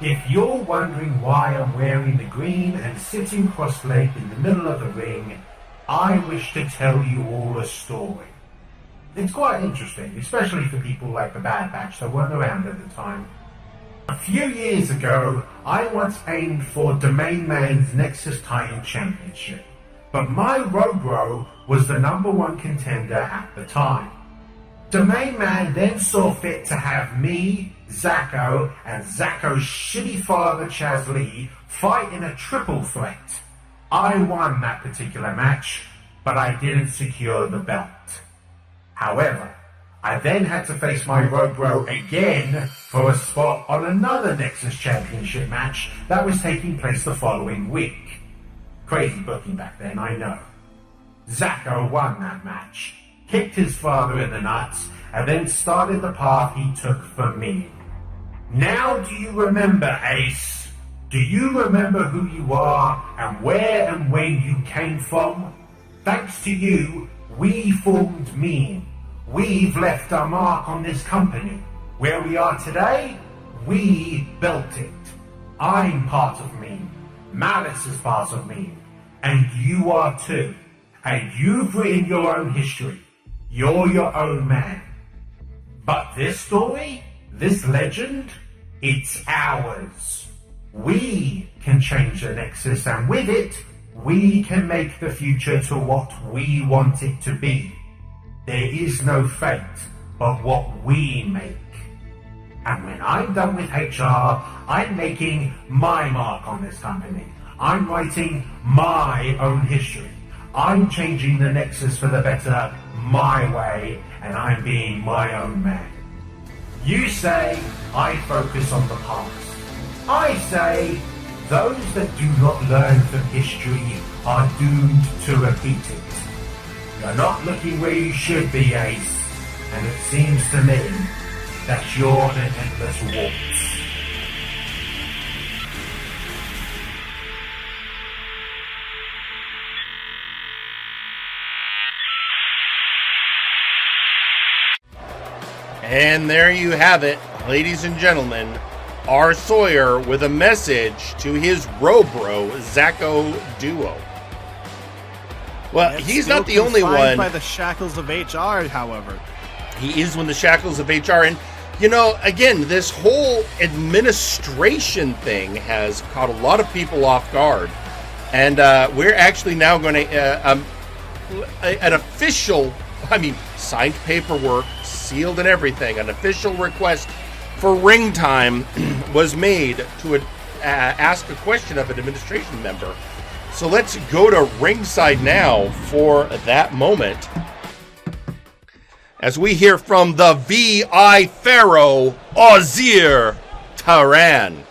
If you're wondering why I'm wearing the green and sitting cross-legged in the middle of the ring, I wish to tell you all a story. It's quite interesting, especially for people like the Bad Batch that weren't around at the time. A few years ago, I once aimed for Domain Man's Nexus Title Championship, but my Robo was the #1 contender at the time. Domain Man then saw fit to have me, Zacko, and Zacko's shitty father Chaz Lee fight in a triple threat. I won that particular match, but I didn't secure the belt. However, I then had to face my Robo again for a spot on another Nexus Championship match that was taking place the following week. Crazy booking back then, I know. Zacko won that match, kicked his father in the nuts, and then started the path he took for me. Now do you remember, Ace? Do you remember who you are and where and when you came from? Thanks to you, we formed Mean. We've left our mark on this company. Where we are today, we built it. I'm part of Mean. Malice is part of Mean. And you are too. And you've written your own history. You're your own man. But this story, this legend, it's ours. We can change the Nexus, and with it, we can make the future to what we want it to be. There is no fate but what we make. And when I'm done with HR, I'm making my mark on this company. I'm writing my own history. I'm changing the Nexus for the better my way, and I'm being my own man. You say I focus on the past. I say those that do not learn from history are doomed to repeat it. You're not looking where you should be, Ace, and it seems to me that you're on an endless waltz. And there you have it, ladies and gentlemen. R. Sawyer with a message to his Robro Zacho duo. Well, he's not the only one. By the shackles of HR, however. He is in the shackles of HR. And, you know, again, this whole administration thing has caught a lot of people off guard. And we're actually now going to, an official, signed paperwork, sealed and everything, an official request for ring time was made to ask a question of an administration member. So let's go to ringside now for that moment, as we hear from the VI Pharaoh, Ausir Taran.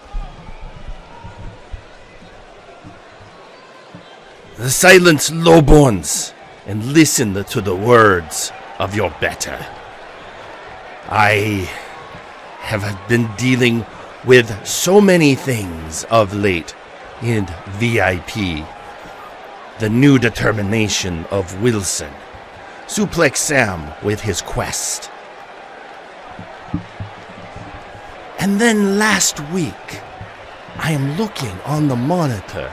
Silence, lowborns, and listen to the words of your better. I have been dealing with so many things of late in VIP. The new determination of Wilson. Suplex Sam with his quest. And then last week, I am looking on the monitor.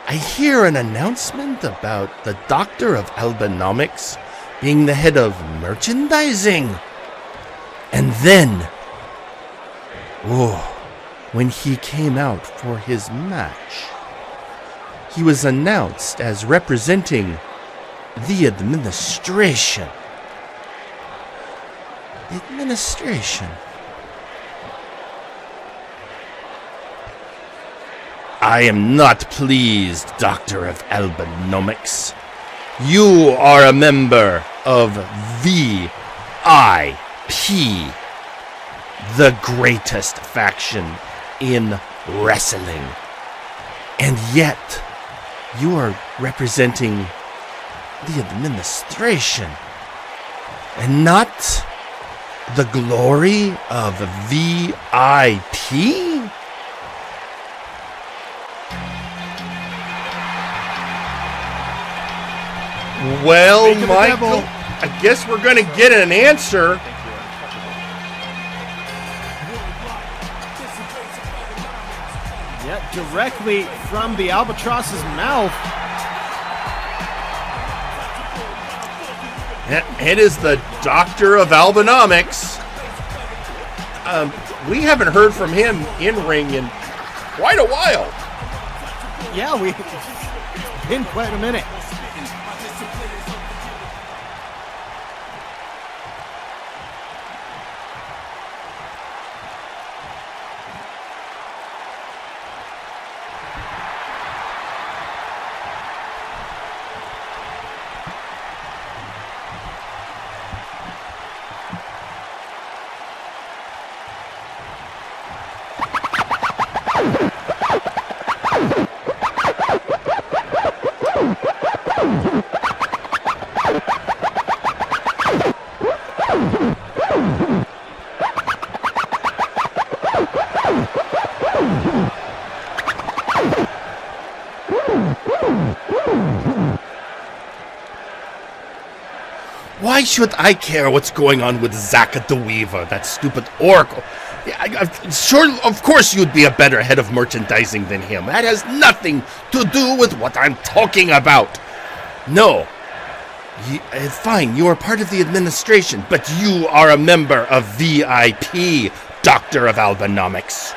I hear an announcement about the Doctor of Albanomics being the head of merchandising. And then, when he came out for his match, he was announced as representing the administration. The administration. I am not pleased, Doctor of Albanomics. You are a member of VIP, the greatest faction in wrestling. And yet, you are representing the administration and not the glory of VIP? Well, Michael, I guess we're going to get an answer. Yeah, directly from the Albatross's mouth. It is the Doctor of Albanomics. We haven't heard from him in ring in quite a while. Yeah, it's been quite a minute. Why should I care what's going on with Zaka the Weaver, that stupid oracle? Sure, of course you'd be a better head of merchandising than him. That has nothing to do with what I'm talking about. No. Fine, you are part of the administration, but you are a member of VIP, Doctor of Albanomics.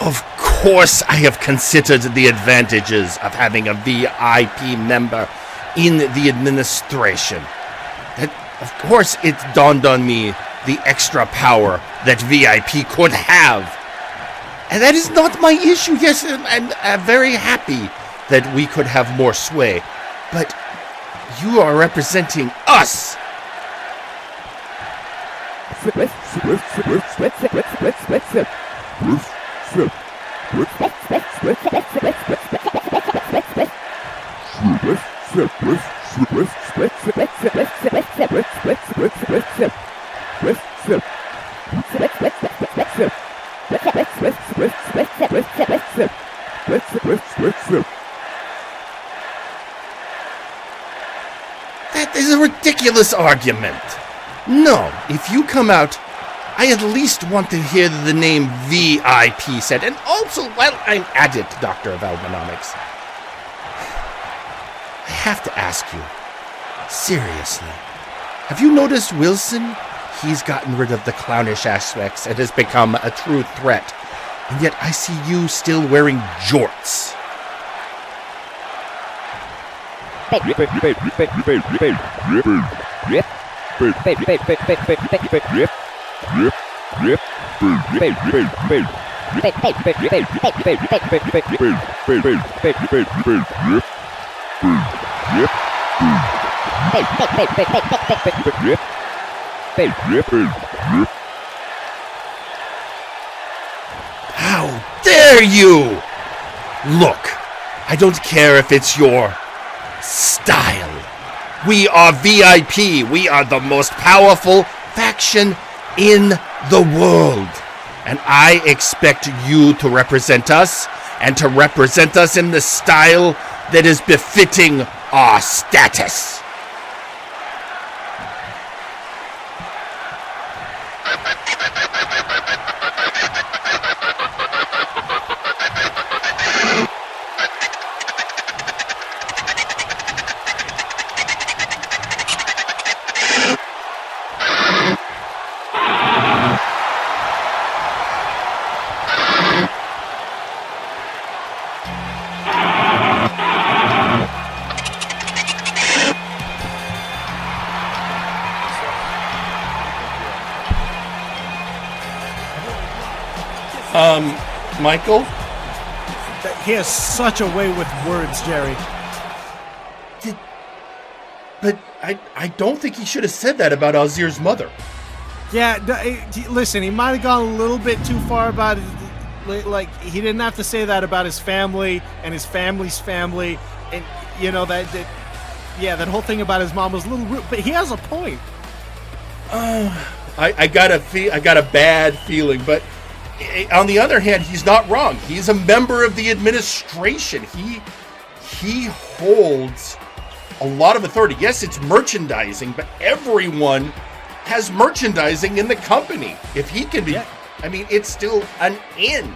Of course, I have considered the advantages of having a VIP member in the administration. Of course, it dawned on me the extra power that VIP could have. And that is not my issue. Yes, I'm very happy that we could have more sway. But you are representing us. That is a ridiculous argument. No, if you come out, I at least want to hear the name VIP said. And also, while I'm at it, Doctor of Albanomics, I have to ask you, seriously, have you noticed Wilson? He's gotten rid of the clownish aspects and has become a true threat. And yet I see you still wearing jorts. How dare you! Look, I don't care if it's your style. We are VIP. We are the most powerful faction in the world. And I expect you to represent us, and to represent us in the style that is befitting our status. Michael? He has such a way with words, Jerry. But I don't think he should have said that about Ausir's mother. Yeah, listen, he might have gone a little bit too far about it. Like, he didn't have to say that about his family and his family's family. And, you know, that whole thing about his mom was a little rude. But he has a point. I got a bad feeling, but on the other hand, he's not wrong. He's a member of the administration. He holds a lot of authority. Yes, it's merchandising, but everyone has merchandising in the company. If he can be, I mean, it's still an in.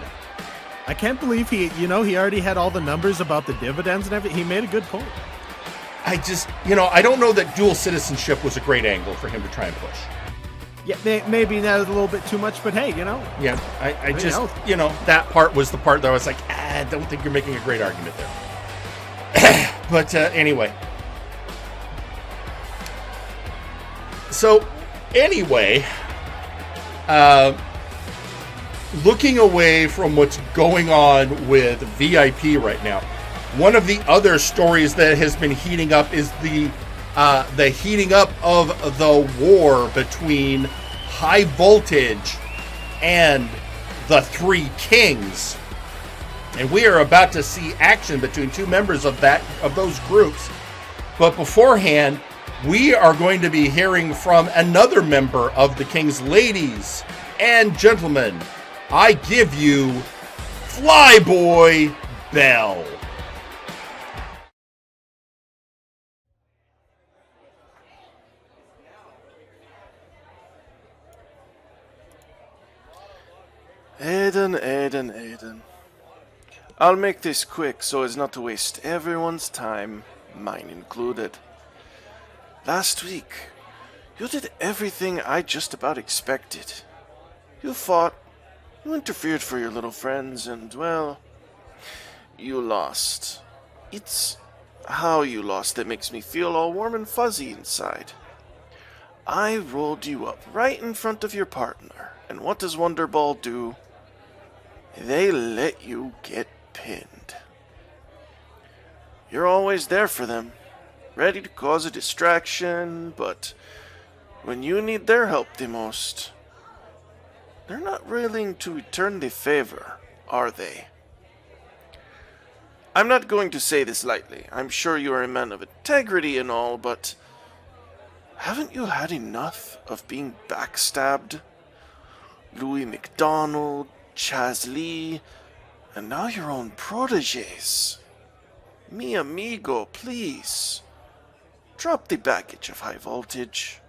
I can't believe he already had all the numbers about the dividends and everything. He made a good point. I just, I don't know that dual citizenship was a great angle for him to try and push. Yeah, maybe that was a little bit too much, but hey, Yeah, I just, that part was the part that I was like, I don't think you're making a great argument there. But anyway. So, anyway, looking away from what's going on with VIP right now, one of the other stories that has been heating up is the heating up of the war between High Voltage and the Three Kings. And we are about to see action between two members of those groups. But beforehand, we are going to be hearing from another member of the Kings. Ladies and gentlemen, I give you Flyboy Bell. Aiden. I'll make this quick so as not to waste everyone's time, mine included. Last week, you did everything I just about expected. You fought, you interfered for your little friends, and, well, you lost. It's how you lost that makes me feel all warm and fuzzy inside. I rolled you up right in front of your partner, and what does Wonderball do? They let you get pinned. You're always there for them, ready to cause a distraction, but when you need their help the most, they're not willing to return the favor, are they? I'm not going to say this lightly. I'm sure you are a man of integrity and all, but haven't you had enough of being backstabbed? Louis McDonald, Chaz Lee, and now your own proteges. Mi amigo, please. Drop the baggage of high voltage.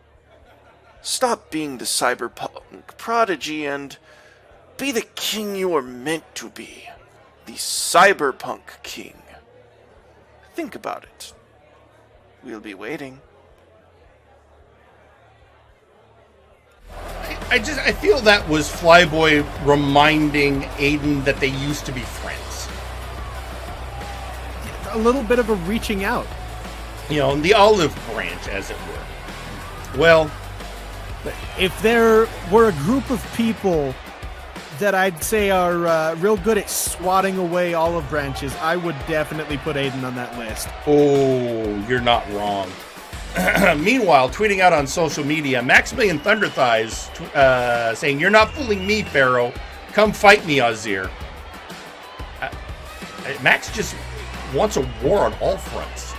Stop being the cyberpunk prodigy and be the king you are meant to be. The cyberpunk king. Think about it. We'll be waiting. I feel that was Flyboy reminding Aiden that they used to be friends. A little bit of a reaching out. You know, the olive branch, as it were. Well, if there were a group of people that I'd say are real good at swatting away olive branches, I would definitely put Aiden on that list. Oh, you're not wrong. Meanwhile, tweeting out on social media, Maximillian Thunderthighs saying, "You're not fooling me, Pharaoh. Come fight me, Ausir." Max just wants a war on all fronts.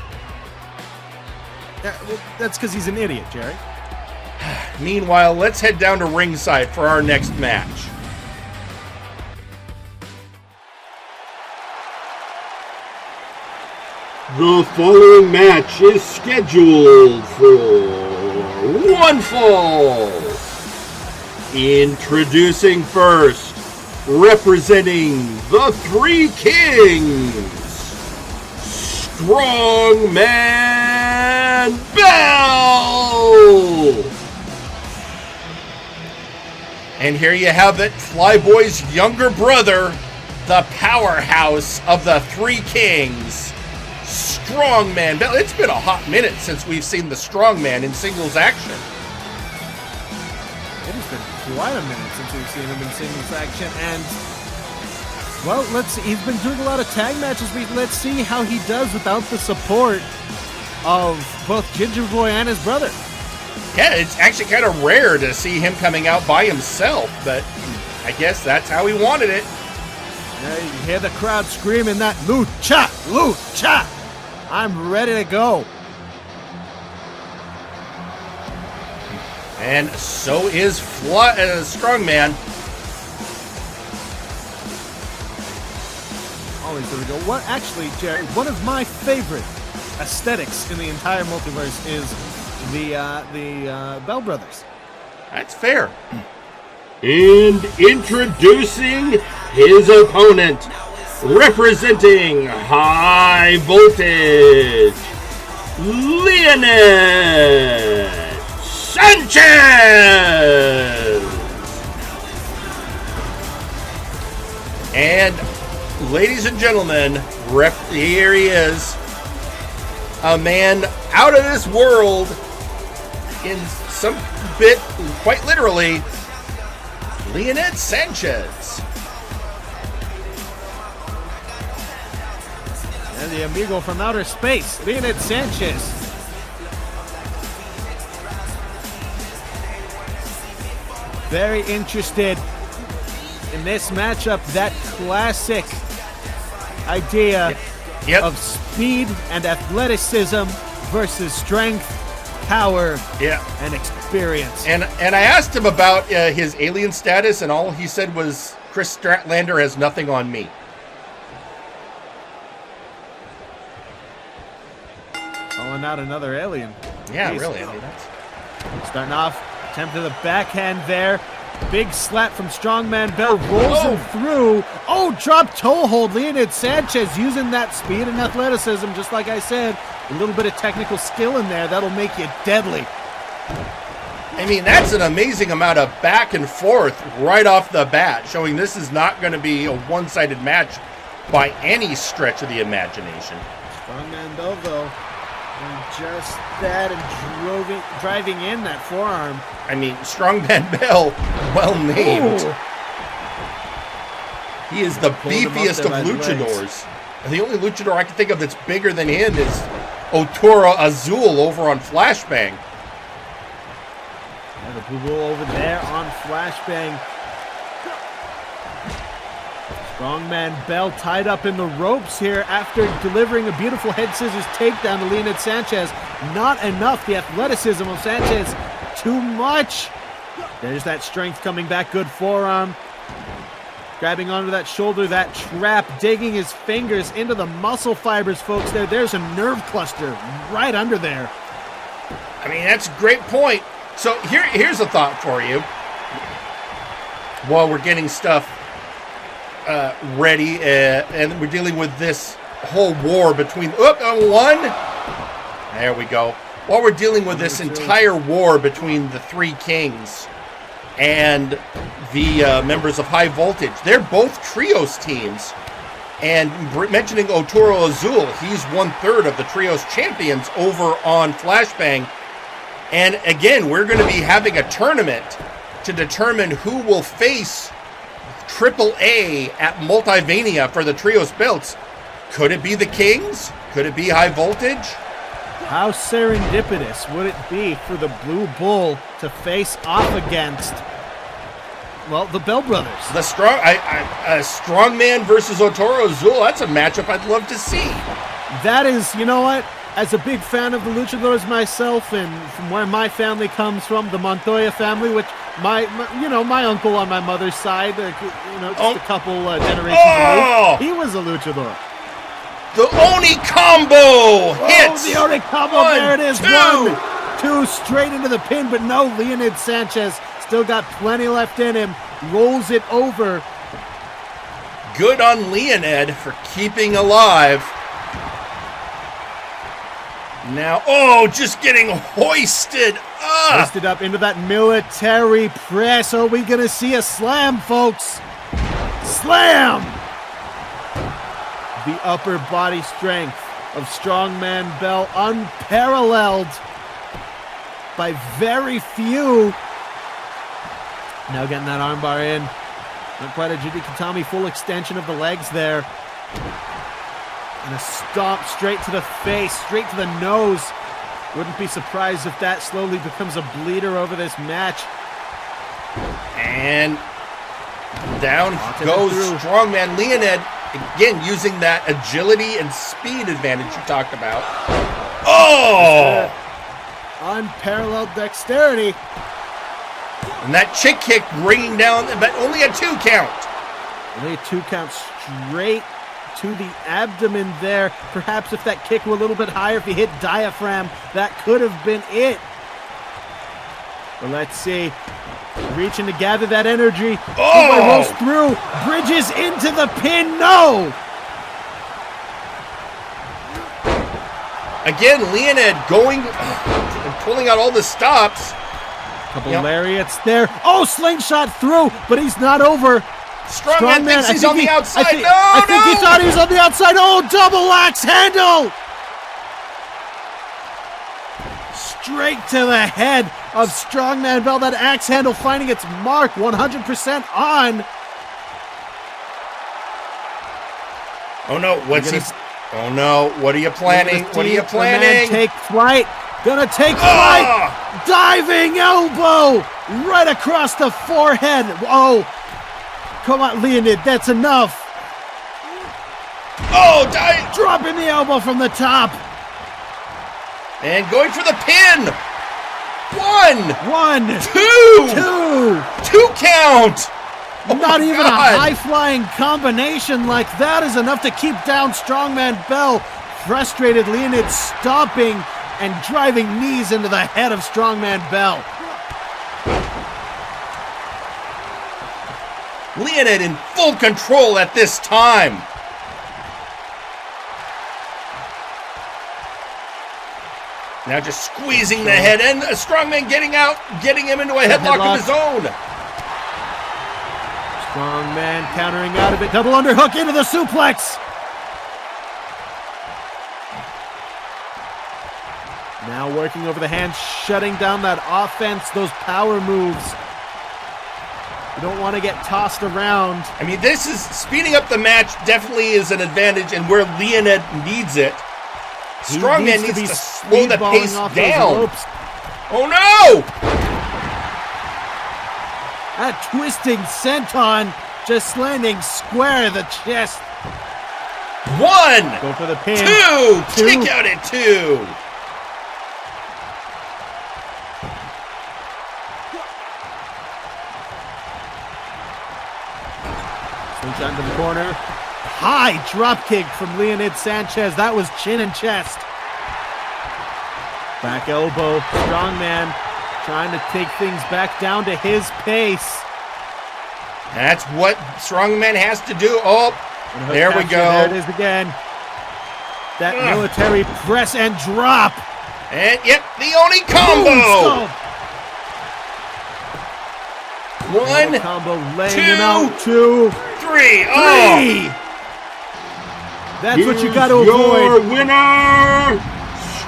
Yeah, well, that's because he's an idiot, Jerry. Meanwhile, let's head down to ringside for our next match. The following match is scheduled for one fall. Introducing first, representing the Three Kings, Strongman Bell. And here you have it, Flyboy's younger brother, the powerhouse of the Three Kings, Strongman Bell. It's been a hot minute since we've seen the Strongman in singles action. It has been quite a minute since we've seen him in singles action, and well, let's see. He's been doing a lot of tag matches. Let's see how he does without the support of both Ginger Boy and his brother. Yeah, it's actually kind of rare to see him coming out by himself, but I guess that's how he wanted it. Now you hear the crowd screaming that lucha, lucha. I'm ready to go. And so is Strongman. Always there we go. What actually, Jerry? One of my favorite aesthetics in the entire multiverse is the Bell Brothers. That's fair. And introducing his opponent, representing High Voltage, Leonid Sanchez. And ladies and gentlemen, here he is, a man out of this world, in some bit, quite literally, Leonid Sanchez. And the amigo from outer space, Leonid Sanchez. Very interested in this matchup, that classic idea of speed and athleticism versus strength, power, and experience. And I asked him about his alien status, and all he said was, Chris Stratlander has nothing on me. Calling out another alien. Yeah, Jeez. really. I mean, that's... Starting off, attempt to the backhand there. Big slap from Strongman Bell, rolls him through. Oh, drop toe hold. Leonid Sanchez using that speed and athleticism, just like I said. A little bit of technical skill in there. That'll make you deadly. I mean, that's an amazing amount of back and forth right off the bat, showing this is not going to be a one-sided match by any stretch of the imagination. Strongman Bell, though, and just that and driving in that forearm. I mean, Strongman Bell, well named. Ooh. He is the beefiest of luchadors. And the only luchador I can think of that's bigger than him is Otura Azul over on Flashbang. Yeah, the Blue Bull over there on Flashbang. Strongman Bell tied up in the ropes here after delivering a beautiful head scissors takedown to Leonid Sanchez. Not enough. The athleticism of Sanchez, too much. There's that strength coming back. Good forearm. Grabbing onto that shoulder, that trap, digging his fingers into the muscle fibers, folks. There's a nerve cluster right under there. I mean, that's a great point. So here's a thought for you. While we're getting stuff ready, and we're dealing with this whole war between... one! There we go. While we're dealing with this entire war between the three kings and the members of High Voltage, they're both trios teams. And mentioning Otoro Azul, he's 1/3 of the trios champions over on Flashbang. And again, we're going to be having a tournament to determine who will face AAA at Multivania for the trios belts. Could it be the Kings? Could it be High Voltage? How serendipitous would it be for the Blue Bull to face off against, well, the Bell Brothers? The Strongman versus Otoro Azul, that's a matchup I'd love to see. That is, you know what? As a big fan of the Luchadors myself, and from where my family comes from, the Montoya family, which my uncle on my mother's side, just a couple generations removed, he was a Luchador. The Oni combo hits. The Oni combo, there it is. 1, 2, straight into the pin, but no, Leonid Sanchez still got plenty left in him. Rolls it over. Good on Leonid for keeping alive. Now, just getting hoisted up. Hoisted up into that military press. Are we going to see a slam, folks? Slam! The upper body strength of Strongman Bell, unparalleled by very few. Now getting that armbar in. Not quite a Judikatami, full extension of the legs there. And a stomp straight to the face, straight to the nose. Wouldn't be surprised if that slowly becomes a bleeder over this match. And down goes Strongman. Leonid, again, using that agility and speed advantage you talked about. Unparalleled dexterity. And that chick kick bringing down, but only a 2 count. Only a 2 count straight to the abdomen there. Perhaps if that kick were a little bit higher, if he hit diaphragm, that could have been it. But let's see. Reaching to gather that energy. Rolls through. Bridges into the pin. No! Again, Leonid going and pulling out all the stops. Couple lariats there. Slingshot through, but he's not over. Strongman thinks he's on the outside. I think he thought he was on the outside. Double axe handle! Straight to the head of Strongman Bell. That axe handle finding its mark 100% on. Oh no, Oh no, what are you planning? What are you planning? Take flight. Gonna take flight. Diving elbow right across the forehead. Come on, Leonid, that's enough. Dropping the elbow from the top. And going for the pin. 1, 2 count. Not even a high-flying combination like that is enough to keep down Strongman Bell. Frustrated Leonid stomping and driving knees into the head of Strongman Bell. Leonid in full control at this time. Now just squeezing the head, and Strongman getting out, getting him into a headlock of his own. Strongman countering out of it. Double underhook into the suplex. Now working over the hands, shutting down that offense, those power moves. You don't want to get tossed around. I mean, this is speeding up the match, definitely is an advantage, and where Leonid needs it. Strongman needs to slow the pace down. Oh no! That twisting senton just landing square in the chest. 1. Go for the pin. 2. Kick out at 2. Slingshot into the corner. High drop kick from Leonid Sanchez. That was chin and chest. Back elbow. Strongman trying to take things back down to his pace. That's what Strongman has to do. Oh, there we go. There it is again. That military press and drop. And yep, the only combo. 1, combo laying 2, him out. 2, 3. Oh. That's what you got to Your avoid. winner,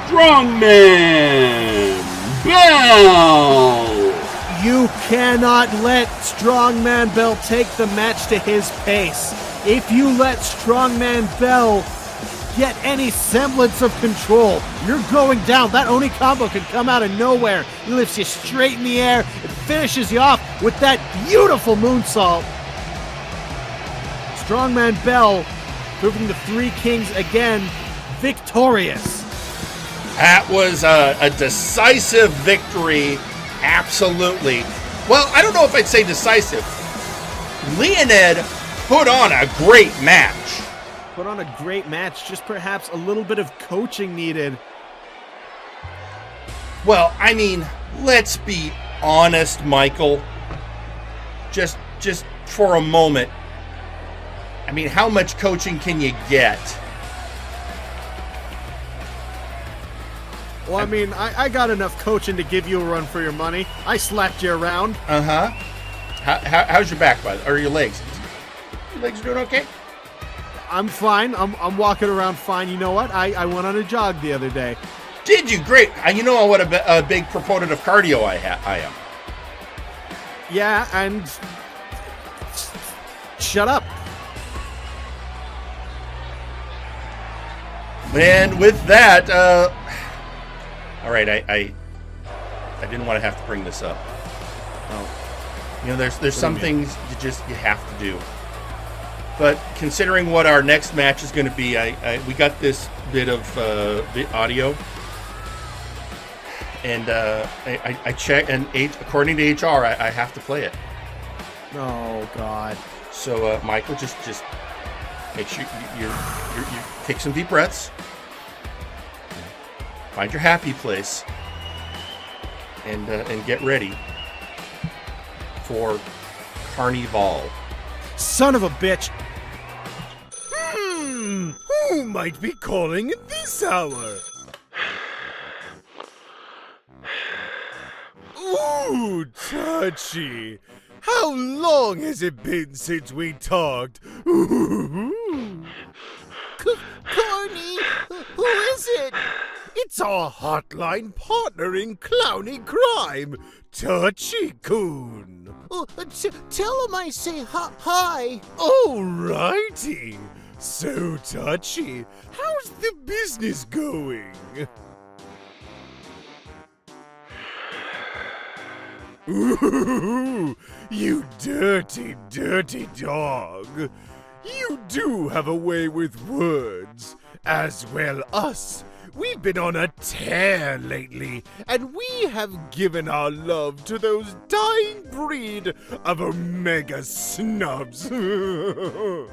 Strongman Bell. You cannot let Strongman Bell take the match to his pace. If you let Strongman Bell get any semblance of control, you're going down. That Oni combo can come out of nowhere. He lifts you straight in the air and finishes you off with that beautiful moonsault. Strongman Bell proving the Three Kings again victorious. That was a decisive victory. Absolutely. Well, I don't know if I'd say decisive. Leonid put on a great match. Put on a great match, just perhaps a little bit of coaching needed. Well, I mean, let's be honest, Michael. Just for a moment. I mean, how much coaching can you get? Well, I mean, I got enough coaching to give you a run for your money. I slapped you around. Uh-huh. How's your back, by the way? Or your legs? Your legs doing okay? I'm fine. I'm walking around fine. You know what? I went on a jog the other day. Did you? Great. You know what a big proponent of cardio I am. Yeah, and... Shut up. And with that, all right, I didn't want to have to bring this up. Oh, you know, there's some things you have to do. But considering what our next match is going to be, we got this bit of the audio, and I checked, and according to HR, I have to play it. Oh God! So Michael, just make sure you take some deep breaths. Find your happy place, and get ready for Carnival. Son of a bitch! Who might be calling at this hour? Ooh, touchy. How long has it been since we talked? Ooh. Carney, who is it? It's our hotline partner in clowny crime, Touchy-kun. Tell him I say hi. Alrighty. So, Touchy, how's the business going? Ooh, you dirty, dirty dog. You do have a way with words. As well us. We've been on a tear lately, and we have given our love to those dying breed of Omega snubs. We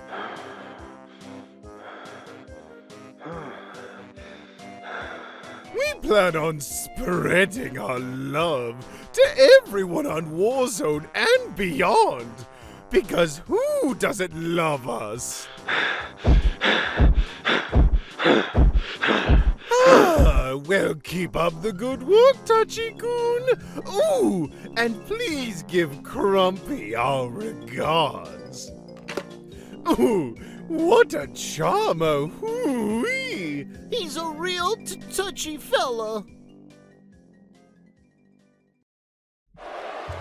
plan on spreading our love to everyone on Warzone and beyond, because who doesn't love us? Well, keep up the good work, Touchy-kun. Ooh, and please give Crumpy our regards. Ooh, what a charmer. Hoo-wee. He's a real touchy fella.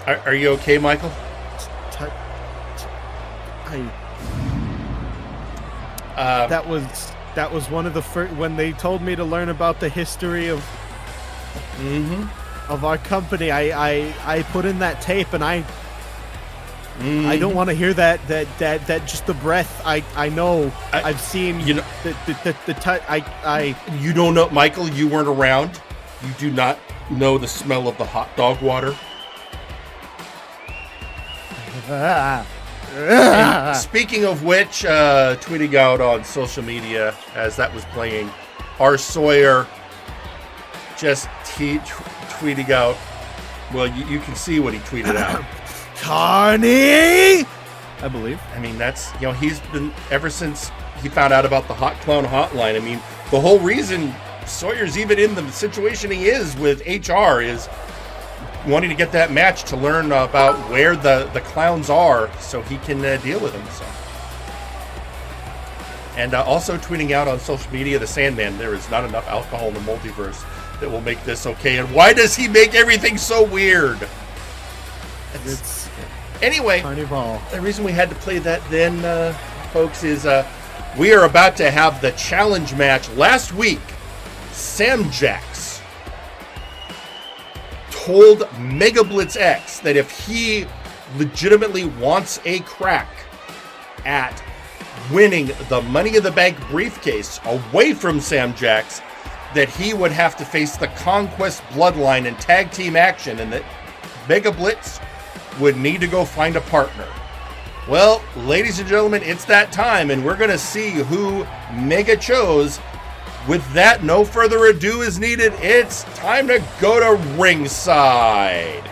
Are you okay, Michael? That was one of the first when they told me to learn about the history of our company. I put in that tape and I I don't want to hear that just the breath. I know. I've seen you know the touch. You don't know, Michael. You weren't around. You do not know the smell of the hot dog water. And speaking of which, tweeting out on social media as that was playing, R. Sawyer just tweeting out. Well, you can see what he tweeted out. Carney, I believe. I mean, that's, he's been, ever since he found out about the Hot Clown Hotline, I mean, the whole reason Sawyer's even in the situation he is with HR is wanting to get that match to learn about where the clowns are so he can deal with them. So. And also tweeting out on social media, the Sandman, there is not enough alcohol in the multiverse that will make this okay. And why does he make everything so weird? Anyway, Carnival. The reason we had to play that then, folks, is we are about to have the challenge match. Last week, Sam Jax told Megablitz X that if he legitimately wants a crack at winning the Money in the Bank briefcase away from Sam Jax, that he would have to face the Conquest Bloodline in tag team action, and that Megablitz would need to go find a partner. Well, ladies and gentlemen, it's that time, and we're going to see who Mega chose. With that, no further ado is needed. It's time to go to ringside.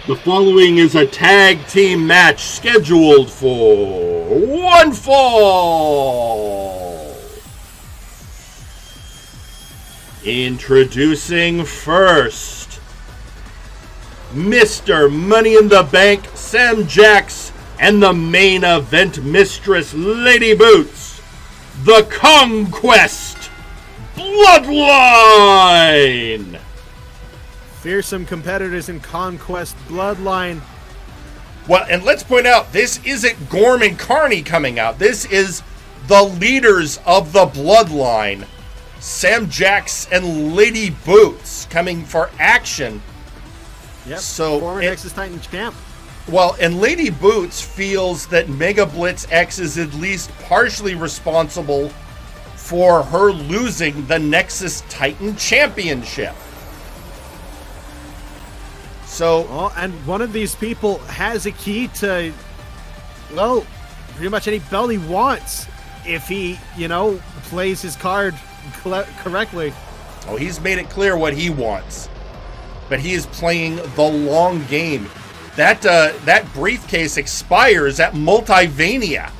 The following is a tag team match scheduled for one fall. Introducing first, Mr. Money in the Bank, Sam Jax, and the main event mistress, Lady Boots, the Conquest Bloodline. Fearsome competitors in Conquest Bloodline. Well, and let's point out, this isn't Gorm and Carney coming out. This is the leaders of the Bloodline, Sam Jax and Lady Boots, coming for action. Yep, so former Nexus Titan champ. Well, and Lady Boots feels that Megablitz X is at least partially responsible for her losing the Nexus Titan Championship. So, well, and one of these people has a key to, well, pretty much any belt he wants if he, plays his card correctly. Oh, he's made it clear what he wants, but he is playing the long game. That briefcase expires at Multivania.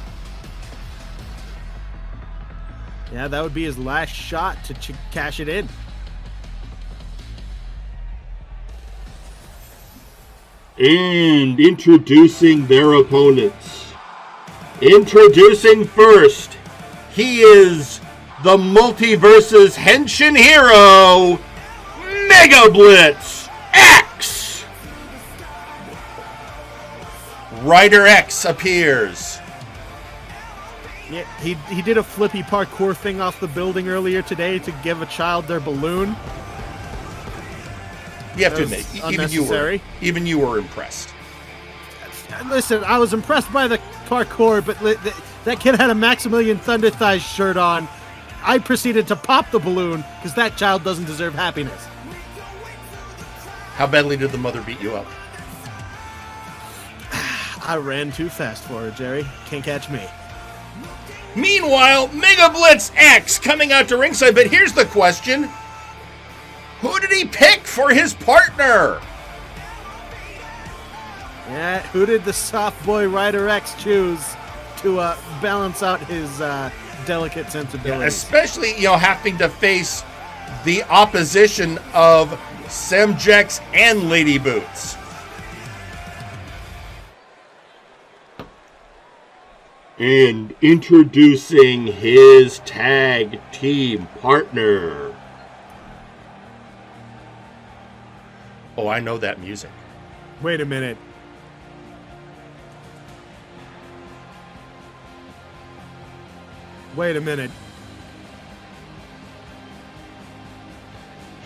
Yeah, that would be his last shot to cash it in. And introducing their opponents. Introducing first, he is the Multiverse's Henshin hero, Megablitz X. Rider X appears. Yeah, he did a flippy parkour thing off the building earlier today to give a child their balloon. You have to admit, even you were impressed. Listen, I was impressed by the parkour, but that kid had a Maximillian Thunderthighs shirt on. I proceeded to pop the balloon because that child doesn't deserve happiness. How badly did the mother beat you up? I ran too fast for her, Jerry. Can't catch me. Meanwhile, Megablitz X coming out to ringside, but here's the question. Who did he pick for his partner? Yeah, who did the soft boy Rider X choose to balance out his delicate sensibilities? Yeah, especially, having to face the opposition of Sam Jax and Lady Boots. And introducing his tag team partner. Oh, I know that music. Wait a minute. Wait a minute.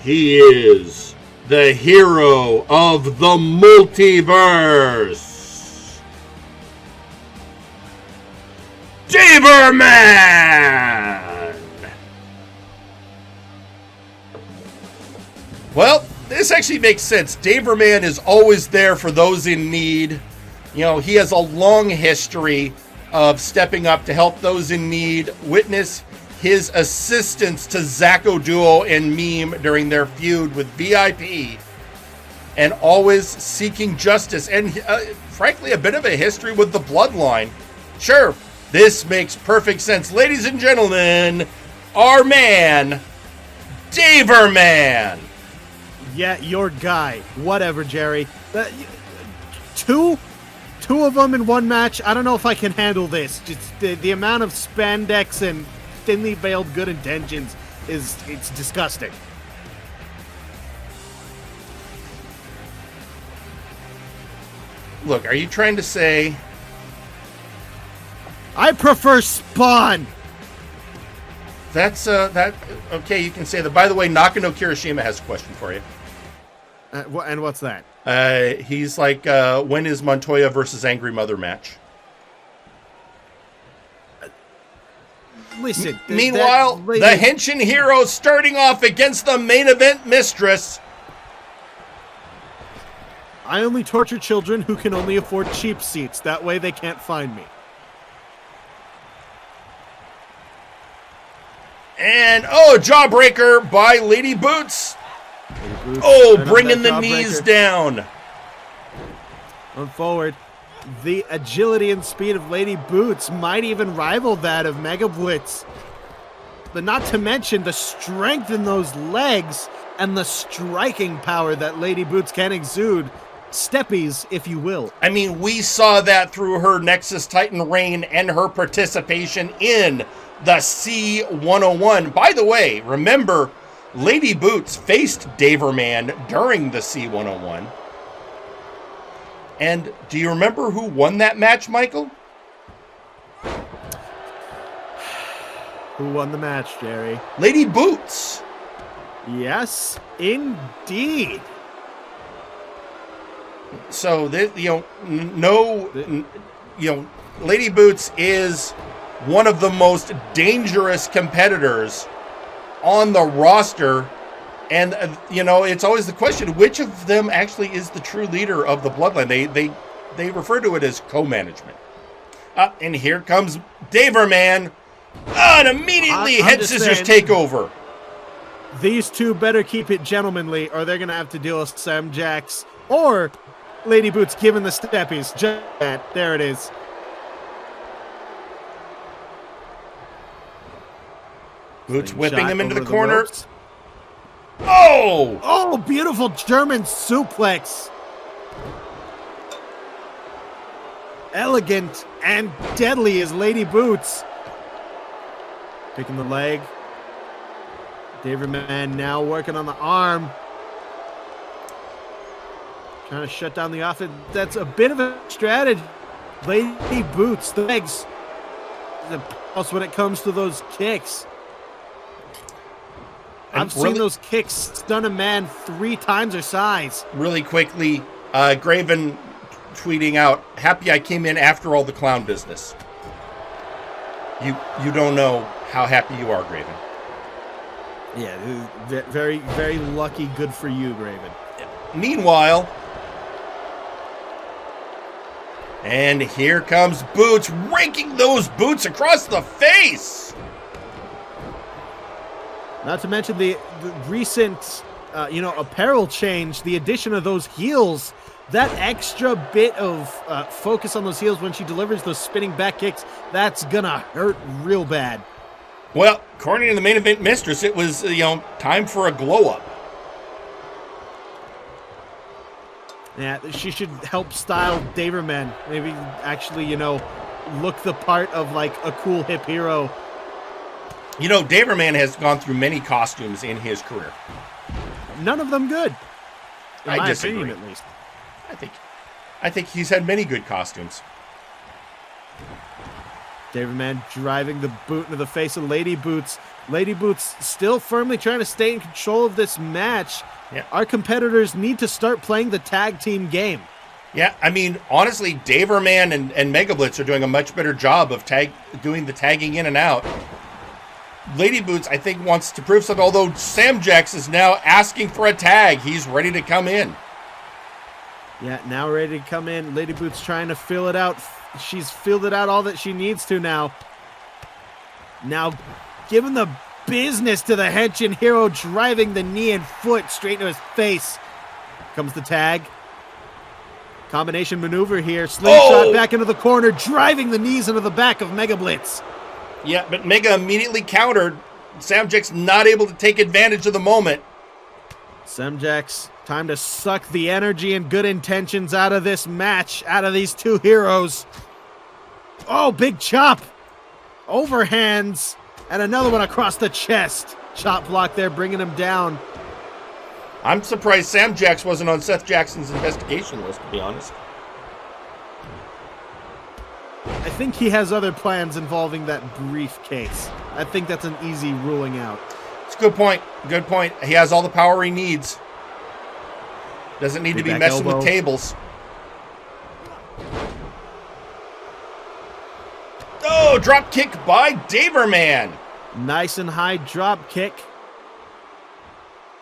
He is the hero of the multiverse, Daverman! Well, this actually makes sense. Daverman is always there for those in need. You know, he has a long history of stepping up to help those in need. Witness his assistance to Zacko Duo and Meme during their feud with VIP, and always seeking justice, and frankly, a bit of a history with the Bloodline. Sure, this makes perfect sense. Ladies and gentlemen, our man, Daverman. Yeah, your guy. Whatever, Jerry. Two of them in one match. I don't know if I can handle this. Just the amount of spandex and thinly veiled good intentions it's disgusting. Look, are you trying to say I prefer Spawn? That's okay, you can say that. By the way, Nakano Kirishima has a question for you. And what's that? He's like, when is Montoya versus Angry Mother match? Listen. Meanwhile, the Henshin hero starting off against the main event mistress. I only torture children who can only afford cheap seats. That way they can't find me. And, jawbreaker by Lady Boots. Bringing the knees down. On forward. The agility and speed of Lady Boots might even rival that of Megablitz. But not to mention the strength in those legs and the striking power that Lady Boots can exude. Steppies, if you will. I mean, we saw that through her Nexus Titan reign and her participation in the C101. By the way, remember, Lady Boots faced Daverman during the C101. And do you remember who won that match, Michael? Who won the match, Jerry? Lady Boots. Yes, indeed. So, Lady Boots is one of the most dangerous competitors on the roster. And, it's always the question, which of them actually is the true leader of the Bloodline? They refer to it as co-management. And here comes Daverman. And immediately head scissors take over. These two better keep it gentlemanly, or they're going to have to deal with Sam Jacks. Or Lady Boots giving the steppies. Just that. There it is. Boots whipping him into the corner. Oh, beautiful German suplex. Elegant and deadly is Lady Boots. Picking the leg. Daverman now working on the arm. Trying to shut down the offense. That's a bit of a strategy. Lady Boots, the legs. The pulse when it comes to those kicks. I've seen those kicks stun a man 3 times their size. Really quickly, Graven tweeting out, happy I came in after all the clown business. You don't know how happy you are, Graven. Yeah, very, very lucky. Good for you, Graven. Meanwhile, and here comes Boots, raking those boots across the face. Not to mention the recent, apparel change, the addition of those heels, that extra bit of focus on those heels when she delivers those spinning back kicks, that's gonna hurt real bad. Well, according to the main event mistress, it was, time for a glow up. Yeah, she should help style Daverman. Maybe actually, look the part of like a cool hip hero. Daverman has gone through many costumes in his career. None of them good. In my disagree. opinion, at least. I think he's had many good costumes. Daverman driving the boot into the face of Lady Boots. Lady Boots still firmly trying to stay in control of this match. Yeah. Our competitors need to start playing the tag team game. Yeah, I mean, honestly, Daverman and Megablitz are doing a much better job of doing the tagging in and out. Lady Boots, I think, wants to prove something, although Sam Jax is now asking for a tag. He's ready to come in. Yeah, now ready to come in. Lady Boots trying to fill it out. She's filled it out all that she needs to now. Now, giving the business to the Henshin hero, driving the knee and foot straight into his face. Comes the tag. Combination maneuver here. Slingshot back into the corner, driving the knees into the back of Megablitz. Yeah, but Mega immediately countered. Sam Jax not able to take advantage of the moment. Sam Jax, time to suck the energy and good intentions out of this match, out of these two heroes. Oh, big chop. Overhands. And another one across the chest. Chop block there, bringing him down. I'm surprised Sam Jax wasn't on Seth Jackson's investigation list, to be honest. I think he has other plans involving that briefcase. I think that's an easy ruling out. It's a good point. Good point. He has all the power he needs. Doesn't need to be messing with tables. Oh, drop kick by Daverman. Nice and high drop kick.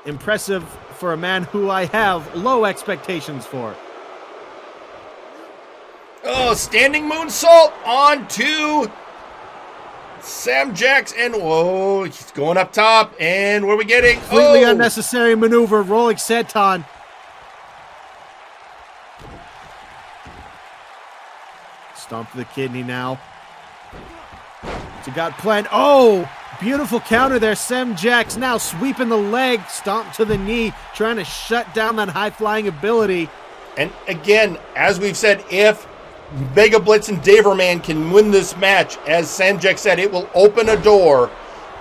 Impressive for a man who I have low expectations for. Oh, standing moonsault onto Sam Jax, and whoa, he's going up top, and what are we getting? Completely unnecessary maneuver, rolling senton. Stomp to the kidney now. She got planned. Oh, beautiful counter there. Sam Jax now sweeping the leg, stomp to the knee, trying to shut down that high-flying ability. And again, as we've said, if Megablitz and Daverman can win this match, as Sam Jax said, it will open a door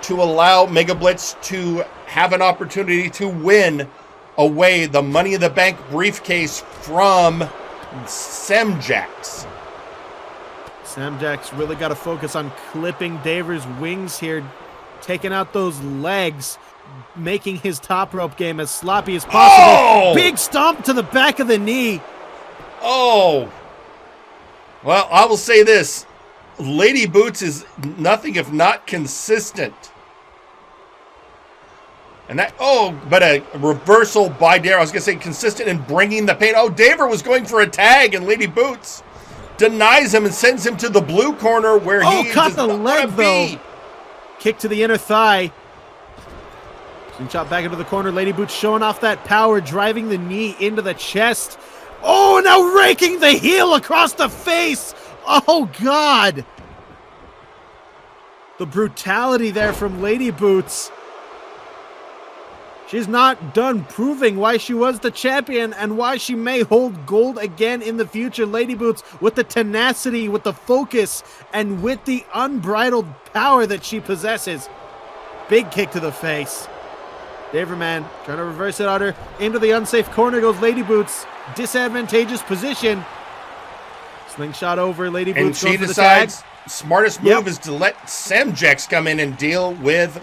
to allow Megablitz to have an opportunity to win away the Money in the Bank briefcase from Sam Jax. Sam Jax really got to focus on clipping Daver's wings here, taking out those legs, making his top rope game as sloppy as possible. Oh! Big stomp to the back of the knee. Oh! Well, I will say this. Lady Boots is nothing if not consistent. And that, but a reversal by Daver. I was going to say consistent in bringing the pain. Oh, Daver was going for a tag, and Lady Boots denies him and sends him to the blue corner where he caught the leg, though. Kick to the inner thigh. Shot back into the corner. Lady Boots showing off that power, driving the knee into the chest. Oh, now raking the heel across the face. Oh, God. The brutality there from Lady Boots. She's not done proving why she was the champion and why she may hold gold again in the future. Lady Boots with the tenacity, with the focus, and with the unbridled power that she possesses. Big kick to the face. Daverman trying to reverse it on her. Into the unsafe corner goes Lady Boots. Disadvantageous position. Slingshot over. Lady Boots and she decides smartest move is to let Sam Jax come in and deal with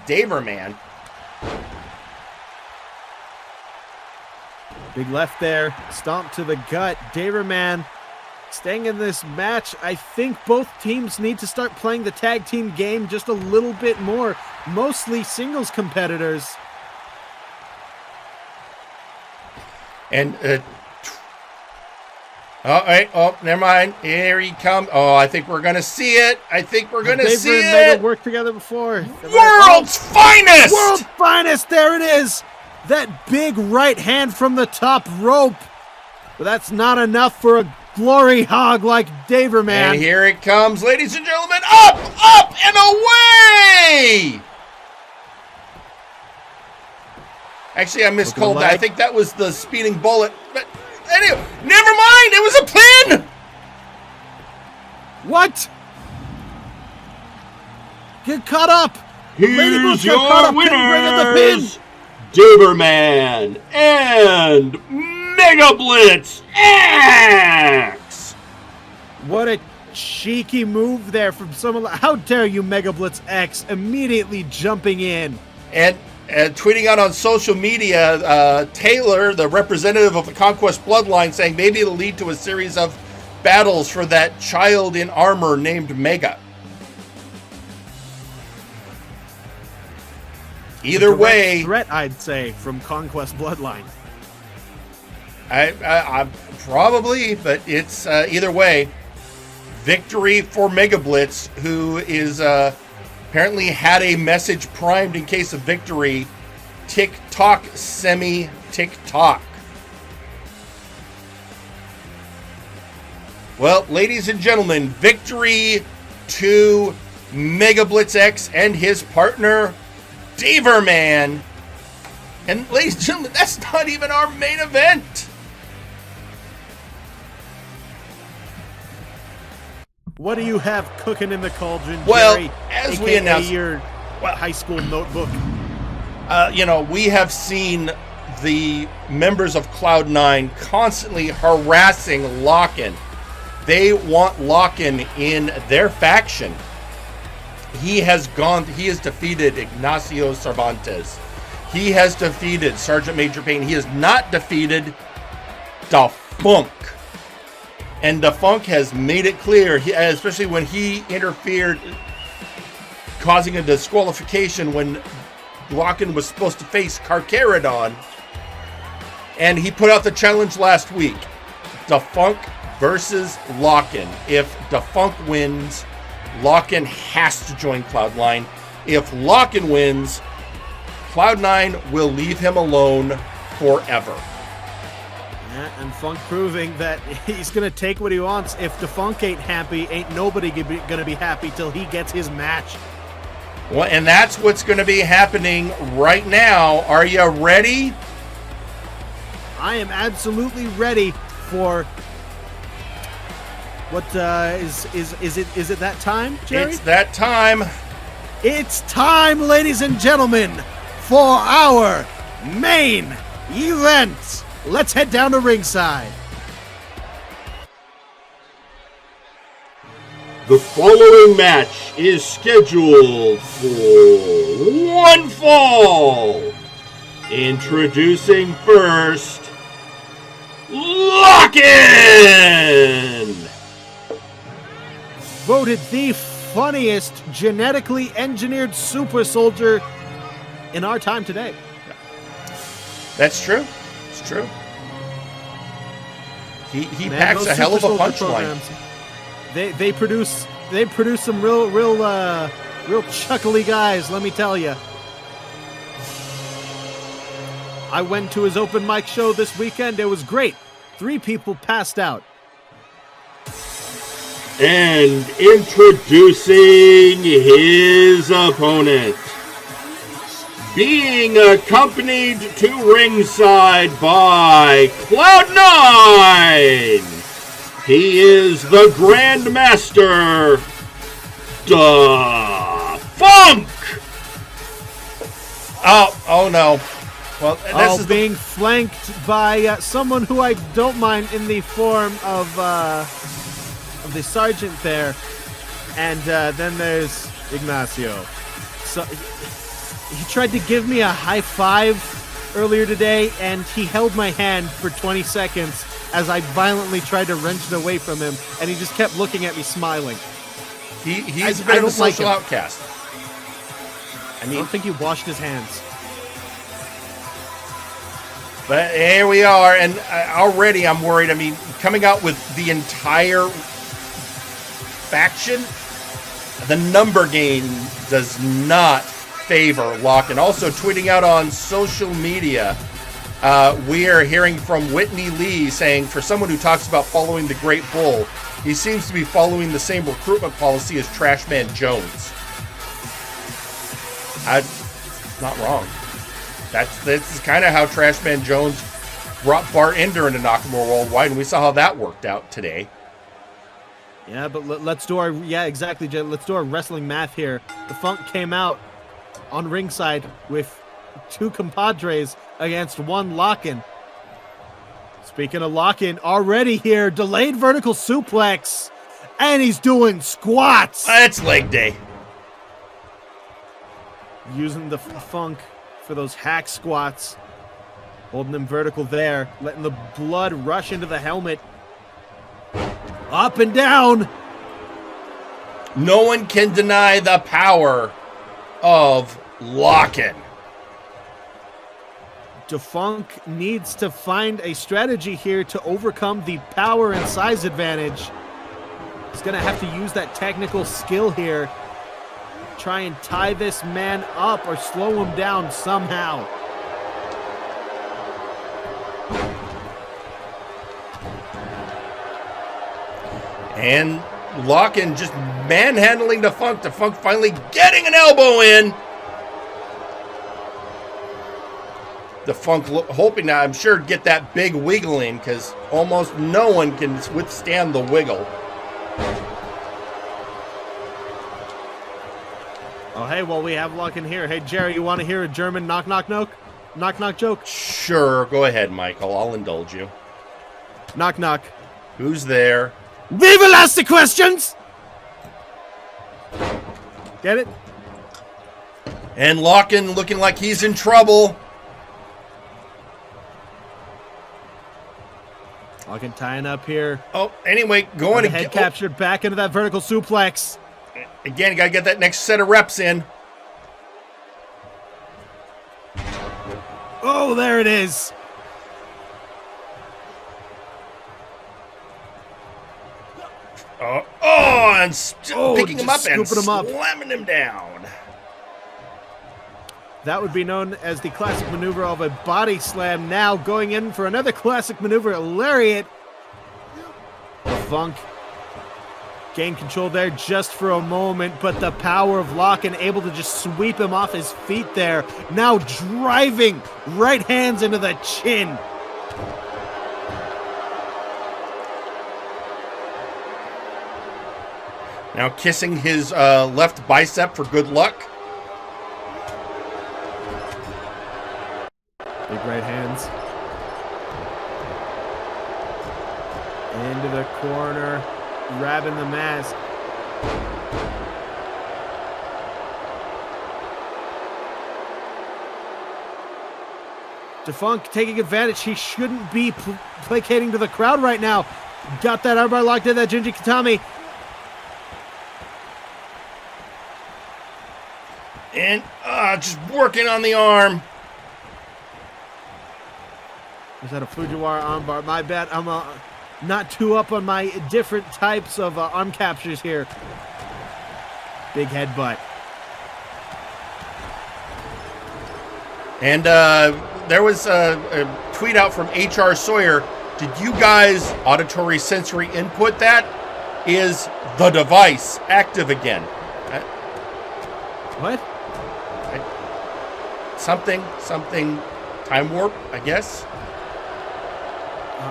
Daverman. Big left there. Stomp to the gut. Daverman staying in this match. I think both teams need to start playing the tag team game just a little bit more. Mostly singles competitors. And, never mind. Here he comes. Oh, I think we're going to see it. I think we're going to see it. They've worked together before. World's finest! World's finest. There it is. That big right hand from the top rope. But that's not enough for a glory hog like Daverman. And here it comes, ladies and gentlemen. Up, and away! Actually, I miscalled that. I think that was the speeding bullet. But anyway, never mind. It was a pin. What? Get caught up. Here's your winners, Daverman and Megablitz X. What a cheeky move there from someone. How dare you, Megablitz X, immediately jumping in. And tweeting out on social media, Taylor, the representative of the Conquest Bloodline, saying maybe it'll lead to a series of battles for that child in armor named Mega. Either way, threat, I'd say, from Conquest Bloodline. I probably, but it's either way. Victory for Megablitz, who is apparently had a message primed in case of victory. Tick-tock, semi-tick-tock. Well, ladies and gentlemen, victory to Megablitz X and his partner, Daverman. And ladies and gentlemen, that's not even our main event. What do you have cooking in the cauldron, well, Jerry? As we announced, your high school notebook. We have seen the members of Cloud9 constantly harassing Lachen. They want Lachen in their faction. He has defeated Ignacio Cervantes. He has defeated Sergeant Major Payne. He has not defeated Defunk. And Defunk has made it clear, especially when he interfered, causing a disqualification when Lachen was supposed to face Carcharodon. And he put out the challenge last week. Defunk versus Lachen. If Defunk wins, Lachen has to join Cloud9. If Lachen wins, Cloud9 will leave him alone forever. Yeah, and Funk proving that he's going to take what he wants. If Defunk ain't happy, ain't nobody going to be happy till he gets his match. Well, and that's what's going to be happening right now. Are you ready? I am absolutely ready for... What is it that time, Jerry? It's that time. It's time, ladies and gentlemen, for our main event. Let's head down to ringside. The following match is scheduled for one fall. Introducing first, Lachen! Voted the funniest genetically engineered super soldier in our time today. That's true. It's true. He packs a hell of a punchline. They produce some real chuckly guys, let me tell you. I went to his open mic show this weekend. It was great. 3 people passed out. And introducing his opponent, being accompanied to ringside by Cloud9, he is the Grandmaster, Defunk! Oh no. Well, this is being flanked by someone who I don't mind in the form of the sergeant there, and then there's Ignacio. So he tried to give me a high five earlier today, and he held my hand for 20 seconds as I violently tried to wrench it away from him, and he just kept looking at me smiling. He's a bit of a social outcast. I don't think he washed his hands. But here we are, and already I'm worried. I mean, coming out with the entire faction, the number game does not favor Lachen. Also tweeting out on social media, we are hearing from Whitney Lee saying, for someone who talks about following the Great Bull, he seems to be following the same recruitment policy as Trashman Jones. Not wrong. This is kind of how Trashman Jones brought Bart Ender into Nakamura Worldwide, and we saw how that worked out today. Yeah, but let's do our exactly, Jay. Let's do our wrestling math here. The Funk came out on ringside with 2 compadres against 1 Lachen. Speaking of Lachen, already here, delayed vertical suplex and he's doing squats. That's leg day. Using the funk for those hack squats. Holding him vertical there, letting the blood rush into the helmet. Up and down. No one can deny the power of Lachen. Defunk needs to find a strategy here to overcome the power and size advantage. He's going to have to use that technical skill here. Try and tie this man up or slow him down somehow. And Lachen just manhandling Defunk. Defunk finally getting an elbow in. Defunk hoping to, I'm sure, get that big wiggle in because almost no one can withstand the wiggle. Oh, hey, well, we have Lachen here. Hey, Jerry, you want to hear a German knock-knock joke? Sure, go ahead, Michael. I'll indulge you. Knock-knock. Who's there? We will ask the questions! Get it? And Lachen looking like he's in trouble. Lachen tying up here. Oh, anyway, going to head captured back into that vertical suplex. Again, you got to get that next set of reps in. Oh, there it is. And picking him up and scooping him slamming him down. That would be known as the classic maneuver of a body slam. Now going in for another classic maneuver, a lariat. Funk gained control there just for a moment, but the power of Lachen able to just sweep him off his feet there. Now driving right hands into the chin. Now kissing his left bicep for good luck. Big right hands. Into the corner, grabbing the mask. Defunk taking advantage. He shouldn't be placating to the crowd right now. Got that armbar locked in, that Jinji Katami. And just working on the arm. Was that a Fujiwara armbar? My bad. I'm not too up on my different types of arm captures here. Big headbutt. And there was a tweet out from HR Sawyer. Did you guys auditory sensory input that? Is the device active again? What? Something time warp, I guess.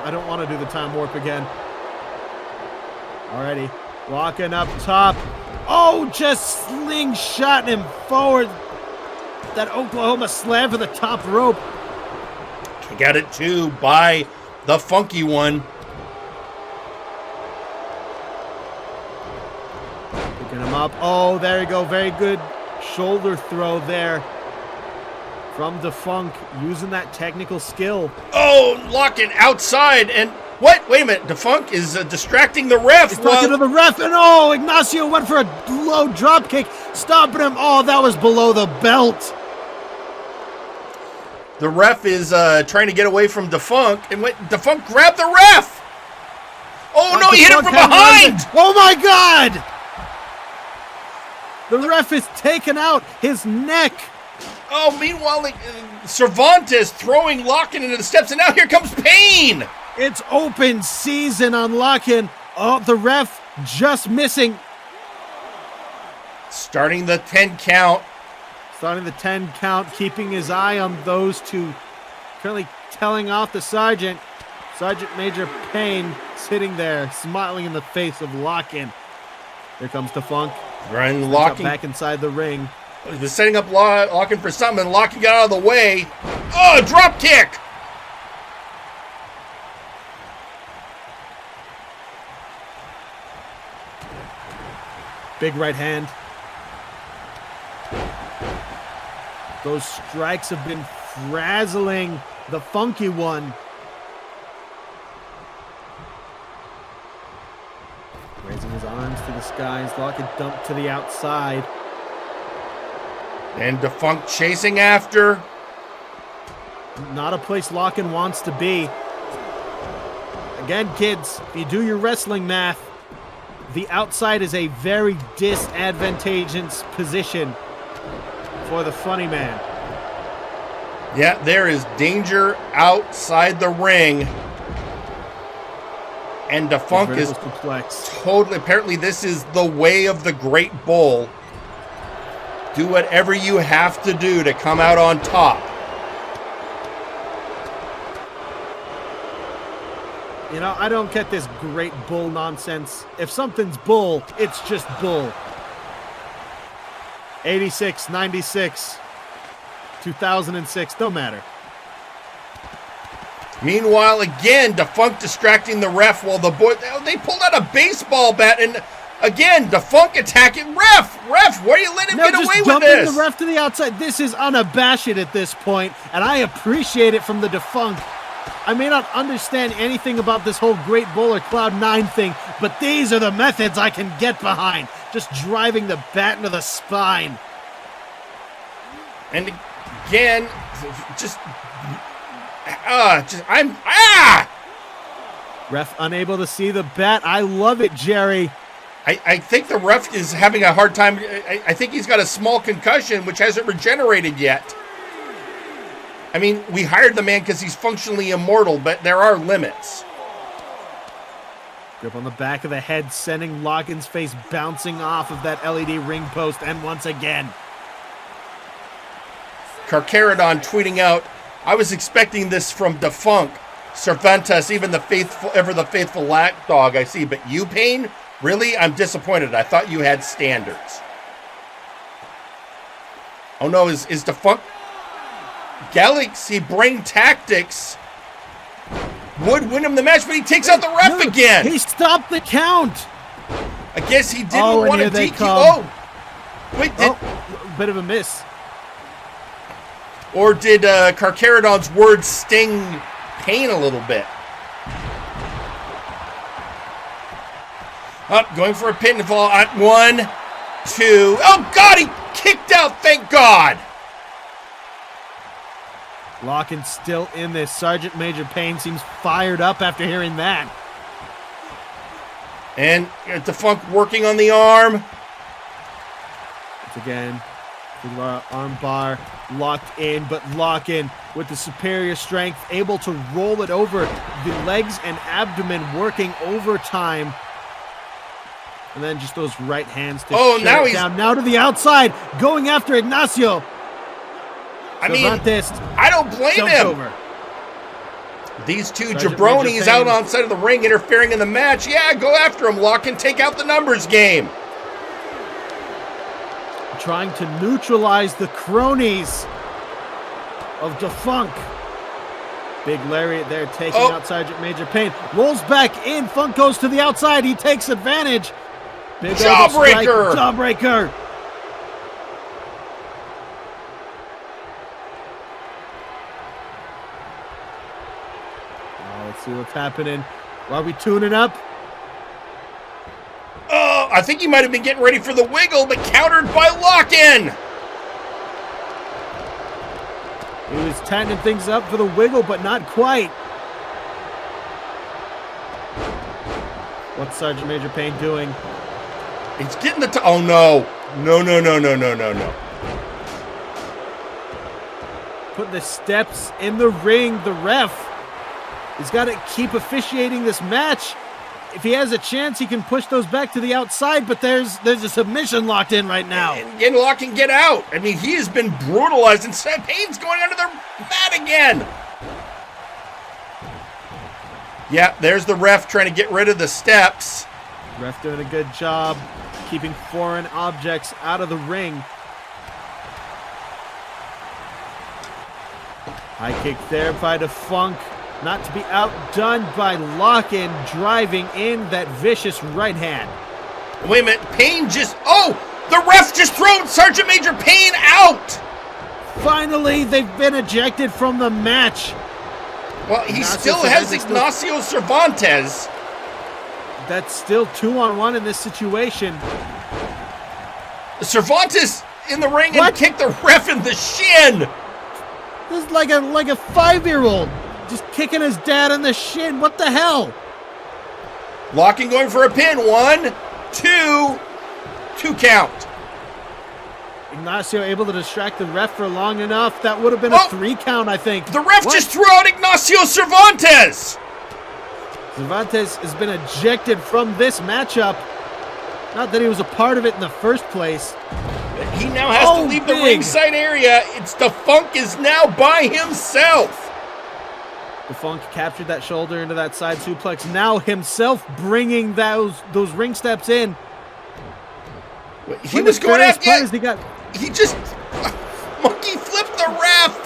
I don't want to do the time warp again. Alrighty. Walking up top. Oh, just slingshotting him forward. That Oklahoma slam for the top rope. He got it too by the funky one. Picking him up. Oh, there you go. Very good shoulder throw there from Defunk, using that technical skill. Oh, Lachen outside, and what? Wait a minute. Defunk is distracting the ref. He's talking to the ref, and oh, Ignacio went for a low drop kick, stopping him. Oh, that was below the belt. The ref is trying to get away from Defunk, and Defunk grabbed the ref. Oh no, he hit him from behind. Oh my God! The ref is taking out his neck. Oh, meanwhile, Cervantes throwing Lachen into the steps, and now here comes Payne. It's open season on Lachen. Oh, the ref just missing. Starting the 10 count. Starting the 10 count, keeping his eye on those two. Currently telling off the sergeant. Sergeant Major Payne sitting there, smiling in the face of Lachen. Here comes Defunk. Running Lachen back inside the ring. He was setting up Lachen for something, and Lachen got out of the way. Oh, drop kick! Big right hand. Those strikes have been frazzling the funky one. Raising his arms to the skies, Lachen dumped to the outside. And Defunct chasing after. Not a place Lachen wants to be. Again, kids, if you do your wrestling math, the outside is a very disadvantageous position for the funny man. Yeah, there is danger outside the ring. And Defunct is complex. Totally, apparently this is the way of the Great Bull. Do whatever you have to do to come out on top. You know, I don't get this Great Bull nonsense. If something's bull, it's just bull. 86, 96, 2006, don't matter. Meanwhile, again, Defunct distracting the ref while the boy... They pulled out a baseball bat and, again, Defunct attacking ref. Ref, why are you letting him get away with this? Dumping the ref to the outside. This is unabashed at this point, and I appreciate it from the Defunct. I may not understand anything about this whole Great Bull or Cloud9 thing, but these are the methods I can get behind. Just driving the bat into the spine. And again, Ref unable to see the bat. I love it, Jerry. I think the ref is having a hard time. I think he's got a small concussion, which hasn't regenerated yet. I mean, we hired the man because he's functionally immortal, but there are limits. Grip on the back of the head, sending Lachen's face bouncing off of that LED ring post, and once again. Carcharodon tweeting out, I was expecting this from Defunct, Cervantes, even the faithful lapdog I see, but you, Payne? Really? I'm disappointed. I thought you had standards. Oh no, is Defunct... Galaxy Brain Tactics would win him the match, but he takes out the ref again. He stopped the count. I guess he didn't want to DQ. Oh, wait, bit of a miss. Or did Carcharodon's words sting Payne a little bit? Up, going for a pinfall at 1, 2. Oh God, he kicked out. Thank God. Lachen still in this. Sergeant Major Payne seems fired up after hearing that. And Defunct working on the arm. Once again, the arm bar locked in, but Lachen with the superior strength, able to roll it over the legs and abdomen, working overtime. And then just those right hands to now he's down. Now to the outside, going after Ignacio. I mean, I don't blame him. Over. These two jabronis out on side of the ring interfering in the match. Yeah, go after him, Lachen. Take out the numbers game. Trying to neutralize the cronies of Defunct. Big lariat there, taking out Sergeant Major Payne. Rolls back in. Funk goes to the outside. He takes advantage. Big Jawbreaker. Jawbreaker. Let's see what's happening. Are we tuning up? Oh, I think he might have been getting ready for the wiggle, but countered by Lachen. He was tightening things up for the wiggle, but not quite. What's Sergeant Major Payne doing? He's getting the... oh, no. No. Putting the steps in the ring, the ref. He's got to keep officiating this match. If he has a chance, he can push those back to the outside, but there's a submission locked in right now. And Lachen get out. I mean, he has been brutalized, and Payne's going under the mat again. Yeah, there's the ref trying to get rid of the steps. Ref doing a good job keeping foreign objects out of the ring. High kick there by Defunct. Not to be outdone by Lachen, driving in that vicious right hand. Wait a minute. Payne just... Oh! The ref just threw Sergeant Major Payne out! Finally, they've been ejected from the match. Well, he still has Ignacio Cervantes. That's still 2-on-1 in this situation. Cervantes in the ring and kicked the ref in the shin. This is like a 5-year-old just kicking his dad in the shin. What the hell? Lachen going for a pin. 1, 2, 2 count. Ignacio able to distract the ref for long enough. That would have been a 3 count, I think. The ref just threw out Ignacio Cervantes. Cervantes has been ejected from this matchup. Not that he was a part of it in the first place. He now has to leave the ringside area. The Funk is now by himself. The Funk captured that shoulder into that side suplex. Now himself bringing those ring steps in. He was going after he just monkey flipped the ref.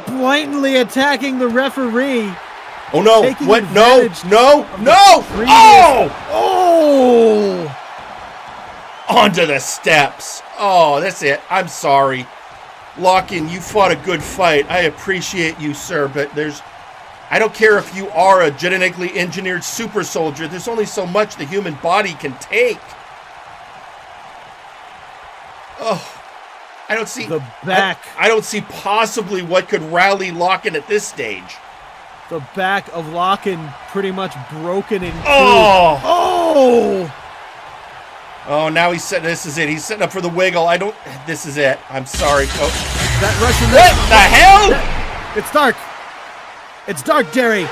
Blatantly attacking the referee. Oh no, what? No. Oh! Onto the steps. Oh, that's it. I'm sorry. Lachen, you fought a good fight. I appreciate you, sir, but I don't care if you are a genetically engineered super soldier. There's only so much the human body can take. Oh, I don't see the back. I don't see possibly what could rally Lachen at this stage. The back of Lachen pretty much broken in two. Oh! Now he's setting. This is it. He's setting up for the wiggle. This is it. I'm sorry. Oh. That Russian. What the hell? It's dark. It's dark, Jerry.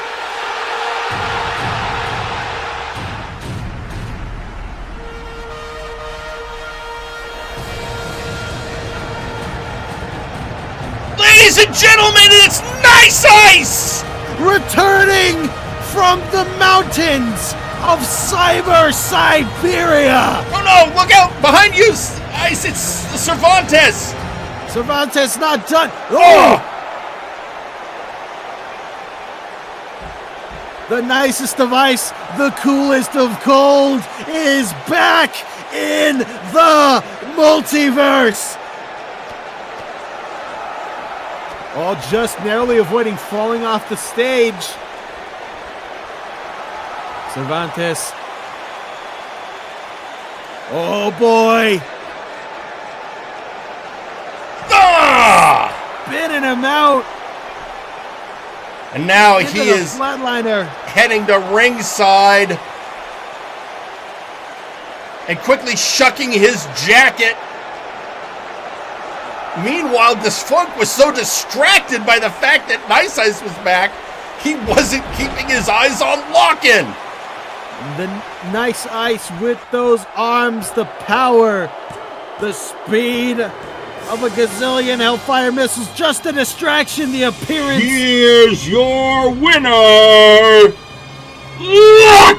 Ladies and gentlemen, it's Nice Ice! Returning from the mountains of Cyber Siberia! Oh no, look out! Behind you! Ice, it's Cervantes! Cervantes not done! Oh! The nicest of ice, the coolest of cold, is back in the multiverse! All just narrowly avoiding falling off the stage. Cervantes. Oh boy! Spinning him out. And now he is flatliner. Heading to ringside and quickly shucking his jacket. Meanwhile, this Funk was so distracted by the fact that Nice Ice was back, he wasn't keeping his eyes on Lachen. The Nice Ice with those arms, the power, the speed of a gazillion Hellfire missiles, just a distraction, the appearance. Here's your winner,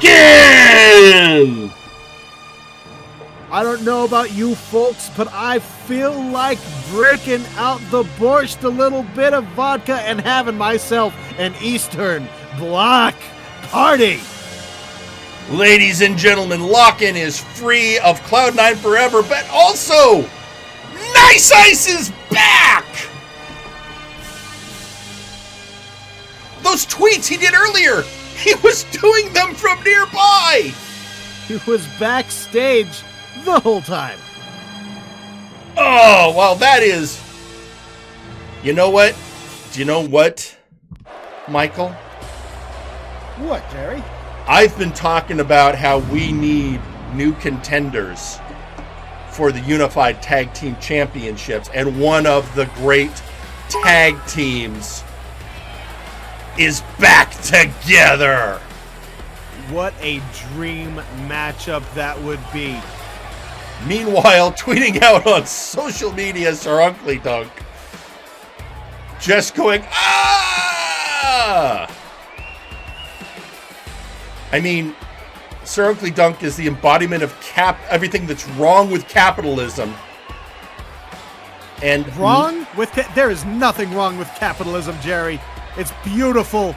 Lachen! I don't know about you folks, but I feel like breaking out the borscht, a little bit of vodka, and having myself an Eastern Bloc party. Ladies and gentlemen, Lachen is free of Cloud9 forever, but also Nice Ice is back! Those tweets he did earlier, he was doing them from nearby! He was backstage the whole time. Oh, well, that is... You know what? Do you know what, Michael? What, Jerry? I've been talking about how we need new contenders for the Unified Tag Team Championships, and one of the great tag teams is back together. What a dream matchup that would be. Meanwhile, tweeting out on social media, Sir Uncle Dunk just going, ah! I mean, Sir Uncle Dunk is the embodiment of everything that's wrong with capitalism. And there is nothing wrong with capitalism, Jerry. It's beautiful.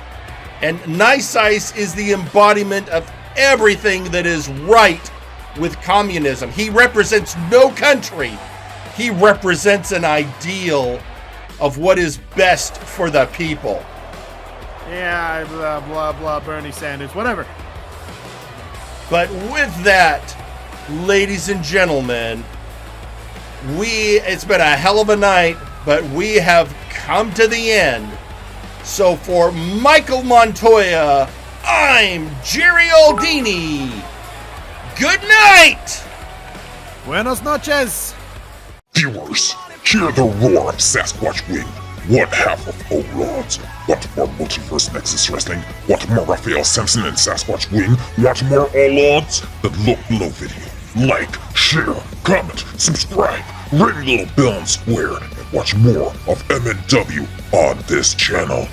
And Nice Ice is the embodiment of everything that is right with communism. He represents no country. He represents an ideal of what is best for the people. Yeah, blah, blah, blah, Bernie Sanders, whatever. But with that, ladies and gentlemen, it's been a hell of a night, but we have come to the end. So for Michael Montoya, I'm Jerry Aldini. Good night! Buenos noches! Viewers, hear the roar of Sasquatch Wing. What half of O-Rods? What more Multiverse Nexus Wrestling? What more Raphael Simpson and Sasquatch Wing? What more All-Odds? Then look below video. Like, share, comment, subscribe, ring the little bell and squared, and watch more of MNW on this channel.